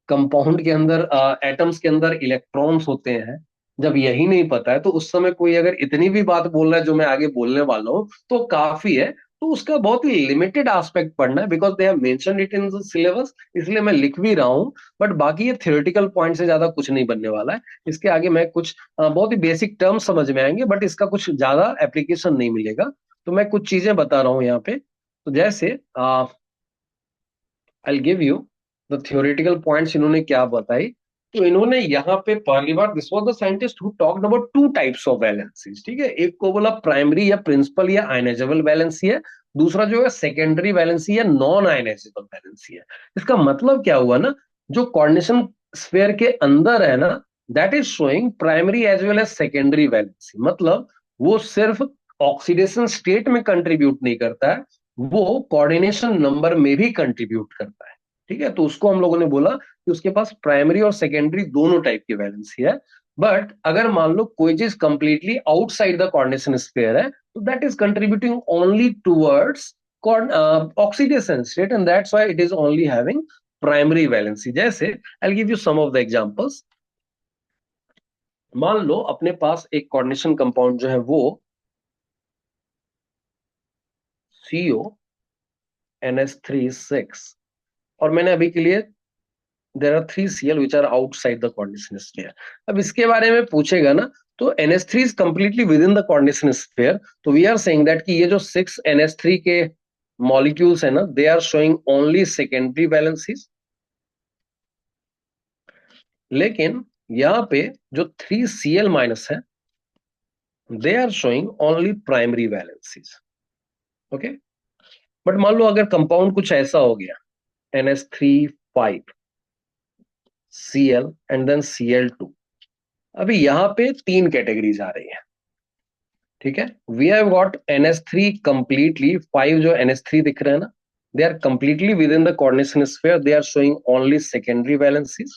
कंपाउंड के अंदर एटम्स के अंदर इलेक्ट्रॉन्स होते हैं. जब यही नहीं पता है, तो उस समय कोई अगर इतनी भी बात बोल रहा है जो मैं आगे बोलने वाला हूँ, तो काफी है. तो उसका बहुत ही लिमिटेड एस्पेक्ट पढ़ना है, because they have mentioned it in the syllabus, इसलिए मैं लिख भी रहा हूँ. बट बाकी ये थ्योरेटिकल पॉइंट से ज्यादा कुछ नहीं बनने वाला है. इसके आगे मैं कुछ बहुत ही बेसिक टर्म्स समझ में आएंगे, बट इसका कुछ ज्यादा एप्लीकेशन नहीं मिलेगा. तो मैं कुछ चीजें बता रहा हूँ यहाँ पे. तो जैसे I'll give you the theoretical points इन्होंने क्या बताई. तो इन्होंने यहाँ पे पहली बार, this was the scientist who talked about two types of valencies. ठीक है, एक को बोला प्राइमरी या प्रिंसिपल या आयनाइजेबल वैलेंसी है, दूसरा जो है सेकेंडरी वैलेंसी या नॉन आयनाइजेबल वैलेंसी है. इसका मतलब क्या हुआ ना, जो कोऑर्डिनेशन स्फीयर के अंदर है ना, that is showing primary as well as secondary valency. मतलब वो सिर्फ ऑक्सीडेशन स्टेट में कंट्रीब्यूट नहीं करता है, वो कोऑर्डिनेशन नंबर में भी कंट्रीब्यूट करता है. ठीक है, तो उसको हम लोगों ने बोला कि उसके पास प्राइमरी और सेकेंडरी दोनों टाइप की वैलेंसी है. बट अगर मान लो कोई चीज completely outside the coordination sphere है, तो that is contributing only towards oxidation state, and that's why it is only having primary valency. जैसे I will give you some of the examples. मान लो अपने पास एक कोऑर्डिनेशन कंपाउंड जो है वो CONS3 6, और मैंने अभी के लिए there are 3 Cl which are outside the coordination sphere. अब इसके बारे में पूछेगा ना, तो NH3 is completely within the coordination sphere. तो we are saying that कि ये जो 6 NH3 के molecules है ना, they are showing only secondary valencies. लेकिन यहाँ पे जो 3 Cl minus है, they are showing only primary valencies. Okay, but मान लो अगर कंपाउंड कुछ ऐसा हो गया, NH3 5 Cl and then Cl2. अभी यहां पे 3 कैटेगरीज आ रही है. ठीक है, we have got NH3 completely 5, जो NH3 दिख रहे हैं ना, they are completely within the coordination sphere, they are showing only secondary valencies.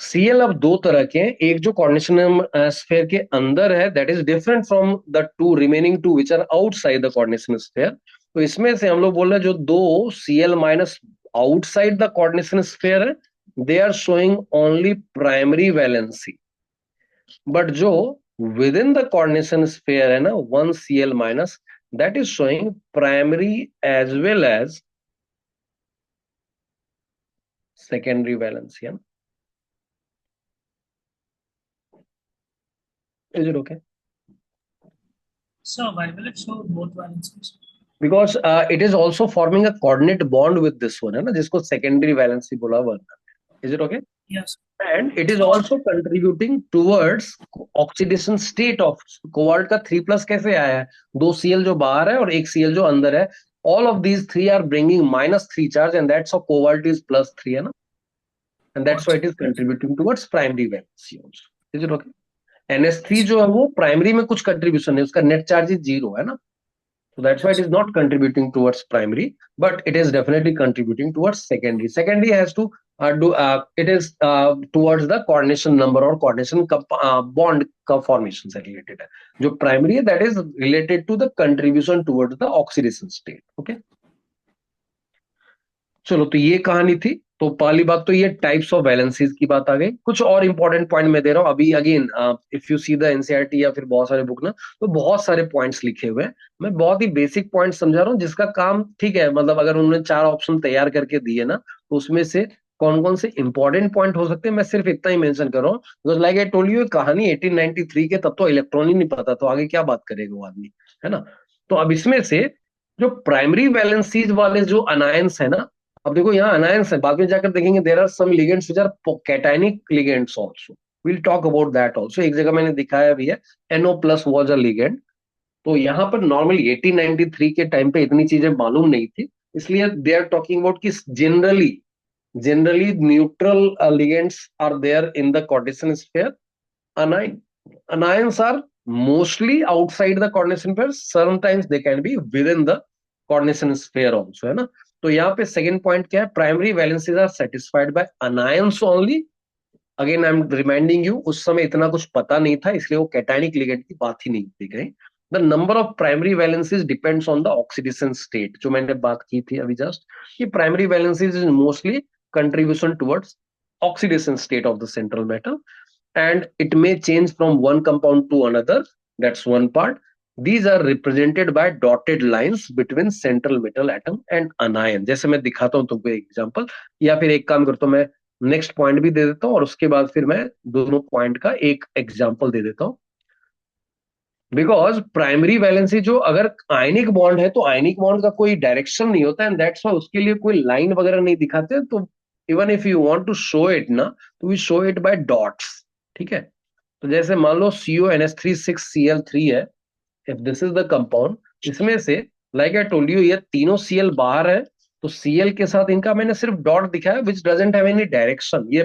Cl अब दो तरह के हैं, एक जो कोऑर्डिनेशन स्फीयर के अंदर है, that is different from the two remaining two which are outside the coordination sphere. तो इसमें से हम लोग बोल रहे हैं जो दो Cl minus outside the coordination sphere है, they are showing only primary valency. But जो within the coordination sphere है ना, 1 Cl minus, that is showing primary as well as secondary valency. Is it okay? So why will it show both valencies? Because it is also forming a coordinate bond with this one, है ना, जिसको सेकेंडरी वैलेंसी बोला one. Is it okay? Yes. And it is So also contributing towards oxidation state of cobalt का 3+ कैसे आया है? 2 Cl जो बाहर है और 1 Cl जो अंदर है, all of these three are bringing -3 charge, and that's how cobalt is +3, है ना, and that's why it is contributing towards primary valency also. Is it okay? NS3 जो है वो प्राइमरी में कुछ कंट्रीब्यूशन है, उसका नेट चार्ज 0 है ना, so that's why it is not contributing towards primary, but it is definitely contributing towards secondary. Secondary has to it is towards the coordination number or coordination bond formation से related है. जो primary है that is related to the contribution towards the oxidation state. Okay. चलो, तो ये कहानी थी। तो पहली बात तो ये टाइप्स ऑफ वैलेंसीज की बात आ गई। कुछ और इंपॉर्टेंट पॉइंट मैं दे रहा हूँ अभी। Again if you see the NCERT या फिर बहुत सारे बुक ना, तो बहुत सारे पॉइंट्स लिखे हुए हैं। मैं बहुत ही बेसिक पॉइंट समझा रहा हूँ, जिसका काम ठीक है, मतलब अगर उन्होंने 4 ऑप्शन तैयार करके दिए ना, तो उसमें से कौन कौन से इंपॉर्टेंट पॉइंट हो सकते हैं, मैं सिर्फ इतना ही मेंशन कर रहा हूँ। Because like I told you, कहानी 1893 के, तब तो इलेक्ट्रॉन ही नहीं पता, तो आगे क्या बात करेगा वो आदमी, है ना। तो अब इसमें से जो प्राइमरी वैलेंसीज वाले जो अनायंस है ना, अब देखो यहाँ अनायंस है, बाद में जाकर देखेंगे there are some ligands which are cationic ligands also, will talk about that also. एक जगह मैंने दिखाया भी है, NO+ वाज अ लिगेंड। तो यहाँ पर नॉर्मली 1893 के टाइम पे इतनी चीजें मालूम नहीं थी, इसलिए दे आर टॉकिंग अबाउट कि generally neutral ligands are there in the coordination sphere. Anions are mostly outside the coordination pair. Sometimes they can be within the coordination sphere also, है ना। तो यहाँ पे सेकंड पॉइंट क्या है? Primary valencies are satisfied by anions only. Again I am reminding you, उस समय इतना कुछ पता नहीं था, इसलिए वो कैटायनिक लिगेंड की बात ही नहीं की गई। The number of primary valencies depends on the oxidation state, जो मैंने बात की थी अभी जस्ट, कि primary valencies is mostly contribution towards oxidation state of the central metal, and it may change from one compound to another. That's one part. These are represented by dotted lines between central metal atom and anion. जैसे मैं दिखाता हूं तुमको एग्जांपल, या फिर एक काम करता हूं, मैं नेक्स्ट पॉइंट भी दे देता हूं और उसके बाद फिर मैं दोनों पॉइंट का एक एग्जांपल दे देता हूं। बिकॉज प्राइमरी वैलेंसी जो अगर आयनिक बॉन्ड है, तो आयनिक बॉन्ड का कोई डायरेक्शन नहीं होता, एंड दैट्स व्हाई उसके लिए कोई लाइन वगैरह नहीं दिखाते। तो even if you want to show it ना, तो we show it by dots, ठीक है। तो जैसे मान लो CONS3 6Cl3 है, if this is the compound, इसमें से लाइक आई टोल्ड यू, ये तीनों Cl बाहर है, तो Cl के साथ इनका मैंने सिर्फ डॉट दिखाया, विच डजंट हैव एनी डायरेक्शन। ये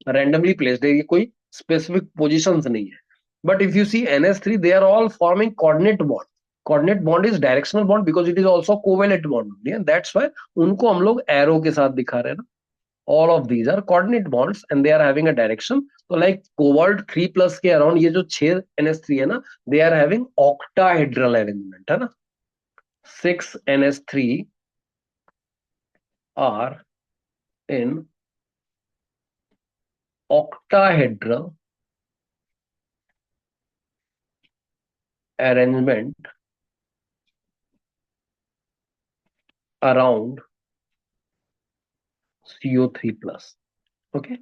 रैंडमली प्लेस्ड है, ये कोई स्पेसिफिक पोजिशन नहीं है। But if you see NS3, they are all forming coordinate bond. Coordinate bond is directional bond because it is also covalent bond, and that's why उनको हम लोग arrow के साथ दिखा रहे हैं ना। All of these are coordinate bonds and they are having a direction. So like cobalt 3+ के around ये जो 6 NS3 है ना, they are having octahedral arrangement, है ना। 6 NS3 are in octahedral arrangement around CO3+. Okay,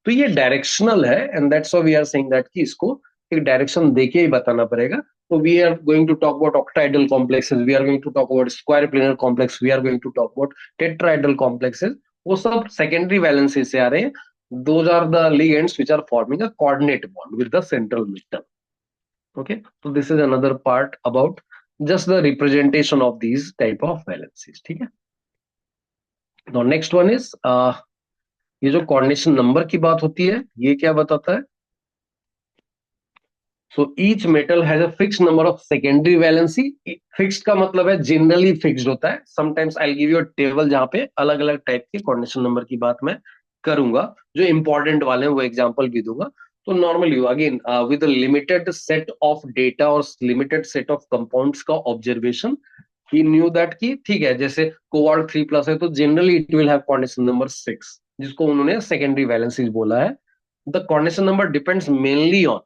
तो ये डायरेक्शनल है, and that's why we are saying that कि इसको एक डायरेक्शन देके ही बताना पड़ेगा। तो we are going to talk about octahedral complexes, we are going to talk about square planar complex, we are going to talk about tetrahedral complexes. वो सब सेकेंडरी वैलेंसी से आ रहे हैं। Those are the ligands which are forming a coordinate bond with the central metal. Okay, तो this is another part about just the representation of these type of valencies, ठीक है। नाउ नेक्स्ट वन इज ये जो कोऑर्डिनेशन नंबर की बात होती है, ये क्या बताता है? So each metal has a fixed number of secondary valency. Fixed का मतलब है जनरली फिक्स्ड होता है। Sometimes I give you a table जहां पे अलग अलग टाइप के कोऑर्डिनेशन नंबर की बात मैं करूंगा, जो इंपॉर्टेंट वाले हैं वो एग्जांपल भी दूंगा। तो normally again with limited set of data और लिमिटेड सेट ऑफ कंपाउंड्स का ऑब्जर्वेशन, ही न्यू दैट कि ठीक है, जैसे कोबाल्ट 3+ है, तो generally it will have coordination number 6, जिसको उन्होंने सेकेंडरी वैलेंसीज बोला है। The coordination number depends mainly on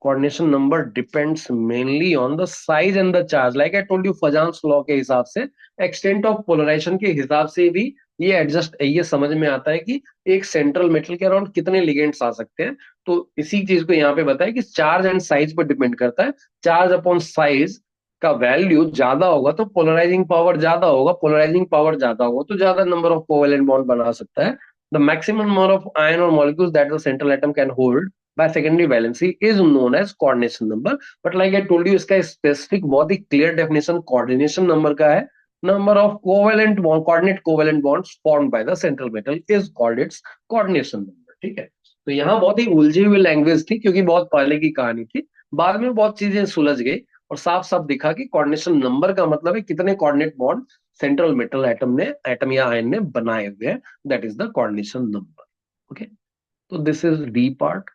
coordination number depends mainly on the size and the charge. Like I told you, Fajans law के हिसाब से, एक्सटेंट ऑफ पोलराइजेशन के हिसाब से भी ये समझ में आता है कि एक सेंट्रल मेटल के अराउंड कितने लिगेंड्स आ सकते हैं। तो इसी चीज को यहाँ पे बताया कि चार्ज एंड साइज पर डिपेंड करता है। चार्ज अपॉन साइज का वैल्यू ज्यादा होगा तो पोलराइजिंग पावर ज्यादा होगा, पोलराइजिंग पावर ज्यादा होगा तो ज्यादा नंबर ऑफ कोवेलेंट बॉन्ड बना सकता है. The maximum number of ion और molecules that the central atom can hold by secondary valency is known as coordination number. But like I told you, इसका स्पेसिफिक बहुत ही क्लियर डेफिनेशन कोऑर्डिनेशन नंबर का है. Number of covalent bond, coordinate covalent bonds formed by the central metal is called its coordination number. ठीक है. तो यहाँ बहुत ही उलझी हुई लैंग्वेज थी क्योंकि बहुत पहले की कहानी थी. बाद में बहुत चीजें सुलझ गई और साफ साफ दिखा कि कोऑर्डिनेशन नंबर का मतलब है कितने coordinate bond central metal atom या आयन ने बनाए हुए हैं. That is the coordination number. Okay. तो दिस इज डी पार्ट.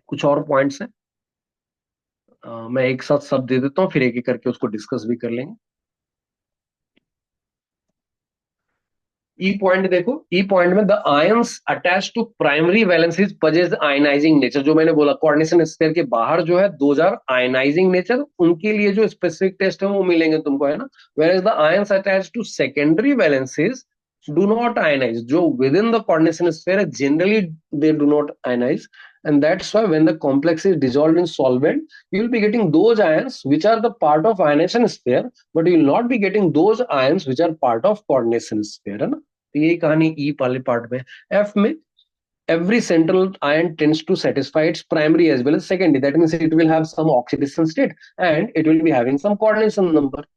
कुछ और पॉइंट्स हैं? मैं एक साथ सब दे देता हूं, फिर एक एक करके उसको डिस्कस भी कर लेंगे. ई पॉइंट देखो. ई पॉइंट में the ions attach to primary valencies possess ionising nature. जो मैंने बोला कोऑर्डिनेशन स्फीयर के बाहर जो है दो आर आयनाइजिंग नेचर, उनके लिए जो स्पेसिफिक टेस्ट है वो मिलेंगे तुमको, है ना. Where is the ions attach to secondary valencies do not ionize. जो within the coordination sphere है generally they do not ionize. And that's why when the complex is dissolved in solvent, you will be getting those ions which are the part of ionization sphere, but you will not be getting those ions which are part of coordination sphere, है ना. तो ये कहानी ई वाले पार्ट में. एफ में every central ion tends to satisfy its primary as well as secondary. That means it will have some oxidation state and it will be having some coordination number.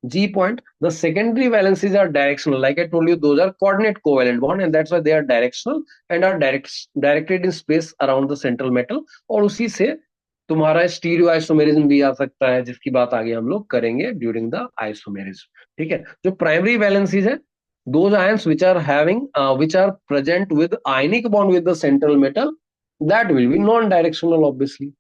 G point, the secondary valencies are directional. Like I told you, those are coordinate covalent bond and that's why they are directional and are directed in space around the central metal. और उसी से तुम्हारा स्टीरियो आइसोमेरिज्म भी आ सकता है, जिसकी बात आगे हम लोग करेंगे ड्यूरिंग द आइसोमेरिज्म. ठीक है. जो प्राइमरी वैलेंसीज है, those ions which are having which are present with ionic bond with the central metal, that will be non-directional obviously.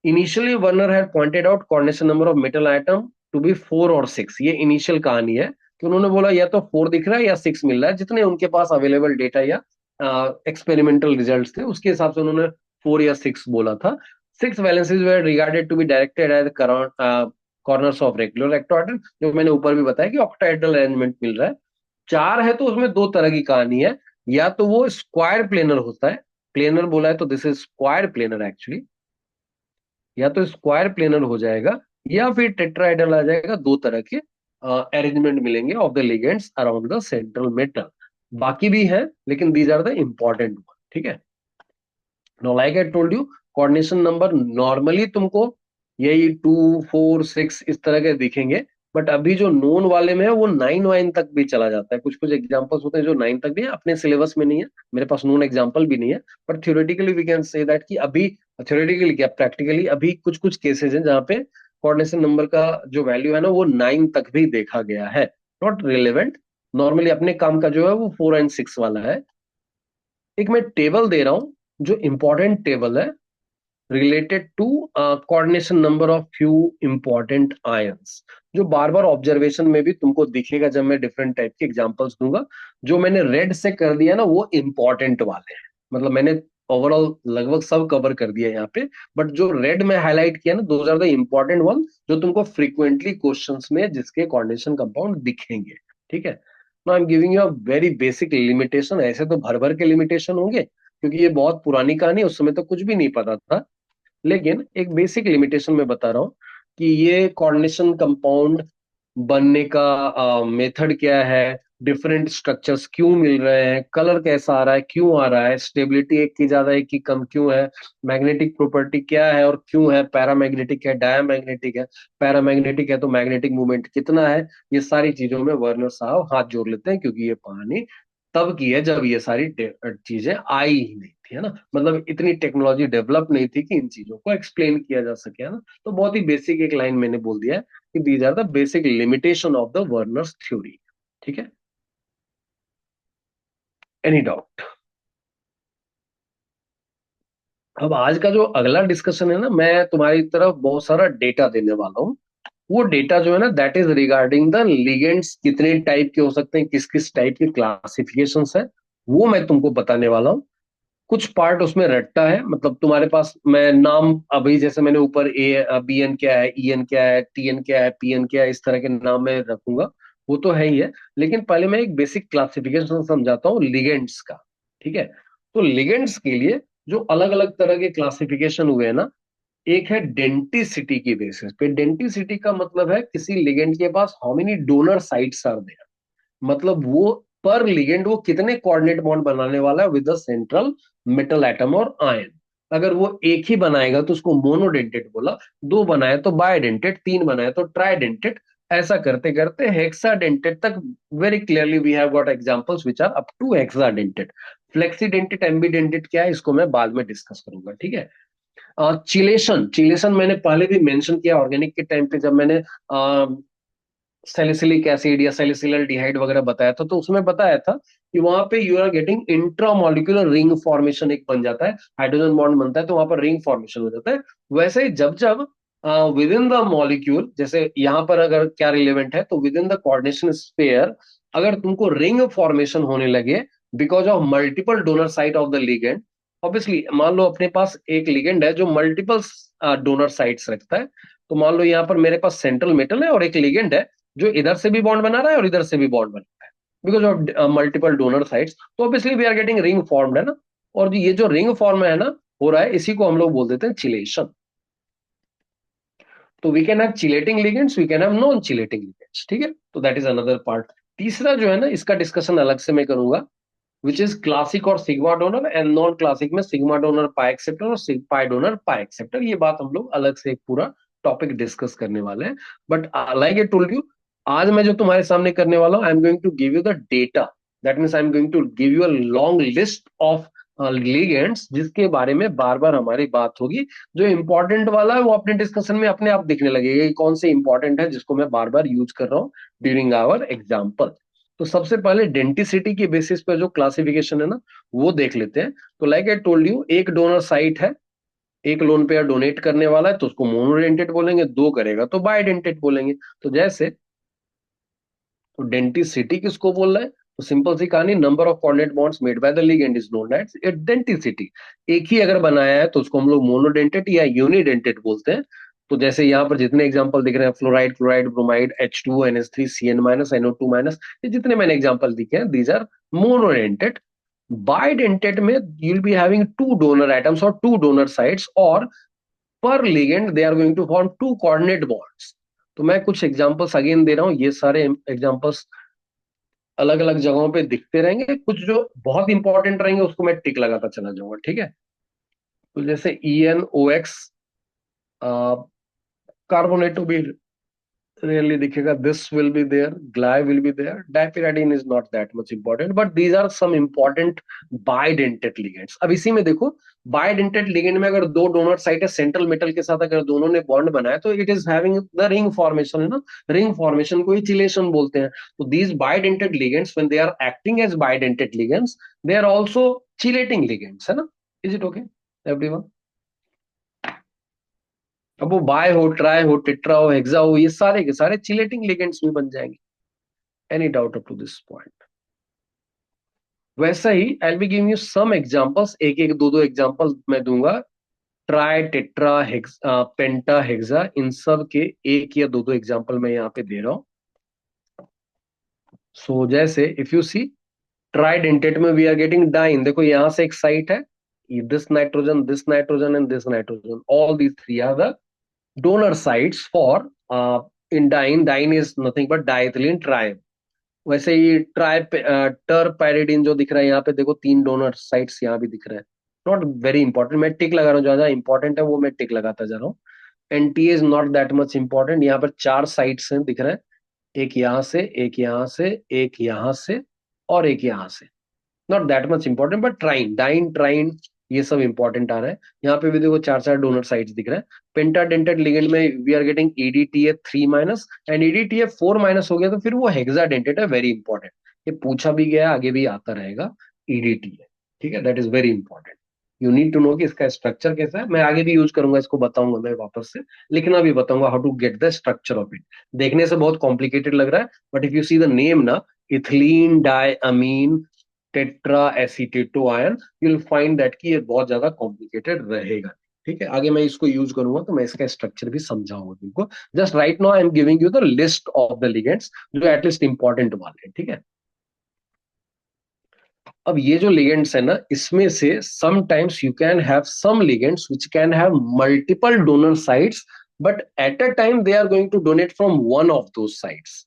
Initially Werner had pointed out coordination number of metal atom to be 4 और 6. ये इनिशियल कहानी है कि उन्होंने बोला या तो 4 दिख रहा है या 6 मिल रहा है, जितने उनके पास अवेलेबल डेटा या एक्सपेरिमेंटल रिजल्ट्स थे उसके हिसाब से उन्होंने 4 या 6 बोला था. 6 valencies were regarded to be directed at corners of regular octahedral, जो मैंने ऊपर भी बताया कि octahedral अरेंजमेंट मिल रहा है. 4 है तो उसमें दो तरह की कहानी है. या तो वो स्क्वायर प्लेनर होता है, प्लेनर बोला है तो this is square planar actually. या तो स्क्वायर प्लेनर हो जाएगा या फिर टेट्राहेड्रल आ जाएगा. दो तरह के अरेंजमेंट मिलेंगे of the ligands around the central metal. बाकी भी है लेकिन these are the important one. ठीक है. Now like I told you, coordination number normally तुमको यही 2, 4, 6 इस तरह के दिखेंगे. बट अभी जो नोन वाले में है वो 9 वाइन तक भी चला जाता है. कुछ कुछ एग्जांपल्स होते हैं जो 9 तक भी है, अपने सिलेबस में नहीं है, मेरे पास नोन एग्जांपल भी नहीं है. But theoretically we can say that कि अभी, थ्योरेटिकली क्या प्रैक्टिकली, अभी कुछ कुछ केसेस हैं जहाँ पे कोऑर्डिनेशन नंबर का जो वैल्यू है ना वो 9 तक भी देखा गया है. Not relevant. नॉर्मली अपने काम का जो है वो 4 एंड 6 वाला है. एक मैं टेबल दे रहा हूं जो इंपॉर्टेंट टेबल है related to coordination number of few important ions, जो बार बार ऑब्जर्वेशन में भी तुमको दिखेगा जब मैं डिफरेंट टाइप के एग्जांपल्स दूंगा. जो मैंने रेड से कर दिया ना वो इंपॉर्टेंट वाले हैं, मतलब मैंने ओवरऑल लगभग सब कवर कर दिया यहाँ पे. बट जो रेड में हाईलाइट किया ना, those are the important one जो तुमको फ्रीक्वेंटली क्वेश्चंस में जिसके कोऑर्डिनेशन कंपाउंड दिखेंगे. ठीक है. Now I am giving you a very basic limitation. ऐसे तो भर भर के लिमिटेशन होंगे क्योंकि ये बहुत पुरानी कहानी है, उस समय तो कुछ भी नहीं पता था. लेकिन एक बेसिक लिमिटेशन में बता रहा हूं कि ये कोऑर्डिनेशन कंपाउंड बनने का मेथड क्या है, डिफरेंट स्ट्रक्चर्स क्यों मिल रहे हैं, कलर कैसा आ रहा है, क्यों आ रहा है, स्टेबिलिटी एक की ज्यादा एक की कम क्यों है, मैग्नेटिक प्रॉपर्टी क्या है और क्यों है, पैरामैग्नेटिक है, डायमैग्नेटिक है, पैरामैग्नेटिक है तो मैग्नेटिक मूवमेंट कितना है. ये सारी चीजों में वर्नर साहब हाथ जोड़ लेते हैं क्योंकि ये कहानी तब की है जब ये सारी चीजें आई ही नहीं थी, है ना. मतलब इतनी टेक्नोलॉजी डेवलप नहीं थी कि इन चीजों को एक्सप्लेन किया जा सके, है ना. तो बहुत ही बेसिक एक लाइन मैंने बोल दिया है कि these are the basic limitation of the Werner's theory. ठीक है. Any doubt? अब आज का जो अगला डिस्कशन है ना, मैं तुम्हारी तरफ बहुत सारा डेटा देने वाला हूँ. वो डेटा जो है ना that is regarding the ligands, कितने टाइप के हो सकते हैं, किस किस टाइप के क्लासिफिकेशंस है, वो मैं तुमको बताने वाला हूँ. कुछ पार्ट उसमें रट्टा है, मतलब तुम्हारे पास मैं नाम अभी जैसे मैंने ऊपर ए बी एन क्या है, ई एन क्या है, टी एन क्या है, पी एन क्या है, इस तरह के नाम में रखूंगा. वो तो है ही है. लेकिन पहले मैं एक बेसिक क्लासिफिकेशन समझाता हूँ लिगेंड्स का. ठीक है. तो लिगेंड्स के लिए जो अलग अलग तरह के क्लासिफिकेशन हुए हैं ना, एक है डेंटिसिटी की बेसिस पे। डेंटिसिटी का मतलब है किसी लिगेंड के पास how many donor sites are there, मतलब वो पर लिगेंड वो कितने कोऑर्डिनेट बॉन्ड बनाने वाला है with the central metal atom और आयन। अगर वो एक ही बनाएगा तो उसको मोनोडेंटेट बोला, दो बनाए तो बायडेंटेट, तीन बनाए तो ट्राइडेंटेट, ऐसा करते करते हेक्साडेंटेट तक। Very clearly we have got examples which are up to hexadentate. Flexidentate ambidentate क्या है इसको मैं बाद में डिस्कस करूंगा, ठीक है। चिलेशन, चिलेशन मैंने पहले भी मेंशन किया ऑर्गेनिक के टाइम पे, जब मैंने सैलिसिलिक एसिड या सैलिसिलर डिहाइड वगैरह बताया था, तो उसमें बताया था कि वहां पे you are getting intramolecular ring formation एक बन जाता है, हाइड्रोजन बॉन्ड बनता है तो वहां पर रिंग फॉर्मेशन हो जाता है। वैसे ही जब जब विद इन द मॉलिक्यूल, जैसे यहाँ पर अगर क्या रिलेवेंट है, तो with in the coordination sphere अगर तुमको रिंग फॉर्मेशन होने लगे because of multiple donor site of the ligand, obviously मान लो अपने पास एक लिगेंड है जो मल्टीपल डोनर साइट्स रखता है, तो मान लो यहाँ पर मेरे पास सेंट्रल मेटल है और एक लिगेंड है जो इधर से भी बॉन्ड बना रहा है और इधर से भी बॉन्ड बना रहा है because of multiple donor sites, तो obviously we are getting ring formed, है ना। और ये जो रिंग फॉर्म है ना, हो रहा है, इसी को हम लोग बोल देते हैं चिलेशन। तो we can have chelating ligands, we can have non chelating ligands, ठीक है। तो दैट इज अनदर पार्ट। तीसरा जो है ना, इसका डिस्कशन अलग से मैं करूंगा, विच इज क्लासिक और sigma donor, and non classic में सिग्मा डोनर पाई एक्सेप्टर और पाई डोनर पाई एक्सेप्टर। ये बात हम लोग अलग से एक पूरा टॉपिक डिस्कस करने वाले हैं। But like I told you, आज मैं जो तुम्हारे सामने करने वाला हूं, I am going to give you the data. That means I am going to give you a long list of ligands जिसके बारे में बार बार हमारी बात होगी। जो इंपॉर्टेंट वाला है वो अपने डिस्कशन में अपने आप दिखने लगेगा कि कौन से इंपॉर्टेंट है जिसको मैं बार बार यूज कर रहा हूँ ड्यूरिंग आवर एग्जाम्पल। तो सबसे पहले डेंटिसिटी की बेसिस पर जो क्लासिफिकेशन है ना, वो देख लेते हैं। तो लाइक आई टोल्ड यू, एक डोनर साइट है, एक लोन पेयर डोनेट करने वाला है तो उसको मोनोडेंटेट बोलेंगे, दो करेगा तो बायडेंटेट बोलेंगे। तो जैसे, तो डेंटिसिटी किसको बोल रहा है, तो सिंपल सी कहानी, number of coordinate bonds made by the ligand is known as denticity. एक ही अगर बनाया है तो उसको हम लोग मोनोडेंटेट या यूनिडेंटेट बोलते हैं। तो जैसे यहाँ पर जितने एग्जांपल दिख रहे हैं, fluoride, chloride, bromide, H2NH3, CN- NO2-, ये जितने मैंने एग्जांपल दिखे हैं, दीज आर मोनोडेंटेट। बायडेंटेट में you will be having two donor atoms और टू डोनर साइट्स, और पर ligand they are going to form two coordinate bonds. तो मैं कुछ एग्जांपल्स अगेन दे रहा हूँ, ये सारे एग्जांपल्स अलग अलग जगहों पे दिखते रहेंगे, कुछ जो बहुत इंपॉर्टेंट रहेंगे उसको मैं टिक लगाता चला जाऊंगा, ठीक है। तो जैसे ENOX, कार्बोनेटो भी rarely दिखेगा, this will be there, gly will be there, dipyridine is not that much important, but these are some important bidentate ligands। अब इसी में देखो, bidentate ligand में अगर दो डोनर साइट है सेंट्रल मेटल के साथ, अगर दोनों ने बॉन्ड बनाया तो it is having the ring formation, है ना। रिंग फॉर्मेशन को ही चिलेशन बोलते हैं। तो these bidentate ligands when they are acting as bidentate ligands, they are also chelating ligands, है ना। is it okay everyone? अब वो बाय हो, ट्राई हो, टेट्रा हो, हेक्सा हो, ये सारे के सारे चिलेटिंग लिगेंड्स भी बन जाएंगे। Any doubt up to this point? वैसा ही I be giving you some examples, एक एक दो दो एग्जांपल मैं दूंगा। Tri, tetra, hex, penta, hexa, इन सब के एक या दो दो एग्जांपल मैं यहाँ पे दे रहा हूँ। सो जैसे इफ यू सी, ट्राइडेंटेट में वी आर गेटिंग डाइन, देखो यहां से एक साइट है, this nitrogen and this nitrogen, all these three are the donor sites for in dine, dine is nothing but diethylene tribe। वैसे ही ट्राई, टर्पाइरिडीन जो दिख रहा है यहाँ पे, देखो तीन डोनर साइट्स यहाँ भी दिख रहा है। नॉट वेरी इंपॉर्टेंट, मैं टिक लगा रहा हूँ, ज्यादा इंपॉर्टेंट है वो मैं टिक लगाता जा रहा हूँ। NTA is not that much important, यहाँ पर चार साइट्स हैं दिख रहे हैं, एक यहाँ से, एक यहाँ से, एक यहाँ से, और एक यहाँ से। Not that much important, but trien, dien, trien, ये सब इंपॉर्टेंट आ रहा है। यहाँ पे भी देखो चार चार डोनर साइट्स दिख रहे हैं। पेंटाडेंटेड लिगेंड में we are getting EDTA3- and EDTA4- हो गया तो फिर वो हेक्साडेंटेट है, वेरी इंपॉर्टेंट। ये पूछा भी गया, आगे भी आता रहेगा EDTA, ठीक है। That is very important, you need to know कि इसका स्ट्रक्चर कैसा है। मैं आगे भी यूज करूंगा, इसको बताऊंगा मैं वापस से, लिखना भी बताऊंगा, how to get the structure of it. देखने से बहुत कॉम्प्लिकेटेड लग रहा है, but if you see the name ना, ethylene diamine tetra acetato ion, you will find that कि ये बहुत ज्यादा कॉम्प्लिकेटेड रहेगा, ठीक है। आगे मैं इसको यूज करूंगा तो मैं इसका स्ट्रक्चर भी समझाऊंगा तुमको। Just right now I am giving you the list of the ligands जो एटलीस्ट इंपॉर्टेंट वाले हैं, ठीक है। अब ये जो लिगेंड्स है ना, इसमें से sometimes you can have some ligands which can have multiple donor sites, but at a time they are going to donate from one of those sites.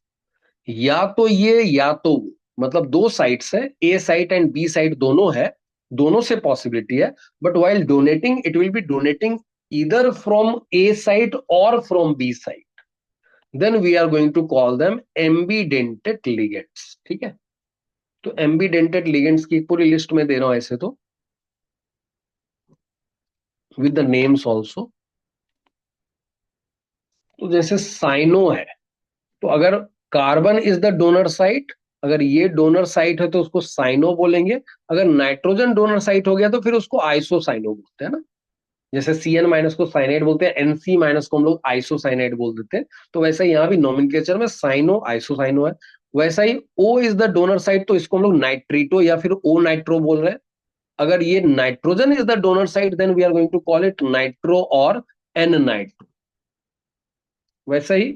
या तो ये या तो वो, मतलब दो साइट्स है, ए साइट एंड बी साइट दोनों है, दोनों से पॉसिबिलिटी है, but while donating it will B donating either from A site or from B site, then we are going to call them ambidentate ligands। ठीक है, तो ambidentate ligands की पूरी लिस्ट में दे रहा हूं ऐसे तो, with the names also। तो जैसे साइनो है, तो अगर carbon is the donor site, अगर ये डोनर साइट है तो उसको साइनो बोलेंगे। अगर नाइट्रोजन डोनर साइट हो गया तो फिर उसको आइसोसाइनो बोलते हैं ना, जैसे Cn माइनस को साइनाइड बोलते हैं, Nc माइनस को हम लोग आइसोसाइनाइड बोल देते हैं। तो वैसा यहाँ भी नोमेनक्लेचर में साइनो आइसोसाइनो है। वैसा ही O is the donor site, तो इसको हम लोग नाइट्रीटो या फिर O नाइट्रो बोल रहे हैं। अगर ये nitrogen is the donor site, then we are going to call it nitro और N नाइट्रो। वैसा ही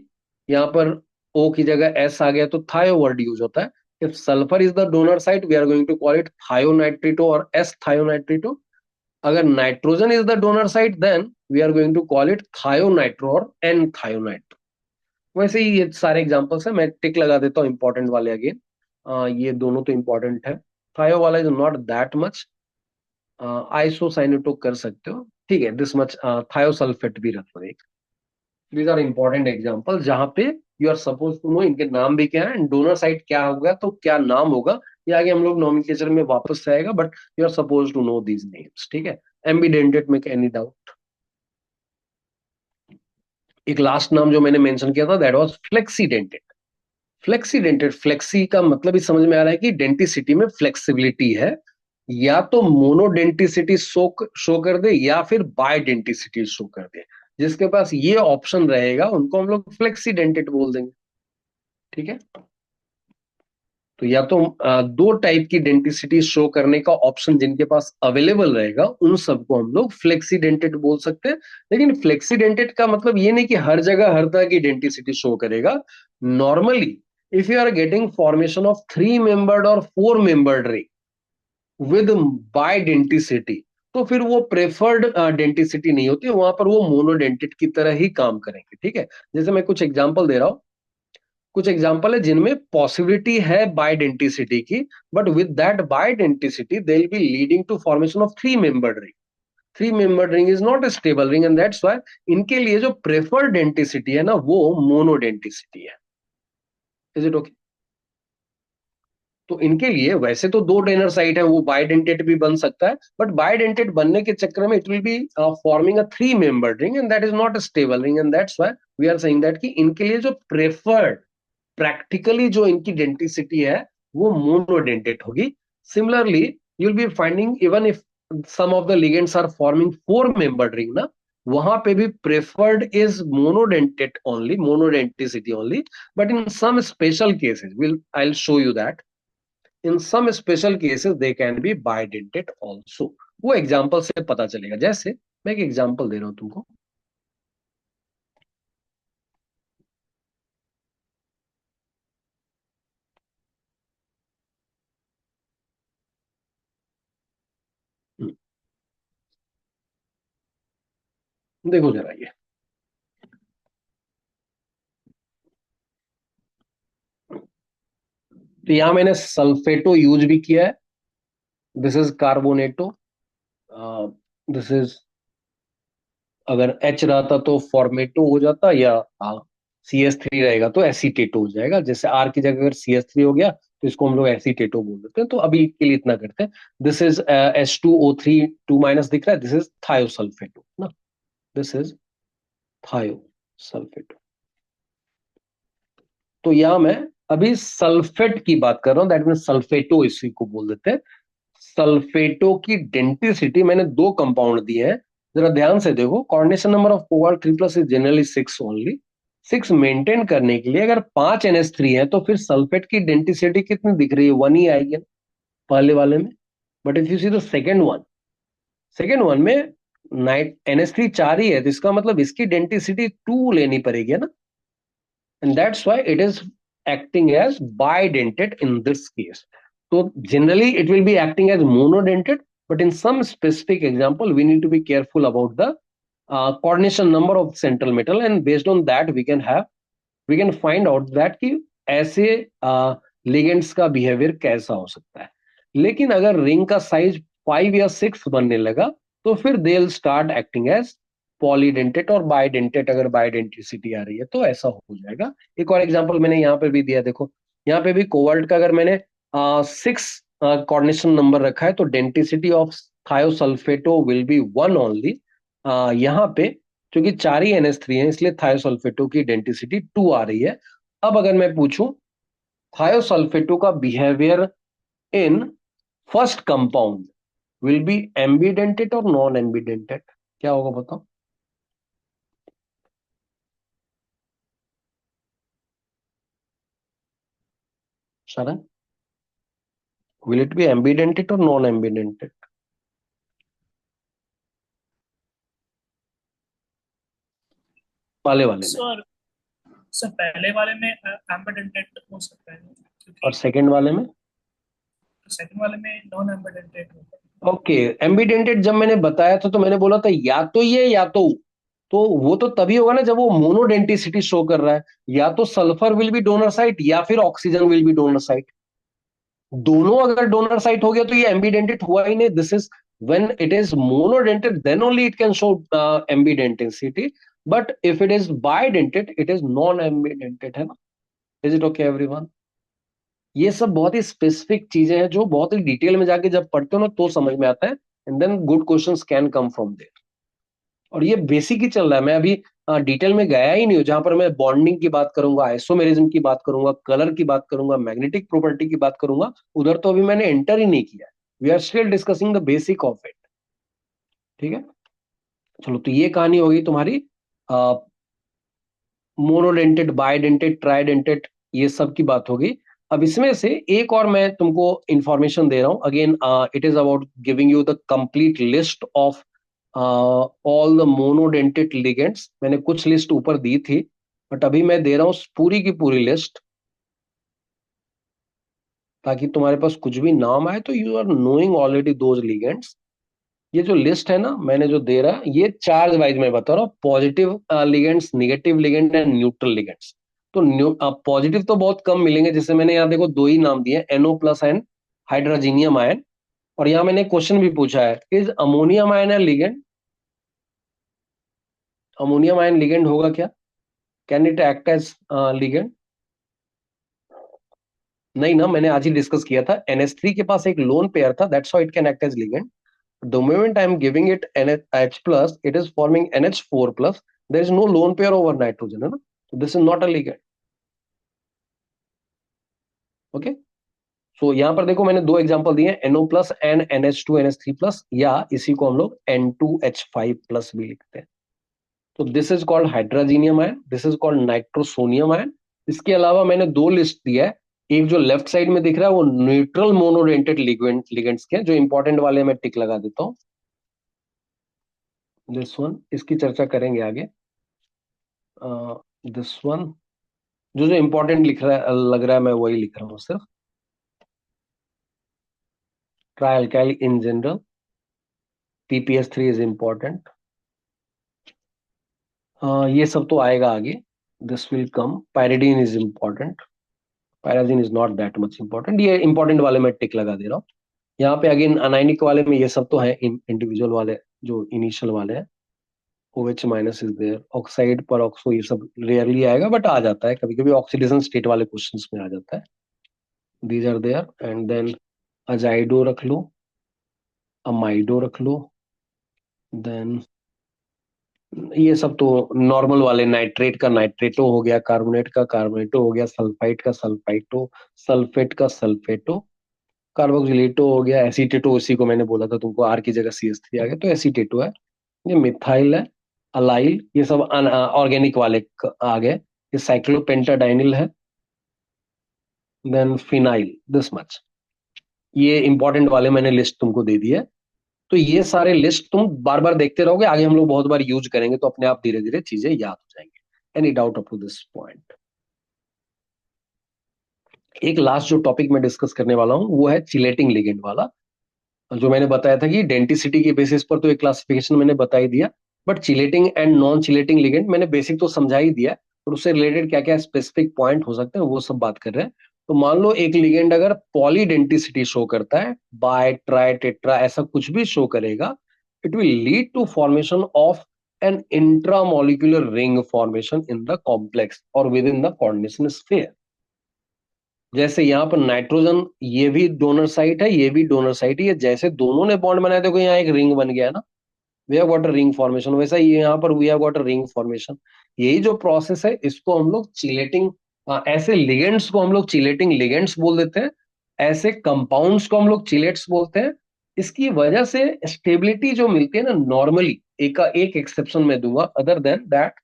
यहाँ पर O की जगह S आ गया तो थायो वर्ड यूज होता है। If sulphur is the donor site, we are going to call it thionitrito और S थायोनाइट्रिटो। अगर nitrogen is the donor site, then we are going to call it thionitro और N थायोनाइट्रो। वैसे ही ये सारे एग्जांपल्स है, मैं टिक लगा देता हूँ इंपॉर्टेंट वाले अगेन। ये दोनों तो इंपॉर्टेंट है। थायो वाला इज नॉट दैट मच, आइसोसाइनेटो कर सकते हो, ठीक है, दिस मच थायोसल्फेट भी रख लो एक। दीज आर इंपॉर्टेंट एग्जाम्पल जहां पे you are suppose to know इनके नाम भी क्या है एंड डोनर साइट क्या होगा तो क्या नाम होगा, ये आगे हम लोग नोमेनक्लेचर में वापस से आएगा, but you are suppose to know these names. ठीक है, एम्बिडेंटेट में एनी डाउट? एक लास्ट नाम जो मैंने मेंशन किया था दैट वाज फ्लेक्सीडेंटेट। फ्लेक्सीडेंटेट, फ्लेक्सी का मतलब ही समझ में आ रहा है कि डेंटिसिटी में फ्लेक्सिबिलिटी है, या तो मोनोडेंटिसिटी शो कर दे या फिर बायडेंटिसिटी शो कर दे। जिसके पास ये ऑप्शन रहेगा उनको हम लोग फ्लेक्सीडेंटेट बोल देंगे। ठीक है, तो या तो दो टाइप की डेंटिसिटी शो करने का ऑप्शन जिनके पास अवेलेबल रहेगा उन सबको हम लोग फ्लेक्सीडेंटेट बोल सकते हैं। लेकिन फ्लेक्सीडेंटेट का मतलब ये नहीं कि हर जगह हर तरह की डेंटिसिटी शो करेगा। Normally if you are getting formation of 3 membered और 4 मेंबर्ड रिंग विद बायडेंटिसिटी, तो फिर वो प्रेफर्ड डेंटिसिटी नहीं होती, वहां पर वो मोनोडेंटिट की तरह ही काम करेंगे। ठीक है, जैसे मैं कुछ एग्जांपल दे रहा हूं, कुछ एग्जांपल है जिनमें पॉसिबिलिटी है बायडेंटिसिटी की, but with that bidenticity they will be leading to formation of 3 membered ring. 3 membered ring is not a stable ring and that's why इनके लिए जो प्रेफर्ड डेंटिसिटी है ना वो मोनोडेंटिसिटी है। Is it okay? तो इनके लिए वैसे तो दो डोनर साइट है, वो बायडेंटेट भी बन सकता है, बट बायडेंटेट बनने के चक्कर में it will be forming a 3 membered ring and that is not a stable ring and that's why we are saying that कि इनके लिए जो प्रेफर्ड प्रैक्टिकली जो इनकी डेंटिसिटी है वो मोनोडेंटेट होगी। Similarly you will be finding even if some of the ligands are forming 4 membered ring ना, वहां पे भी preferred is monodentate only, monodenticity only, but in some special cases will I will show you that in some special cases they can be bidentate also. वो एग्जाम्पल से पता चलेगा। जैसे मैं एक एग्जाम्पल दे रहा हूं तुमको, देखो जरा ये, तो यहां मैंने सल्फेटो यूज भी किया है, दिस इज कार्बोनेटो, दिस इज, अगर H रहता तो फॉर्मेटो हो जाता, या CS3 रहेगा तो एसीटेटो हो जाएगा। जैसे R की जगह अगर CS3 हो गया तो इसको हम लोग एसीटेटो बोल देते हैं। तो अभी के लिए इतना करते हैं, दिस इज H2O3 2 माइनस दिख रहा है, दिस इज थायोसल्फेटो ना, दिस इज थायोसल्फेटो। तो यहां मैं अभी सल्फेट की बात कर रहा हूं, दैट मीन सल्फेटो इसी को बोल देते हैं। सल्फेटो की डेंटिसिटी मैंने दो कंपाउंड दिए हैं, जरा ध्यान से देखो। Coordination number of cobalt 3+ is generally 6 only. 6 maintain करने के लिए अगर 5 NH3 है तो फिर सल्फेट की डेंटिसिटी कितनी दिख रही है? 1 ही आएगी ना पहले वाले में। But if you see the second one में नाइट NH3 4 ही है, तो इसका मतलब इसकी डेंटिसिटी 2 लेनी पड़ेगी ना, and that's why it is acting as bidentate in this case. तो generally it will be acting as monodentate, but in some specific example we need to be careful about the coordination number of central metal, and based on that we can find out that कि ऐसे लिगेंड्स का बिहेवियर कैसा हो सकता है. लेकिन अगर रिंग का साइज 5 या 6 बनने लगा तो फिर they will start acting as polydentate और बाइडेंटेट. अगर बाइडेंटिसिटी आ रही है तो ऐसा हो जाएगा. एक और एग्जांपल मैंने यहाँ पे भी दिया, देखो यहाँ पे भी कोबाल्ट का अगर मैंने 6 कोऑर्डिनेशन नंबर रखा है तो denticity of thiosulphato will be 1 only. यहाँ पे क्योंकि 4 ही NH3 है इसलिए थायोसल्फेटो की डेंटिसिटी 2 आ रही है. अब अगर मैं पूछूं थायोसल्फेटो का behaviour in first compound will be ambidentate और नॉन एम्बीडेंटेट, क्या होगा बताओ. शरण, will it be ambidentate or non ambidentate? पहले वाले में. सर पहले वाले में एम्बिडेंटेट हो सकता है और सेकंड वाले में? सेकंड वाले में नॉन एम्बिडेंटेट होगा. ओके, एम्बिडेंटेट जब मैंने बताया था तो मैंने बोला था या तो ये या तो वो तो तभी होगा ना जब वो मोनोडेंटिसिटी शो कर रहा है. या तो sulphur will be donor site या फिर oxygen will be donor site. दोनों अगर डोनर साइट हो गया तो ये एम्बिडेंटेट हुआ ही नहीं. This is when it is monodentate then only it can show ambidenticity, but if it is bidentate it is non ambidentate, है ना. is it okay everyone? ये सब बहुत ही स्पेसिफिक चीजें हैं जो बहुत ही डिटेल में जाके जब पढ़ते हो ना तो समझ में आता है, and then good questions can come from there. और ये बेसिक ही चल रहा है, मैं अभी डिटेल में गया ही नहीं हूं. जहां पर मैं बॉन्डिंग की बात करूंगा, आइसोमेरिज्म की बात करूंगा, कलर की बात करूंगा, मैग्नेटिक प्रॉपर्टी की बात करूंगा, उधर तो अभी मैंने एंटर ही नहीं किया. We are still discussing the basic of it. ठीक है, चलो तो ये कहानी होगी तुम्हारी मोनोडेंटेट, बाइडेंटेट, ट्राइडेंटेट, ये सब की बात होगी. अब इसमें से एक और मैं तुमको इंफॉर्मेशन दे रहा हूं. Again it is about giving you the complete list of all the monodentate ligands. मैंने कुछ लिस्ट ऊपर दी थी बट अभी मैं दे रहा हूं पूरी की पूरी लिस्ट, ताकि तुम्हारे पास कुछ भी नाम आए तो you are knowing already those ligands. ये जो लिस्ट है ना मैंने जो दे रहा ये चार्ज वाइज मैं बता रहा हूँ. Positive ligands, negative ligand and neutral ligands. तो पॉजिटिव तो बहुत कम मिलेंगे, जैसे मैंने यहाँ देखो 2 ही नाम दिए, NO plus and hydrazinium ion. और यहाँ मैंने क्वेश्चन भी पूछा है, इज अमोनियम आयन है लिगेंड? अमोनियम आयन लिगेंड होगा क्या? Can it act as ligand? नहीं ना, मैंने आज ही डिस्कस किया था. NH3 के पास एक लोन पेयर था, that's why it can act as ligand. The moment I am giving it NH plus, it is forming NH4 plus. There is no lone pair over nitrogen, है ना? So this is not a ligand. Okay? So यहाँ पर देखो मैंने 2 एग्जांपल दिए, NO plus and NH2 NH3 plus, या इसी को हम लोग N2H5 plus भी लिखते हैं. तो this is called hydrazinium ion, this is called nitrosonium ion. इसके अलावा मैंने 2 लिस्ट दिया है. एक जो लेफ्ट साइड में दिख रहा है वो न्यूट्रल मोनोडेंटेट लिगेंड्स के, जो इंपॉर्टेंट वाले मैं टिक लगा देता हूँ. दिस वन, इसकी चर्चा करेंगे आगे. दिस वन, जो जो इंपॉर्टेंट लिख रहा है लग रहा है मैं वही लिख रहा हूँ सिर्फ. Trialkyl in general, PPS3 is important. ये सब तो आएगा आगे. This will come. Pyridine is important, pyrazine is not that much important. ये इंपॉर्टेंट वाले मैं टिक लगा दे रहा हूँ. यहाँ पे अगेन अनायनिक वाले में ये सब तो है, इंडिविजुअल वाले जो इनिशियल वाले हैं. OH minus is there, oxide पर ऑक्सो ये सब रेयरली आएगा बट आ जाता है कभी कभी, ऑक्सीडेशन स्टेट वाले क्वेश्चंस में आ जाता है. These are there. And then azido रख लो, अमाइडो रख लो. देन ये सब तो नॉर्मल वाले, नाइट्रेट का नाइट्रेटो हो गया, कार्बोनेट का कार्बोनेटो हो गया, सल्फाइड का सल्फाइटो, सल्फेट का सल्फेटो, कार्बोक्सिलेटो हो गया, एसीटेटो, इसी को मैंने बोला था तुमको, R की जगह CH3 आ गया तो एसीटेटो है. ये मिथाइल है, अलाइल, ये सब ऑर्गेनिक वाले आ गए. ये साइक्लोपेंटाडाइनिल है. Then phenyl, this much. ये इंपॉर्टेंट वाले मैंने लिस्ट तुमको दे दी है. तो ये सारे लिस्ट तुम बार बार देखते रहोगे, आगे हम लोग बहुत बार यूज करेंगे तो अपने आप धीरे धीरे चीजें याद हो जाएंगी. Any doubt up to this point? एक लास्ट जो टॉपिक मैं डिस्कस करने वाला हूँ वो है चिलेटिंग लिगेंड वाला, जो मैंने बताया था कि डेंटिसिटी के बेसिस पर तो एक क्लासिफिकेशन मैंने बता ही दिया, but chelating and non chelating ligand मैंने बेसिक तो समझा ही दिया, और उससे रिलेटेड क्या क्या स्पेसिफिक पॉइंट हो सकते हैं वो सब बात कर रहे हैं। तो मान लो एक लिगेंड अगर पॉलीडेंटिसिटी शो करता है, बाय ट्राई टेट्रा ऐसा कुछ भी शो करेगा, it will lead to formation of an intramolecular ring formation in the complex और within the coordination sphere. जैसे यहाँ पर नाइट्रोजन, ये भी डोनर साइट है, ये भी डोनर साइट है, ये जैसे दोनों ने बॉन्ड बनाया, देखो यहाँ एक रिंग बन गया ना, we have got a ring formation, वैसा ही यहाँ पर we have got a ring formation. यही जो प्रोसेस है इसको हम लोग चिलेटिंग, ऐसे लिगेंड्स को हम लोग चिलेटिंग लिगेंड्स बोल देते हैं, ऐसे कंपाउंड्स को हम लोग चिलेट्स बोलते हैं। इसकी वजह से स्टेबिलिटी जो मिलती है ना नॉर्मली, एक एक्सेप्शन में दूंगा, other than that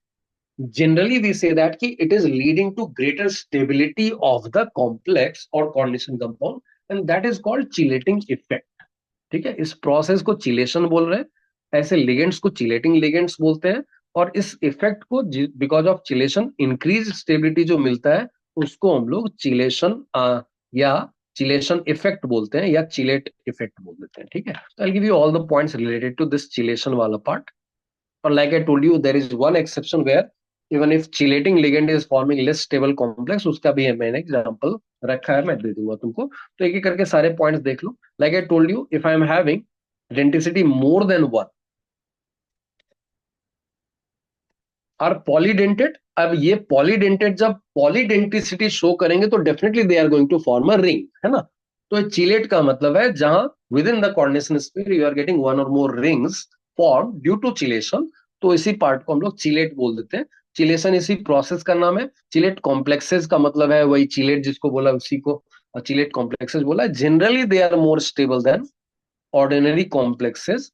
generally we say that ki it is leading to greater stability of the complex or coordination compound, and that is called chelating effect। ठीक है, इस प्रोसेस को चिलेशन बोल रहे हैं, ऐसे लिगेंड्स को चिलेटिंग लिगेंड्स बोलते हैं, और इस इफेक्ट को because of chelation increase stability जो मिलता है उसको हम लोग चिलेशन या चिलेशन इफेक्ट बोलते हैं, या चिलेट इफेक्ट बोल देते हैं। ठीक है, तो I give you all the points related to this chelation वाला पार्ट। और like I told you, there is one exception where even if chelating ligand is forming less stable complex, उसका भी है, मैंने एग्जांपल रखा है, मैं दे दूंगा तुमको। तो एक एक करके सारे पॉइंट्स देख लो। Like I told you, if I am having denticity more than one और पॉलीडेंटेड, अब ये पॉलीडेंटेड जब पॉलीडेंटिसिटी शो करेंगे तो definitely they are going to form a ring, है ना। तो चिलेट का मतलब है जहां within the coordination sphere you are getting one और more rings form due to chelation, तो इसी पार्ट को हम लोग चिलेट बोल देते हैं। चिलेशन इसी प्रोसेस का नाम है। चिलेट कॉम्प्लेक्सेस का मतलब है वही चिलेट जिसको बोला उसी को चिलेट कॉम्प्लेक्सेस बोला। Generally they are more stable than ordinary complexes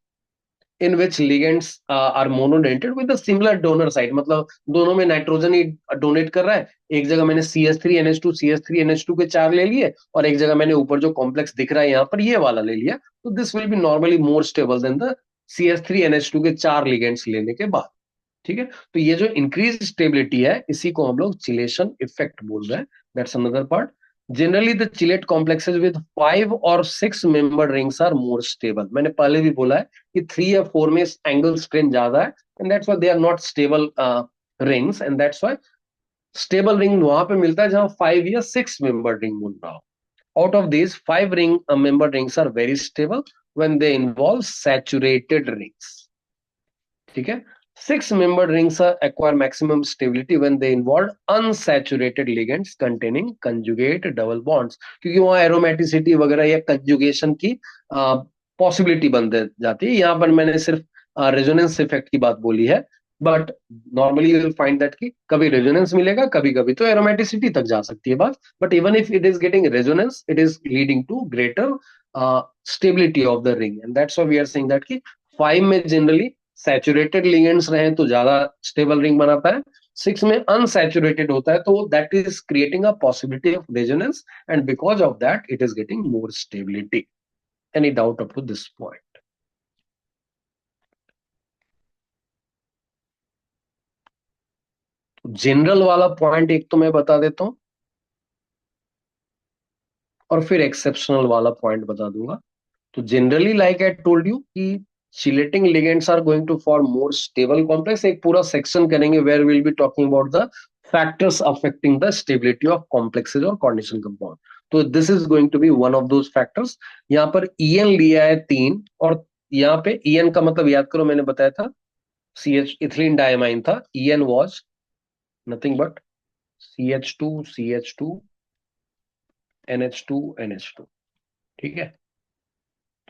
in which ligands are monodentate with similar donor site, मतलब दोनों में नाइट्रोजन ही डोनेट कर रहा है। एक जगह मैंने CH3NH2 के चार ले लिए, और एक जगह मैंने ऊपर जो कॉम्प्लेक्स दिख रहा है यहाँ पर ये वाला ले लिया, तो this will be normally more stable then the CH3NH2 के चार लिगेंड्स लेने के बाद। ठीक है, तो ये जो इंक्रीज स्टेबिलिटी है इसी को हम लोग चिलेशन इफेक्ट बोल रहे हैं। That's another part. Generally the chelate complexes with 5 और 6 member rings are more stable. मैंने पहले भी बोला है कि 3 या 4 में एंगल स्ट्रेन ज्यादा है, and that's why they are not stable rings, and that's why stable ring वहां पे मिलता है जहां 5 या 6 मेंबर रिंग बोल रहा हो। Out of these 5 member rings are very stable when they involve saturated rings। ठीक है, 6 membered rings acquire maximum stability when they involve unsaturated ligands containing conjugate double bonds, क्योंकि वहां एरोमेटिसिटी वगैरह या कंजुगेशन की पॉसिबिलिटी बन जाती है। यहाँ पर मैंने सिर्फ रेजोनेंस इफेक्ट की बात बोली है, but normally you will find that कि कभी रेजोनेंस मिलेगा, कभी कभी तो एरोमेटिसिटी तक जा सकती है बात, but even if it is getting resonance it is leading to greater stability of the ring, and that's why we are saying that कि 5 में जनरली सैचुरेटेड लिगेंड्स रहे तो ज्यादा स्टेबल रिंग बनाता है, 6 में अनसैचुरेटेड होता है तो that is creating a possibility of resonance, and because of that it is getting more stability. Any doubt up to this point? General वाला पॉइंट एक तो मैं बता देता हूं, और फिर एक्सेप्शनल वाला पॉइंट बता दूंगा। तो generally like I told you कि chelating ligands are going to form more stable complex. एक पूरा सेक्शन करेंगे where will be talking about the factors affecting the stability of complexes और कोऑर्डिनेशन कंपाउंड। तो this is going to be one of those factors. यहाँ पर ईएन लिया है 3, और यहाँ पे ईएन का मतलब याद करो, मैंने बताया था CH इथिलीन डायमाइन था, ईएन was nothing but CH2 NH2। ठीक है,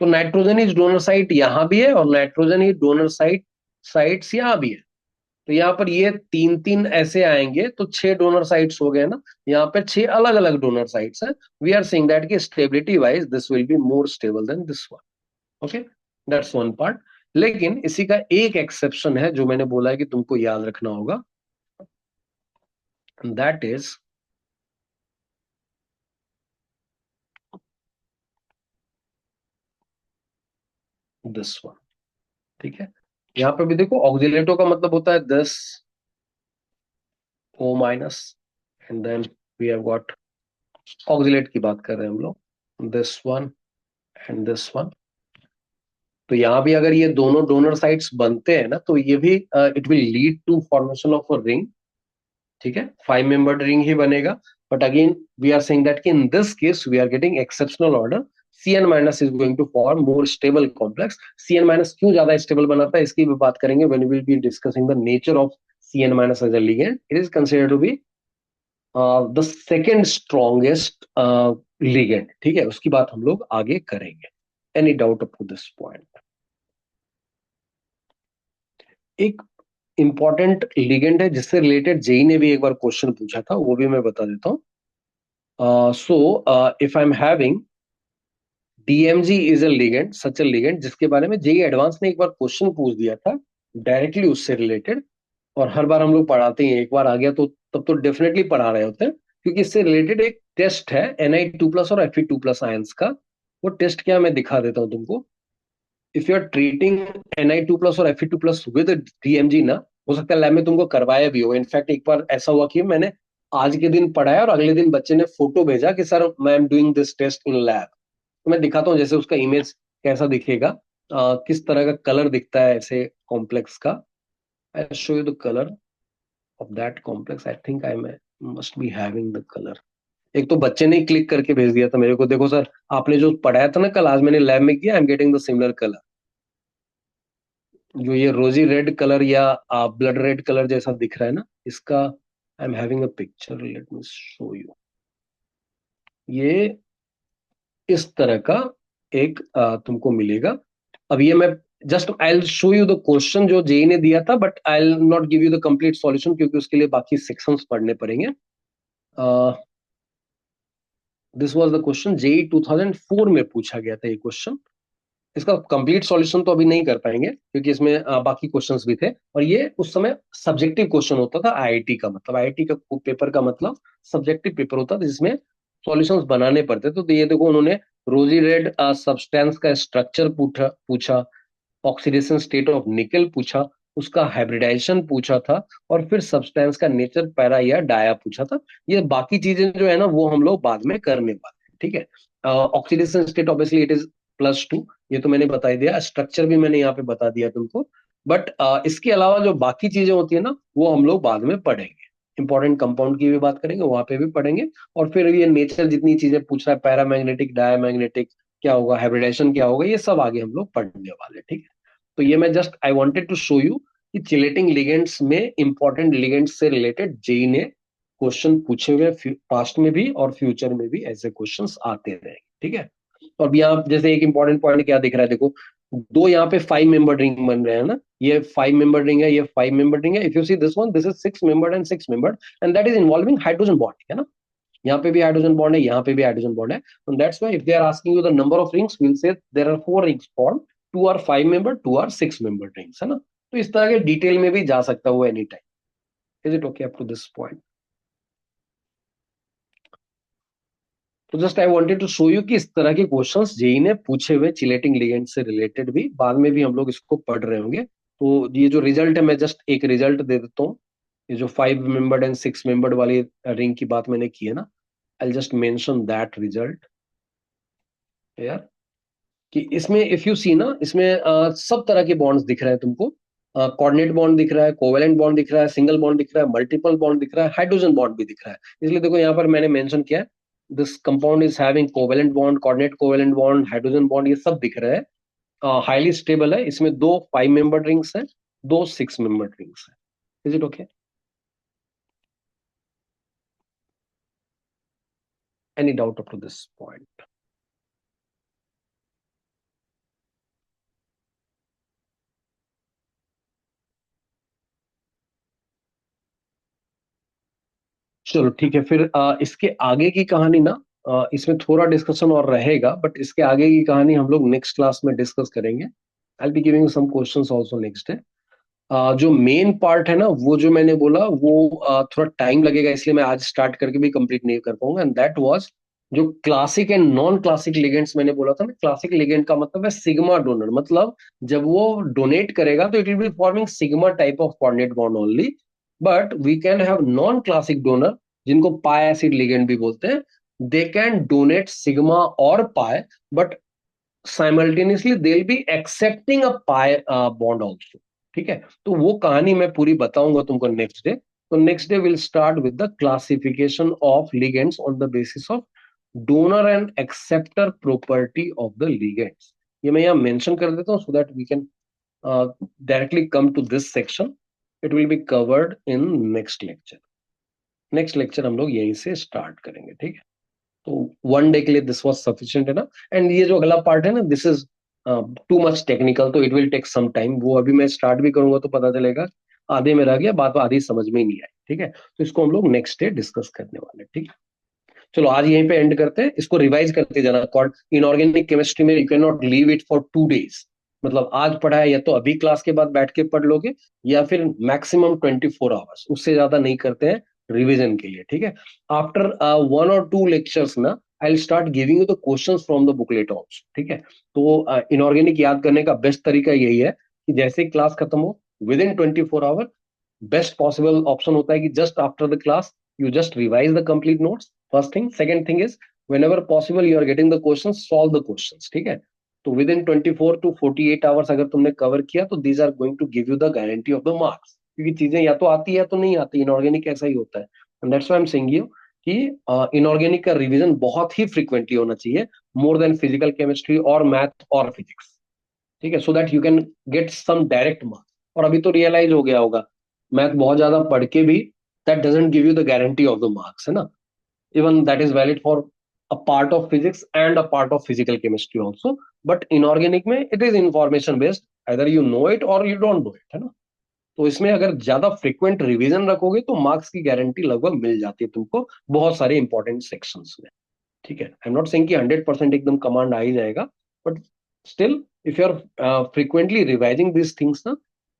तो नाइट्रोजन इज डोनर साइट यहां भी है, और नाइट्रोजन इज डोनर साइट्स यहां भी है। तो यहाँ पर ये 3 3 ऐसे आएंगे तो 6 डोनर साइट्स हो गए ना, यहाँ पे 6 अलग अलग डोनर साइट्स है। वी आर सेइंग दैट कि stability wise this will be more stable then this one. Okay, that's one part. लेकिन इसी का एक एक्सेप्शन है जो मैंने बोला है कि तुमको याद रखना होगा, दैट इज दिस वन। ठीक है, यहाँ पे भी देखो ऑक्सिलेटो का मतलब होता है 10 O-, and then we have got oxalate की बात कर रहे हैं हम लोग, this one and this one. तो यहाँ भी अगर ये दोनों डोनर साइड्स बनते हैं ना, तो ये भी it will lead to formation of a ring. ठीक है, 5 मेंबर्ड रिंग ही बनेगा। But again we are saying that कि in this case we are getting exceptional order, Cn minus is going to form more stable complex. Cn minus क्यों ज्यादा स्टेबल बनाता है इसकी भी बात करेंगे when we will be discussing the nature of Cn minus as a ligand. It is considered to be the second strongest ligand. ठीक है, उसकी बात हम लोग आगे करेंगे। Any doubt up to this point? एक इंपॉर्टेंट लिगेंड है जिससे रिलेटेड जेई ने भी एक बार क्वेश्चन पूछा था, वो भी मैं बता देता हूँ। If I am having DMG is a ligand, such a ligand, जिसके बारे में जेई एडवांस ने एक बार क्वेश्चन पूछ दिया था डायरेक्टली उससे रिलेटेड। और हर बार हम लोग पढ़ाते हैं, एक बार आ गया तो तब तो डेफिनेटली पढ़ा रहे होते हैं, क्योंकि इससे रिलेटेड एक टेस्ट है Na2+ और Fe2+ आयंस का। वो टेस्ट क्या, मैं दिखा देता हूँ तुमको। If you are treating Na2+ और Fe2+ विद DMG ना, हो सकता है लैब में तुमको करवाया भी हो। इनफैक्ट एक बार ऐसा हुआ कि मैंने आज के दिन पढ़ाया और अगले दिन बच्चे ने फोटो भेजा कि सर मैं am doing this test in lab. तो मैं दिखाता हूँ जैसे उसका इमेज कैसा दिखेगा, किस तरह का कलर दिखता है ऐसे कॉम्प्लेक्स का। I show you the colour of that complex. I think I must be having the colour. एक तो बच्चे ने क्लिक करके भेज दिया था मेरे को, देखो सर आपने जो पढ़ाया था ना कल, आज मैंने लैब में किया, आई am getting the similar colour. जो ये रोजी रेड कलर या ब्लड रेड कलर जैसा दिख रहा है ना, इसका आई am having a picture, let me show you. ये इस तरह का एक तुमको मिलेगा। अब ये मैं just I will show you the question जो जेई ने दिया था, but I will not give you the complete solution क्योंकि उसके लिए बाकी सेक्शंस पढ़ने पड़ेंगे। This was the question, JEE 2004 में पूछा गया था ये क्वेश्चन। इसका कंप्लीट सॉल्यूशन तो अभी नहीं कर पाएंगे क्योंकि इसमें बाकी क्वेश्चंस भी थे, और ये उस समय सब्जेक्टिव क्वेश्चन होता था। आईआईटी का मतलब, आईआईटी का पेपर का मतलब सब्जेक्टिव पेपर होता था जिसमें सॉल्यूशंस बनाने पड़ते थे। तो ये देखो उन्होंने रोजी रेड सब्सटेंस का स्ट्रक्चर पूछा पूछा ऑक्सीडेशन स्टेट ऑफ निकल पूछा, उसका हाइब्रिडाइजेशन पूछा था, और फिर सब्सटेंस का नेचर पैरा या डाया पूछा था। ये बाकी चीजें जो है ना वो हम लोग बाद में करने वाले हैं। ठीक है, oxidation state obviously it is +2, ये तो मैंने बता ही दिया। स्ट्रक्चर भी मैंने यहाँ पे बता दिया तुमको। बट इसके अलावा जो बाकी चीजें होती है ना वो हम लोग बाद में पढ़ेंगे। इंपॉर्टेंट कंपाउंड की भी बात करेंगे, वहां पे भी पढ़ेंगे। और फिर ये नेचर जितनी चीजें पूछ रहा है, पैरामैग्नेटिक डायमैग्नेटिक क्या होगा, हाइब्रिडाइजेशन क्या होगा, ये सब आगे हम लोग पढ़ने वाले हैं। ठीक है, तो ये मैं just I wanted to show you कि चिलेटिंग लिगेंड्स में इंपॉर्टेंट लिगेंड्स से रिलेटेड जेई ने क्वेश्चन पूछे हुए, पास्ट में भी और फ्यूचर में भी ऐसे क्वेश्चंस आते रहेंगे। ठीक है, तो अब यहाँ जैसे एक इंपॉर्टेंट पॉइंट क्या दिख रहा है, देखो दो यहाँ पे 5 मेंबर रिंग बन रहे हैं ना, ये 5 मेंबर रिंग है, ये 5 मेंबर रिंग है। If you see this one, this is 6 membered and 6 membered, and that is involving hydrogen bond, है ना। यहाँ पे भी हाइड्रोजन बॉन्ड है, यहाँ पे भी हाइड्रोजन बॉन्ड है। So that's why if they are asking you the number of rings, we'll say there are 4 rings formed, 2 are 5 membered, 2 are 6 membered rings, है ना। तो इस तरह के डिटेल में भी जा सकता है वो any time. Is it okay up to this point? तो just I wanted to show you कि इस तरह के क्वेश्चंस जेई ने पूछे हुए चिलेटिंग लिगेंड से रिलेटेड भी, बाद में भी हम लोग इसको पढ़ रहे होंगे। तो ये जो रिजल्ट है, मैं जस्ट एक रिजल्ट दे देता हूँ। ये जो 5 मेंबर्ड एंड 6 मेंबर्ड वाली रिंग की बात मैंने की है ना, I just mention that result यार, कि इसमें इफ यू सी ना, इसमें सब तरह के बॉन्ड्स दिख रहे हैं तुमको। कोऑर्डिनेट बॉन्ड दिख रहा है, कोवेलेंट बॉन्ड दिख रहा है, सिंगल बॉन्ड दिख रहा है, मल्टीपल बॉन्ड दिख रहा है, हाइड्रोजन बॉन्ड भी दिख रहा है। इसलिए देखो यहाँ पर मैंने मेंशन किया है, this compound is having covalent bond, coordinate covalent bond, hydrogen bond, ये सब दिख रहा है। हाईली स्टेबल है। इसमें 2 5 मेंबर्ड रिंग्स है, 2 6 मेंबर्ड रिंग्स है। Is it okay? Any doubt up to this point? चलो ठीक है, फिर इसके आगे की कहानी ना, इसमें थोड़ा डिस्कशन और रहेगा, बट इसके आगे की कहानी हम लोग नेक्स्ट क्लास में डिस्कस करेंगे। I be giving some questions also next day. जो मेन पार्ट है ना, वो जो मैंने बोला वो थोड़ा टाइम लगेगा, इसलिए मैं आज स्टार्ट करके भी कंप्लीट नहीं कर पाऊंगा। एंड दैट वाज जो classic and non classic ligands मैंने बोला था ना। क्लासिक लिगेंड का मतलब है सिग्मा डोनर, मतलब जब वो डोनेट करेगा तो it will be forming sigma type of coordinate bond only. But we can have non classic donor जिनको पाई एसिड लिगेंड भी बोलते हैं, they can donate sigma or pi, but simultaneously they'll be accepting a pi bond also. ठीक है, तो वो कहानी मैं पूरी बताऊंगा तुमको नेक्स्ट डे. तो next day will start with the classification of ligands on the basis of donor and acceptor property of the ligands. ये मैं यहाँ मेंशन कर देता हूँ so that we can directly come to this section. It will be covered in next lecture. Next lecture हम लोग यहीं से स्टार्ट करेंगे. ठीक है, तो वन डे के लिए दिस वाज सफिशिएंट है ना. एंड ये जो अगला पार्ट है ना, this is too much technical, तो it will take some time. वो अभी मैं स्टार्ट भी करूंगा तो पता चलेगा आधे में रह गया, बात आधी समझ में ही नहीं आई. ठीक है, तो इसको हम लोग नेक्स्ट डे डिस्कस करने वाले. ठीक है, चलो आज यहीं पे एंड करते हैं. इसको रिवाइज करते जाना. इनऑर्गेनिक केमिस्ट्री में you can not leave it for 2 days. मतलब आज पढ़ा है या तो अभी क्लास के बाद बैठ के पढ़ लोगे, या फिर मैक्सिमम 24 hours, उससे ज्यादा नहीं करते हैं रिविजन के लिए. ठीक है, आफ्टर 1 or 2 lectures ना I will start giving you the questions from the booklet also. ठीक है, तो इनऑर्गेनिक याद करने का बेस्ट तरीका यही है कि जैसे क्लास खत्म हो with in 24 hour, best possible option होता है कि just after the class you just revise the complete notes. First thing. Second thing is whenever possible you are getting the questions, solve the questions. ठीक है, तो within 24 to 48 hours अगर तुमने कवर किया तो these are going to give you the guarantee of the marks. क्योंकि चीजें या तो आती है तो नहीं आती. इनऑर्गेनिक ऐसा ही होता है. and that's why I'm saying you कि इनऑर्गेनिक का रिवीजन बहुत ही फ्रिक्वेंटली होना चाहिए, मोर देन फिजिकल केमिस्ट्री और मैथ और फिजिक्स. ठीक है, so that you can get some direct marks. और अभी तो रियलाइज हो गया होगा मैथ बहुत ज्यादा पढ़ के भी that doesn't give you the guarantee of the marks, है ना. Even that is valid for a part of physics and a part of physical chemistry also. But inorganic में it is information based, either you know it or you don't know it, है ना. तो इसमें अगर ज्यादा फ्रिक्वेंट रिवीजन रखोगे तो मार्क्स की गारंटी लगभग मिल जाती है तुमको बहुत सारे इंपॉर्टेंट सेक्शंस में. ठीक है, आई एम नॉट सेइंग कि 100% एकदम कमांड आ ही जाएगा, but still if you are frequently revising this things ना,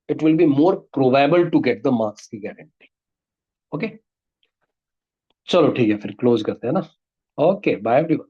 it will be more probable to get the marks की गारंटी. ओके, चलो ठीक है, फिर क्लोज करते हैं ना. Okay, bye everyone.